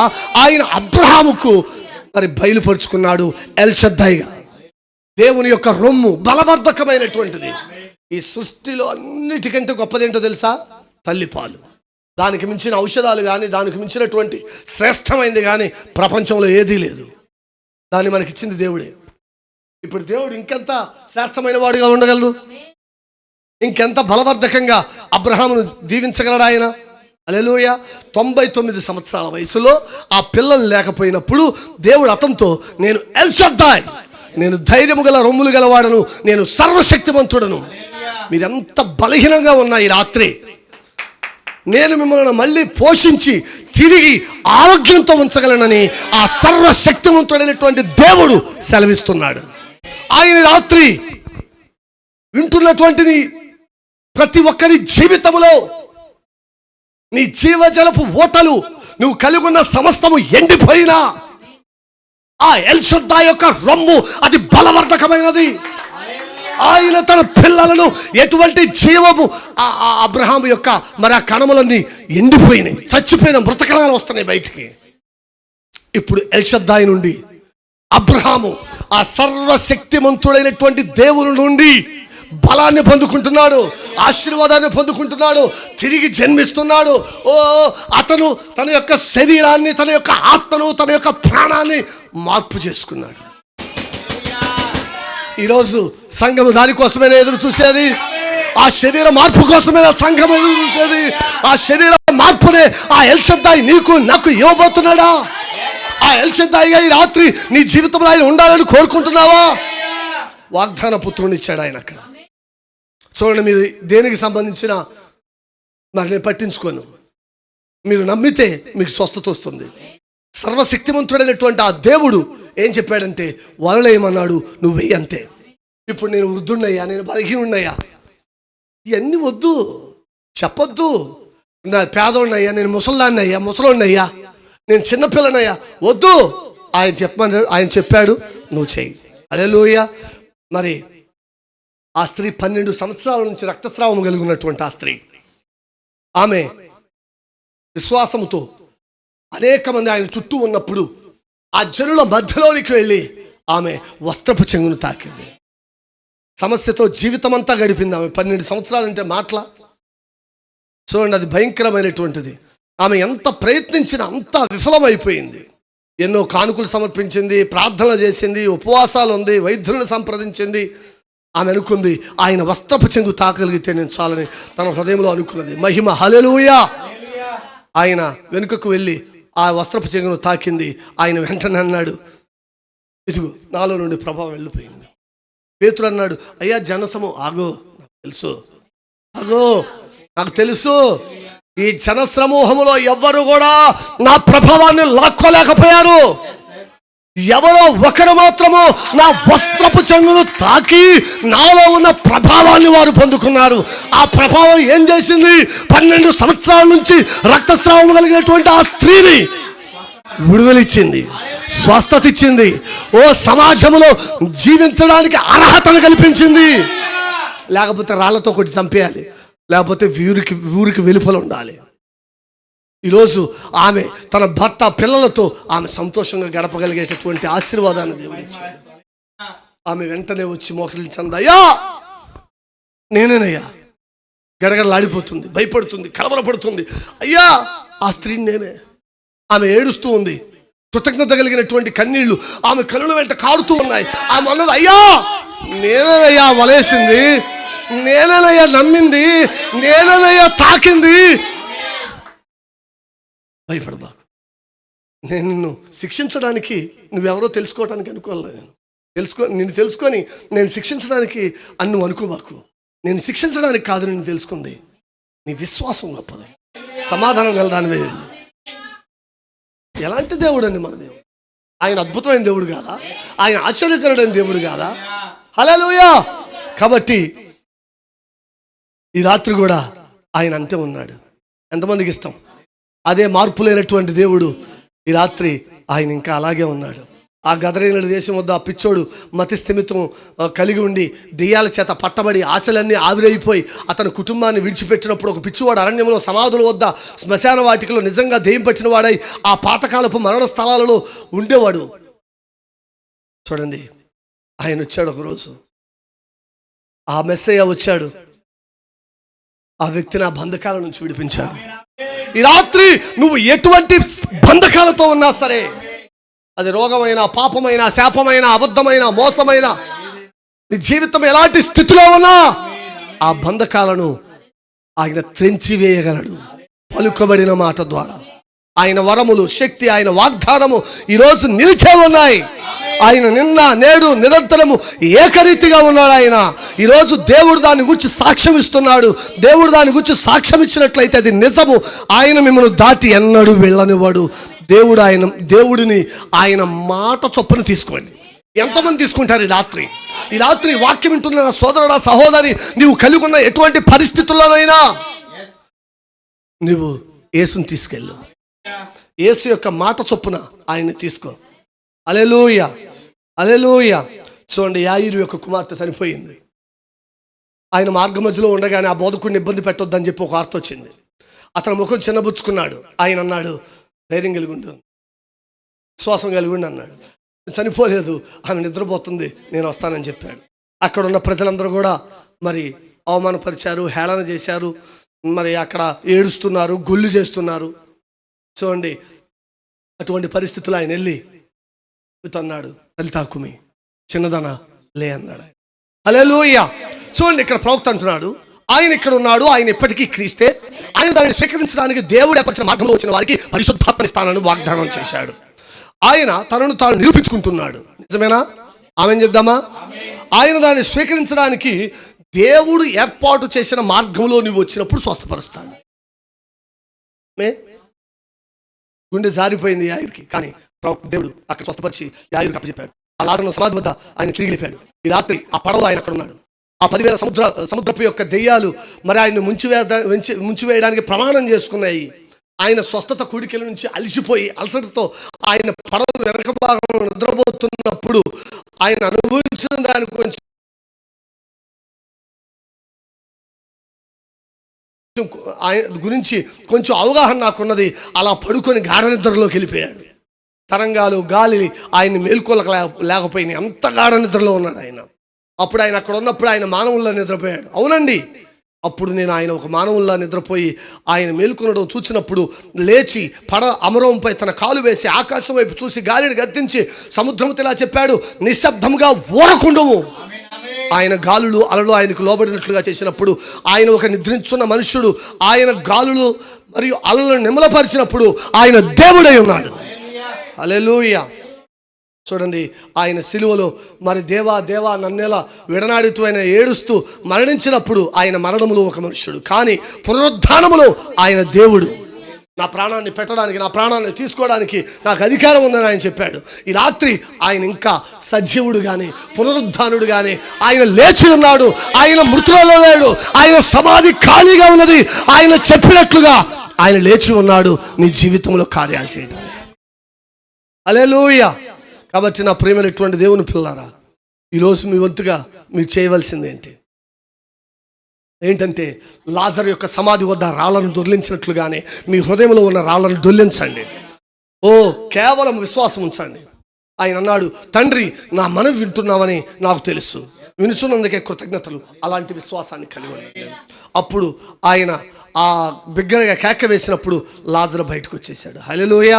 ఆయన అబ్రహాముకు మరి బయలుపరుచుకున్నాడు ఎల్ షద్దాయిగా. దేవుని యొక్క రొమ్ము బలవర్ధకమైనటువంటిది. ఈ సృష్టిలో అన్నిటికంటే గొప్పదేంటో తెలుసా? తల్లిపాలు. దానికి మించిన ఔషధాలు కానీ, దానికి మించినటువంటి శ్రేష్టమైనది కానీ ప్రపంచంలో ఏదీ లేదు. దాన్ని మనకిచ్చింది దేవుడే. ఇప్పుడు దేవుడు ఇంకెంత శ్రేష్టమైన వాడుగా ఉండగలడు? ఇంకెంత బలవర్ధకంగా అబ్రహామును దీవించగలడు ఆయన? హల్లెలూయా. 99 సంవత్సరాల వయసులో ఆ పిల్లలు లేకపోయినప్పుడు దేవుడు అతనితో, నేను ఎల్ షద్దాయ్, నేను ధైర్యము గల రొమ్ములు గలవాడను, నేను సర్వశక్తివంతుడను. మీరెంత బలహీనంగా ఉన్నా ఈ రాత్రి నేను మిమ్మల్ని మళ్ళీ పోషించి తిరిగి ఆరోగ్యంతో ఉంచగలనని ఆ సర్వశక్తివంతుడైనటువంటి దేవుడు సెలవిస్తున్నాడు. ఆయన రాత్రి వింటున్నటువంటి ప్రతి ఒక్కరి జీవితంలో నీ జీవజలపు ఓటలు, నువ్వు కలిగి ఉన్న సమస్తము ఎండిపోయినా ఆ ఎల్ షద్దాయ్ యొక్క రొమ్ము అది బలవర్ధకమైనది. ఆయన తన పిల్లలను ఎటువంటి జీవము, అబ్రహాము యొక్క మరి ఆ కణములన్నీ ఎండిపోయినాయి, చచ్చిపోయిన మృతకణాలు వస్తున్నాయి బయటికి. ఇప్పుడు ఎల్ షద్దాయ్ నుండి అబ్రహాము ఆ సర్వశక్తిమంతుడైనటువంటి దేవుని నుండి బలాన్ని పొందుకుంటున్నాడు, ఆశీర్వాదాన్ని పొందుకుంటున్నాడు, తిరిగి జన్మిస్తున్నాడు. అతను తన యొక్క శరీరాన్ని, తన యొక్క ఆత్మను, తన యొక్క ప్రాణాన్ని మార్పు చేసుకున్నాడు. ఈరోజు సంఘము దానికోసమే ఎదురు చూసేది. ఆ శరీర మార్పు కోసమే సంఘం ఎదురు చూసేది. ఆ శరీర మార్పునే ఆ ఎల్ షద్దాయ్ నీకు నాకు ఇవ్వబోతున్నాడా? ఆ ఎల్ షద్దాయిగా ఈ రాత్రి నీ జీవితంలో ఆయన ఉండాలని కోరుకుంటున్నావా? వాగ్దాన పుత్రుని ఇచ్చాడు ఆయన అక్కడ. చూడండి, మీరు దేనికి సంబంధించిన మరి నేను పట్టించుకోను, మీరు నమ్మితే మీకు స్వస్థత వస్తుంది. సర్వశక్తిమంతుడైనటువంటి ఆ దేవుడు ఏం చెప్పాడంటే వలలేయమన్నాడు, నువ్వు వెయ్యి అంతే. ఇప్పుడు నేను వృద్ధున్నయ్యా, నేను బలహీనున్నయ్యా, ఇవన్నీ వద్దు, చెప్పొద్దు. నా పేదోడినయ్యా, నేను ముసలాన్నయ్యా, ముసలోడినయ్యా, నేను చిన్నపిల్లనయ్యా, వద్దు. ఆయన చెప్పాడు, నువ్వు చెయ్యి. హల్లెలూయా. మరి ఆ స్త్రీ 12 సంవత్సరాల నుంచి రక్తస్రావం కలిగి ఉన్నటువంటి ఆ స్త్రీ, ఆమె విశ్వాసముతో అనేక మంది ఆయన చుట్టూ ఉన్నప్పుడు ఆ జనుల మధ్యలోనికి వెళ్ళి ఆమె వస్త్రపు చెంగును తాకింది. సమస్యతో జీవితం అంతా గడిపింది ఆమె. 12 సంవత్సరాలు అంటే మాటల. చూడండి, అది భయంకరమైనటువంటిది. ఆమె ఎంత ప్రయత్నించినా అంతా విఫలమైపోయింది. ఎన్నో కానుకలు సమర్పించింది, ప్రార్థన చేసింది, ఉపవాసాలు ఉంది, వైద్యులను సంప్రదించింది. ఆమె అనుకుంది ఆయన వస్త్రపు చెంగు తాకగలిగితే నేను చాలని తన హృదయంలో అనుకున్నది. మహిమ. హల్లెలూయా. ఆయన వెనుకకు వెళ్ళి ఆ వస్త్రపు చెంగును తాకింది. ఆయన వెంటనే అన్నాడు, ఇదిగో నాలో నుండి ప్రభావం వెళ్ళిపోయింది. పేతురు అన్నాడు, అయ్యా జనసము ఆగో, నాకు తెలుసు, ఆగో నాకు తెలుసు, ఈ జన సమూహములో ఎవ్వరు కూడా నా ప్రభావాన్ని లాక్కోలేకపోయారు. ఎవరో ఒకరు మాత్రము నా వస్త్రపు చెంగును తాకి నాలో ఉన్న ప్రభావాన్ని వారు పొందుకున్నారు. ఆ ప్రభావం ఏం చేసింది? 12 సంవత్సరాల నుంచి రక్తస్రావం కలిగినటువంటి ఆ స్త్రీని విడుదలిచ్చింది, స్వస్థత ఇచ్చింది. ఓ సమాజంలో జీవించడానికి అర్హతను కల్పించింది. లేకపోతే రాళ్లతో కొట్టి చంపేయాలి, లేకపోతే ఊరికి వెలుపల ఉండాలి. ఈరోజు ఆమె తన భర్త పిల్లలతో ఆమె సంతోషంగా గడపగలిగేటటువంటి ఆశీర్వాదాన్ని దేవుడు ఇచ్చాడు. ఆమె వెంటనే వచ్చి మోకరించింది, అయ్యా నేనేనయ్యా. గడగడలాడిపోతుంది, భయపడుతుంది, కలవరపడుతుంది. అయ్యా ఆ స్త్రీని నేనే. ఆమె ఏడుస్తూ ఉంది, కృతజ్ఞత కలిగినటువంటి కన్నీళ్లు ఆమె కళ్ళ వెంట కారుతూ ఉన్నాయి. ఆమె అన్నది, అయ్యా నేనేనయ్యా వలేసింది, నేనేనయ్యా నమ్మింది, నేనేనయ్యా తాకింది. భయపడబాకు, నేను నిన్ను శిక్షించడానికి నువ్వెవరో తెలుసుకోవడానికి అనుకోలేదు. నిన్ను తెలుసుకొని నేను శిక్షించడానికి నువ్వు అనుకోబాకు. నేను శిక్షించడానికి కాదు నిన్ను తెలుసుకుంది, నీ విశ్వాసం గొప్పది, సమాధానం గలదానివే. ఎలాంటి దేవుడు అండి మన దేవుడు? ఆయన అద్భుతమైన దేవుడు కాదా? ఆయన ఆశ్చర్యకరుడైన దేవుడు కాదా? హల్లెలూయా. కాబట్టి ఈ రాత్రి కూడా ఆయన అంతే ఉన్నాడు. ఎంతమందికి ఇష్టం? అదే మార్పు లేనటువంటి దేవుడు ఈ రాత్రి ఆయన ఇంకా అలాగే ఉన్నాడు. ఆ గదరేనుల దేశం వద్ద ఆ పిచ్చోడు మతి స్థిమితం కలిగి ఉండి దెయ్యాల చేత పట్టబడి ఆశలన్నీ ఆవిరైపోయి అతని కుటుంబాన్ని విడిచిపెట్టినప్పుడు ఒక పిచ్చివాడు అరణ్యంలో సమాధుల వద్ద శ్మశాన వాటికలో నిజంగా దెయ్యం పట్టిన వాడై ఆ పాతకాలపు మరణ స్థలాలలో ఉండేవాడు. చూడండి, ఆయన వచ్చాడు ఒకరోజు, ఆ మెస్సయ్య వచ్చాడు, ఆ వ్యక్తిని ఆ బంధకాల నుంచి విడిపించాడు. ఈ రాత్రి నువ్వు ఎటువంటి బంధకాలతో ఉన్నా సరే, అది రోగమైన, పాపమైన, శాపమైన, అబద్ధమైన, మోసమైన, నీ జీవితం ఎలాంటి స్థితిలో ఉన్నా ఆ బంధకాలను ఆయన త్రెంచివేయగలడు పలుకబడిన మాట ద్వారా. ఆయన వరములు, శక్తి, ఆయన వాగ్దానము ఈరోజు నిలిచే ఉన్నాయి. ఆయన నిన్న నేడు నిరంతరము ఏకరీతిగా ఉన్నాడు. ఆయన ఈరోజు దేవుడు దాని గురించి సాక్ష్యం ఇస్తున్నాడు. దేవుడు దాని గురించి సాక్ష్యం ఇచ్చినట్లయితే అది నిజము. ఆయన మిమ్మల్ని దాటి ఎన్నడూ వెళ్ళనివాడు. దేవుడిని ఆయన మాట చొప్పున తీసుకోండి. ఎంతమంది తీసుకుంటారు ఈ రాత్రి వాక్యం వింటున్న సోదరుడా, సహోదరి, నీవు కలిగి ఉన్న ఎటువంటి పరిస్థితుల్లోనైనా నువ్వు యేసుని తీసుకెళ్ళు. యేసు యొక్క మాట చొప్పున ఆయన్ని తీసుకో. హల్లెలూయా, హల్లెలూయా. చూడండి, యాయిరు యొక్క కుమార్తె చనిపోయింది. ఆయన మార్గ మధ్యలో ఉండగానే ఆ బోధకుడిని ఇబ్బంది పెట్టొద్దని చెప్పి ఒక వార్త వచ్చింది. అతను ముఖం చిన్నబుచ్చుకున్నాడు. ఆయన అన్నాడు, ధైర్యం కలిగి ఉండు, విశ్వాసం కలిగి ఉండు అన్నాడు. చనిపోలేదు, ఆమె నిద్రపోతుంది, నేను వస్తానని చెప్పాడు. అక్కడ ఉన్న ప్రజలందరూ కూడా మరి అవమానపరిచారు, హేళన చేశారు, మరి అక్కడ ఏడుస్తున్నారు, గొల్లు చేస్తున్నారు. చూడండి, అటువంటి పరిస్థితులు ఆయన వెళ్ళి అన్నాడు, తల్లితాకుమి, చిన్నదన లే అన్నాడు. హల్లెలూయా. చూడండి, ఇక్కడ ప్రవక్త అంటున్నాడు, ఆయన ఇక్కడ ఉన్నాడు, ఆయన ఇప్పటికీ క్రీస్తే. ఆయన దాన్ని స్వీకరించడానికి దేవుడు ఏర్పరిచిన మార్గంలో వచ్చిన వారికి పరిశుద్ధాత్మని స్థానాన్ని వాగ్దానం చేశాడు. ఆయన తనను తాను నిరూపించుకుంటున్నాడు. నిజమేనా? ఆమేన్ చెప్దామా? ఆయన దాన్ని స్వీకరించడానికి దేవుడు ఏర్పాటు చేసిన మార్గంలో నువ్వు వచ్చినప్పుడు స్వస్థపరుస్తాడు. గుండె జారిపోయింది యాయిరుకి, కానీ దేవుడు అక్కడ స్వస్థపరిచి యాయిరుకి అప్పచెప్పాడు. ఆ లాజరు సమాధి వద్ద ఆయన తిరిగి లేపాడు. ఈ రాత్రి ఆ పడవ ఆయన అక్కడ ఉన్నాడు. ఆ 10,000 సముద్రపు యొక్క దెయ్యాలు మరి ఆయన ముంచివేయడానికి ప్రమాణం చేసుకున్నాయి. ఆయన స్వస్థత కూడికల నుంచి అలసిపోయి అలసటతో ఆయన పడవ వెనక భాగంలో నిద్రపోతున్నప్పుడు ఆయన అనుభవించిన దాని ఆయన గురించి కొంచెం అవగాహన నాకున్నది. అలా పడుకొని గాఢ నిద్రలోకి వెళ్ళిపోయాడు. తరంగాలు, గాలి ఆయన్ని మేల్కొలక లేకపోయినాయి. అంత గాఢ నిద్రలో ఉన్నాడు ఆయన. అప్పుడు ఆయన అక్కడ ఉన్నప్పుడు ఆయన మానవుల్లా నిద్రపోయాడు. అవునండి, అప్పుడు నేను ఆయన ఒక మానవుల్లా నిద్రపోయి ఆయన మేల్కొనడం చూసినప్పుడు లేచి అమరంపై తన కాలు వేసి ఆకాశం వైపు చూసి గాలిని గద్దించి సముద్రముతో ఇలా చెప్పాడు, నిశ్శబ్దముగా ఊరకుండము. ఆయన గాలులు అలలు ఆయనకు లోబడినట్లుగా చేసినప్పుడు, ఆయన ఒక నిద్రించున్న మనుష్యుడు ఆయన గాలులు మరియు అలలను నిమ్మలపరిచినప్పుడు ఆయన దేవుడై ఉన్నాడు. హల్లెలూయా. చూడండి, ఆయన సిలువలో మరి దేవా దేవా నన్నెలా విడనాడుతూ ఆయన ఏడుస్తూ మరణించినప్పుడు ఆయన మరణములో ఒక మనుష్యుడు, కానీ పునరుద్ధానములో ఆయన దేవుడు. నా ప్రాణాన్ని పెట్టడానికి, నా ప్రాణాన్ని తీసుకోవడానికి నాకు అధికారం ఉందని ఆయన చెప్పాడు. ఈ రాత్రి ఆయన ఇంకా సజీవుడు కానీ పునరుద్ధానుడు కానీ ఆయన లేచి ఉన్నాడు. ఆయన మృతులలో లేడు. ఆయన సమాధి ఖాళీగా ఉన్నది. ఆయన చెప్పినట్లుగా ఆయన లేచి ఉన్నాడు నీ జీవితంలో కార్యాలు చేయడానికి. హల్లెలూయా. కాబట్టి నా ప్రియమైనటువంటి దేవుని పిల్లారా, ఈరోజు మీ వంతుగా మీరు చేయవలసింది ఏంటంటే లాజరు యొక్క సమాధి వద్ద రాళ్లను దొర్లించినట్లుగానే మీ హృదయంలో ఉన్న రాళ్లను దొర్లించండి. కేవలం విశ్వాసం ఉంచండి. ఆయన అన్నాడు, తండ్రి నా మనవి వింటున్నావని నాకు తెలుసు, వినుచున్నందుకే కృతజ్ఞతలు. అలాంటి విశ్వాసాన్ని కలిగి ఉండండి. అప్పుడు ఆయన ఆ బిగ్గరగా కేక వేసినప్పుడు లాజరు బయటకు వచ్చేసాడు. హల్లెలూయా.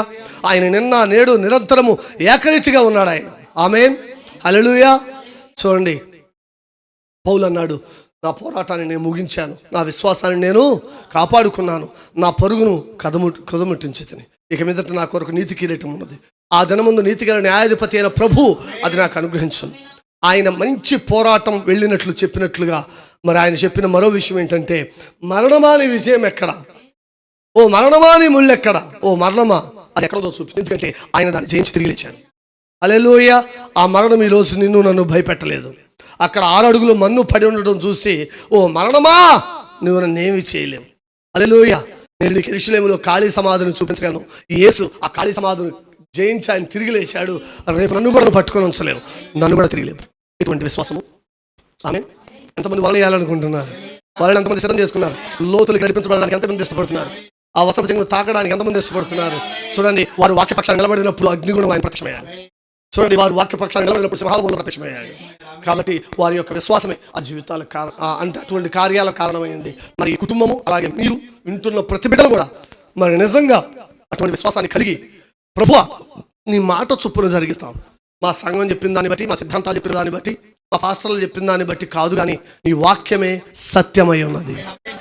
ఆయన నిన్న నేడు నిరంతరము ఏకరీతిగా ఉన్నాడు ఆయన. ఆమేన్, హల్లెలూయా. చూడండి, పౌలు అన్నాడు, నా పోరాటాన్ని నేను ముగించాను, నా విశ్వాసాన్ని నేను కాపాడుకున్నాను, నా పరుగును కదముట్టించితిని, ఇక మీదట నా కొరకు నీతి కిరీటం ఉన్నది, ఆ దినముందు నీతిగల న్యాయాధిపతి అయిన ప్రభు అది నాకు అనుగ్రహించను. ఆయన మంచి పోరాటం వెళ్ళినట్లు చెప్పినట్లుగా మరి ఆయన చెప్పిన మరో విషయం ఏంటంటే, మరణమా నీ విజయం ఎక్కడ, ఓ మరణమా నీ ముళ్ళు ఎక్కడ, ఓ మరణమా అది ఎక్కడో చూపింది. ఎందుకంటే ఆయన దాన్ని జయించి తిరిగి లేచాడు. హల్లెలూయా. ఆ మరణం ఈరోజు నిన్ను నన్ను భయపెట్టలేదు. అక్కడ 6 అడుగులు మన్ను పడి ఉండడం చూసి, ఓ మరణమా నువ్వు నన్ను ఏమీ చేయలేవు, హల్లెలూయా. నేను నీకు యెరూషలేములో ఖాళీ సమాధిని చూపించగలను. యేసు ఆ ఖాళీ సమాధిని జయించి ఆయన తిరిగి లేచాడు. రేపు నన్ను కూడా పట్టుకొని ఉంచలేవు, నన్ను కూడా తిరిగి లేపు. ఎటువంటి విశ్వాసము! ఆమె ఎంతమంది వలలు వేయాలనుకుంటున్నారు? వాళ్ళు ఎంతమంది సిద్ధం చేసుకున్నారు? లోతులకు నడిపించబడడానికి ఎంతమంది ఇష్టపడుతున్నారు? ఆ వస్త్రపు తాకడానికి ఎంతమంది ఇష్టపడుతున్నారు? చూడండి, వారు వాక్యపక్షాన్ని నిలబడినప్పుడు అగ్నిగుణం ఆయన ప్రత్యక్షమయ్యారు. చూడండి, వారు వాక్యపక్షాన్ని నిలబడినప్పుడు సింహాలు ప్రత్యక్షమయ్యారు. కాబట్టి వారి యొక్క విశ్వాసమే ఆ జీవితాల అంటే అటువంటి కార్యాల కారణమైంది. మరి ఈ కుటుంబము, అలాగే మీరు వింటున్న ప్రతి బిడ్డలు కూడా మరి నిజంగా అటువంటి విశ్వాసాన్ని కలిగి, ప్రభువా నీ మాట చొప్పున జరిగిస్తాం. మా సంఘం చెప్పిన దాన్ని బట్టి, మా సిద్ధాంతాలు చెప్పిన దాన్ని బట్టి, మా పాస్టర్లు చెప్పిన దాన్ని బట్టి కాదు, కానీ నీ వాక్యమే సత్యమై ఉన్నది.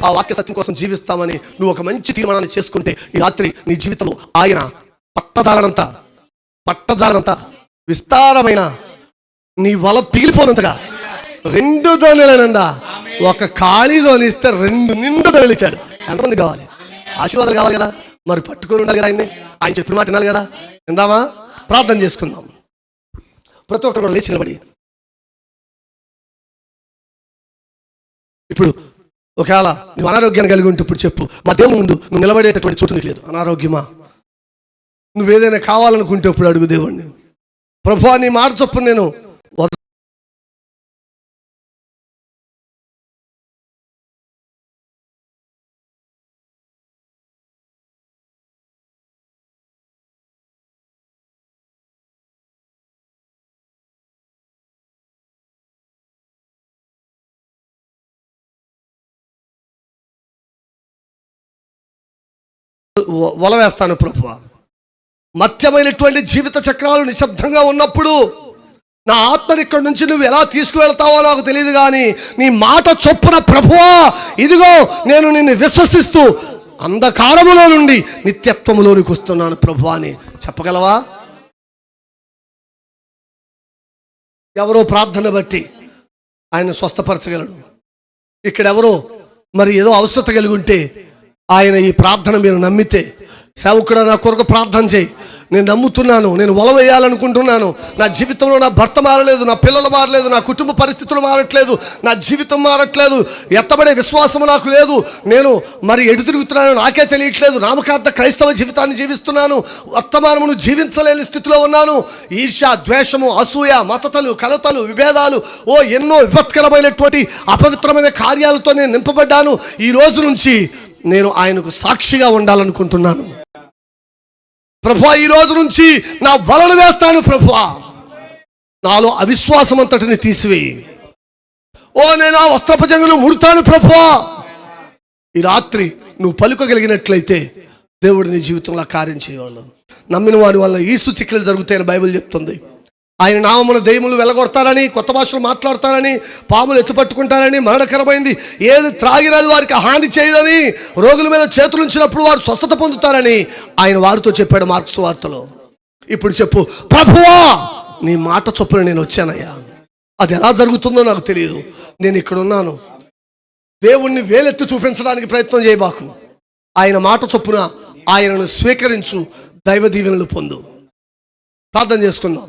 ఆ వాక్య సత్యం కోసం జీవిస్తామని నువ్వు ఒక మంచి తీర్మానాన్ని చేసుకుంటే ఈ రాత్రి నీ జీవితంలో ఆయన పట్టజాలనంత విస్తారమైన నీ వల పిగిలిపోనంతగా 2 ధోనిలనండా ఒక ఖాళీ ధోని ఇస్తే 2 నిండు ధోనిలు ఇచ్చాడు. ఎంతమంది కావాలి? ఆశీర్వాదాలు కావాలి కదా, మరి పట్టుకొని ఉండాలి కదా ఆయన్ని. ఆయన చెప్పిన మాట వినాలి కదా. ఇందామా ప్రార్థన చేసుకుందాం. ప్రతి ఒక్కరు కూడా లేచి నిలబడి, ఇప్పుడు ఒకవేళ నువ్వు అనారోగ్యాన్ని కలిగి ఉంటే ఇప్పుడు చెప్పు, మా దేవుని ముందు నువ్వు నిలబడేటటువంటి చోటు నీకు లేదు. అనారోగ్యమా? నువ్వేదైనా కావాలనుకుంటే ఇప్పుడు అడుగు దేవుణ్ణి, ప్రభువా నీ మాట చొప్పున నేను వల వేస్తాను ప్రభువా. మత్యమైనటువంటి జీవిత చక్రాలు నిశ్శబ్దంగా ఉన్నప్పుడు నా ఆత్మని ఇక్కడి నుంచి నువ్వు ఎలా తీసుకువెళ్తావో నాకు తెలియదు, కానీ నీ మాట చొప్పున ప్రభువా ఇదిగో నేను నిన్ను విశ్వసిస్తూ అంధకారములో నుండి నిత్యత్వములోనికి వస్తున్నాను ప్రభువా అని చెప్పగలవా? ఎవరో ప్రార్థన బట్టి ఆయన స్వస్థపరచగలడు. ఇక్కడెవరో మరి ఏదో అవసరత కలిగి ఉంటే ఆయన ఈ ప్రార్థన మీరు నమ్మితే, సేవకుడు నా కొరకు ప్రార్థన చేయి, నేను నమ్ముతున్నాను, నేను వల వేయాలనుకుంటున్నాను, నా జీవితంలో నా భర్త మారలేదు, నా పిల్లలు మారలేదు, నా కుటుంబ పరిస్థితులు మారట్లేదు, నా జీవితం మారట్లేదు, ఎత్తబడే విశ్వాసం నాకు లేదు, నేను మరి ఎటు తిరుగుతున్నాను నాకే తెలియట్లేదు, నామకార్థ క్రైస్తవ జీవితాన్ని జీవిస్తున్నాను, వర్తమానమును జీవించలేని స్థితిలో ఉన్నాను, ఈర్ష్య, ద్వేషము, అసూయ, మతతలు, కలతలు, విభేదాలు, ఎన్నో విపత్కరమైనటువంటి అపవిత్రమైన కార్యాలతో నేను నింపబడ్డాను. ఈ రోజు నుంచి నేను ఆయనకు సాక్షిగా ఉండాలనుకుంటున్నాను ప్రభువా. ఈ రోజు నుంచి నా వలలు వేస్తాను ప్రభువా, నాలో అవిశ్వాసం అంతటిని తీసివేయి. నేను ఆ వస్త్రపజంగును ముడతాను ప్రభువా. ఈ రాత్రి నువ్వు పలుకోగలిగినట్లయితే దేవుడు నీ జీవితంలో కార్యం చేయవాళ్ళు. నమ్మిన వారి వల్ల ఈ సూచికలు జరుగుతాయని బైబిల్ చెప్తుంది. ఆయన నామమున దెయ్యములు వెలగొడతారని, కొత్త భాషలు మాట్లాడతారని, పాములు ఎత్తుపట్టుకుంటారని, మరణకరమైంది ఏది త్రాగినది వారికి హాని చేయదని, రోగుల మీద చేతులు ఉంచినప్పుడు వారు స్వస్థత పొందుతారని ఆయన వారితో చెప్పాడు మార్క్స్ వార్తలో. ఇప్పుడు చెప్పు, ప్రభువా నీ మాట చొప్పున నేను వచ్చానయ్యా. అది ఎలా జరుగుతుందో నాకు తెలియదు, నేను ఇక్కడ ఉన్నాను. దేవుణ్ణి వేలెత్తి చూపించడానికి ప్రయత్నం చేయబాకు. ఆయన మాట చొప్పున ఆయనను స్వీకరించు, దైవ దీవెనలు పొందు. ప్రార్థన చేసుకుందాం.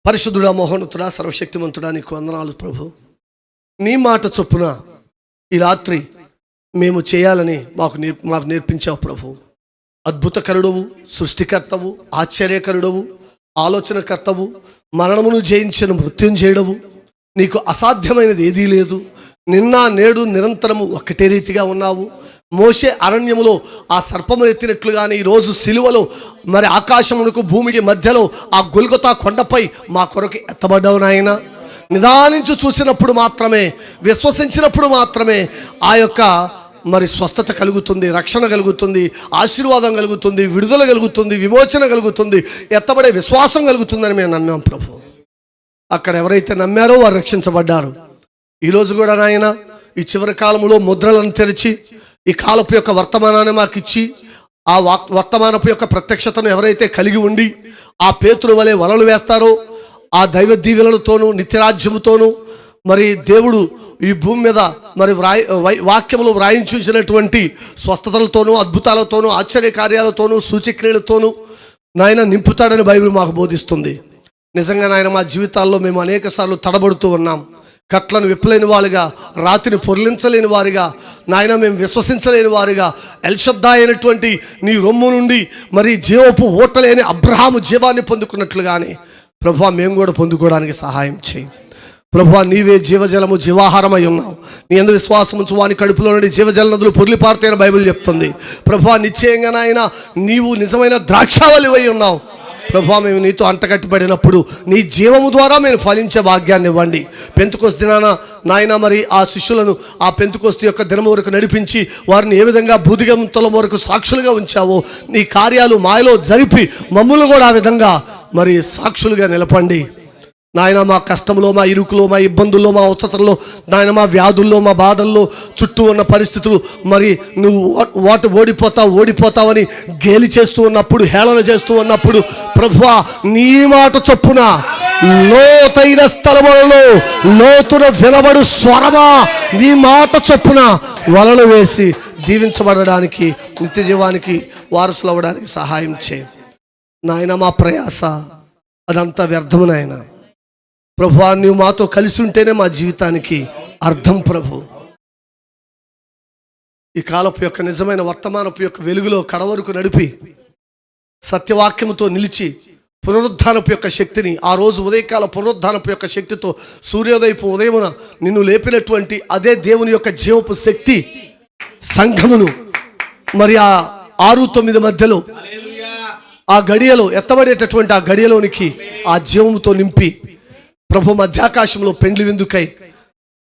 పరిశుద్ధుడా, మహోన్నతుడా, సర్వశక్తిమంతుడా, నీకు వందనాలు ప్రభు. నీ మాట చొప్పున ఈ రాత్రి మేము చేయాలని మాకు నేర్పించావు ప్రభు. అద్భుతకరుడవు, సృష్టికర్తవు, ఆశ్చర్యకరుడవు, ఆలోచనకర్తవు, మరణమును జయించిన మృత్యుంజయుడవు. నీకు అసాధ్యమైనది ఏదీ లేదు. నిన్న నేడు నిరంతరము ఒకటే రీతిగా ఉన్నావు. మోషే అరణ్యములో ఆ సర్పము ఎత్తినట్లుగానే ఈరోజు సిలువలో మరి ఆకాశమునకు భూమికి మధ్యలో ఆ గొల్గొతా కొండపై మా కొరకు ఎత్తబడ్డావు నాయన. నిదానించి చూసినప్పుడు మాత్రమే, విశ్వసించినప్పుడు మాత్రమే ఆ యొక్క మరి స్వస్థత కలుగుతుంది, రక్షణ కలుగుతుంది, ఆశీర్వాదం కలుగుతుంది, విడుదల కలుగుతుంది, విమోచన కలుగుతుంది, ఎత్తబడే విశ్వాసం కలుగుతుందని మేము నమ్మాం ప్రభు. అక్కడ ఎవరైతే నమ్మారో వారు రక్షించబడ్డారు. ఈరోజు కూడా నాయన ఈ చివరి కాలంలో ముద్రలను తెరిచి ఈ కాలపు యొక్క వర్తమానాన్ని మాకు ఇచ్చి, ఆ వర్తమానపు యొక్క ప్రత్యక్షతను ఎవరైతే కలిగి ఉండి ఆ పేతురు వలె వలలు వేస్తారో, ఆ దైవ దీవెనలతోనూ నిత్యరాజ్యముతోనూ మరి దేవుడు ఈ భూమి మీద మరి వాక్యములు వ్రాయించినటువంటి స్వస్థతలతోనూ, అద్భుతాలతోనూ, ఆశ్చర్య కార్యాలతోనూ, సూచక్రియలతోనూ నాయన నింపుతాడని బైబిల్ మాకు బోధిస్తుంది. నిజంగా నాయన మా జీవితాల్లో మేము అనేక సార్లు తడబడుతూ ఉన్నాం. కట్లను విప్పలేని వారుగా, రాతిని పొర్లించలేని వారుగా, నాయన మేము విశ్వసించలేని వారుగా, ఎల్షద్దాయి అయినటువంటి నీ రొమ్ము నుండి మరి జీవపు ఓటలేని అబ్రహాము జీవాన్ని పొందుకున్నట్లుగానే ప్రభువా మేము కూడా పొందుకోవడానికి సహాయం చేయి. ప్రభువా నీవే జీవజలము, జీవాహారమై ఉన్నావు. నీ యందు విశ్వాసం ఉంచు వాని కడుపులో నుండి జీవజల నదులు పొర్లిపారుతాయని బైబిల్ చెప్తుంది. ప్రభువా నిశ్చయంగా నాయన నీవు నిజమైన ద్రాక్షావళివై ఉన్నావు. ప్రభువా మేము నీతో అంటకట్టుబడినప్పుడు నీ జీవము ద్వారా మేము ఫలించే భాగ్యాన్ని ఇవ్వండి. పెంతుకొస్తు దినాన నాయన మరి ఆ శిష్యులను ఆ పెంతుకొస్తు యొక్క దినం వరకు నడిపించి వారిని ఏ విధంగా బూదిగంతల వరకు సాక్షులుగా ఉంచావో నీ కార్యాలు మాయలో జరిపి మమ్మల్ని కూడా ఆ విధంగా మరి సాక్షులుగా నిలపండి. నాయన మా కష్టంలో, మా ఇరుకులో, మా ఇబ్బందుల్లో, మా అవసరంలో, నాయన మా వ్యాధుల్లో, మా బాధల్లో, చుట్టూ ఉన్న పరిస్థితులు మరి నువ్వు ఓడిపోతావని గేలి చేస్తూ ఉన్నప్పుడు, హేళన చేస్తూ ఉన్నప్పుడు ప్రభువా నీ మాట చొప్పున లోతైన స్థలములలో లోతున వినబడు స్వరమా నీ మాట చొప్పున వలలు వేసి దీవించబడడానికి, నిత్య జీవానికి వారసులు అవ్వడానికి సహాయం చేయి నాయన. మా ప్రయాస అదంతా వ్యర్థము నాయన. ప్రభువా నీవు మాతో కలిసి ఉంటేనే మా జీవితానికి అర్థం. ప్రభు ఈ కాలపు యొక్క నిజమైన వర్తమానపు యొక్క వెలుగులో కడవరకు నడిపి సత్యవాక్యముతో నిలిచి పునరుద్ధానపు యొక్క శక్తిని, ఆ రోజు ఉదయకాల పునరుద్ధానపు యొక్క శక్తితో సూర్యోదయపు ఉదయమున నిన్ను లేపినటువంటి అదే దేవుని యొక్క జీవపు శక్తి సంఘమును మరి ఆ 6-9 మధ్యలో ఆ గడియలో ఎత్తబడేటటువంటి ఆ గడియలోనికి ఆ జీవముతో నింపి ప్రభు మధ్యాకాశంలో పెండ్లి విందుకై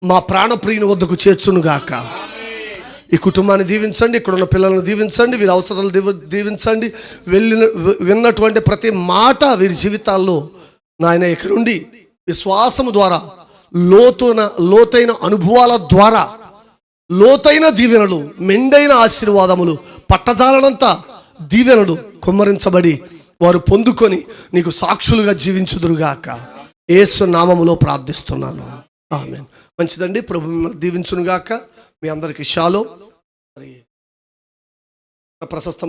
మా ప్రాణప్రియుని వద్దకు చేర్చునుగాక. ఈ కుటుంబాన్ని దీవించండి, ఇక్కడ ఉన్న పిల్లలను దీవించండి, వీరి అవసరాలు దీవించండి. విన్నటువంటి ప్రతి మాట వీరి జీవితాల్లో నాయన ఇక నుండి విశ్వాసము ద్వారా, లోతైన అనుభవాల ద్వారా, లోతైన దీవెనలు, మెండైన ఆశీర్వాదములు, పట్టజాలనంత దీవెనలు కుమ్మరించబడి వారు పొందుకొని నీకు సాక్షులుగా జీవించుదురుగాక. యేసు నామములో ప్రార్థిస్తున్నాను, ఆమేన్. మంచిదండి, ప్రభు మిమ్మల్ని దీవించునుగాక. మీ అందరికీ షాలోమ్. ప్రశస్త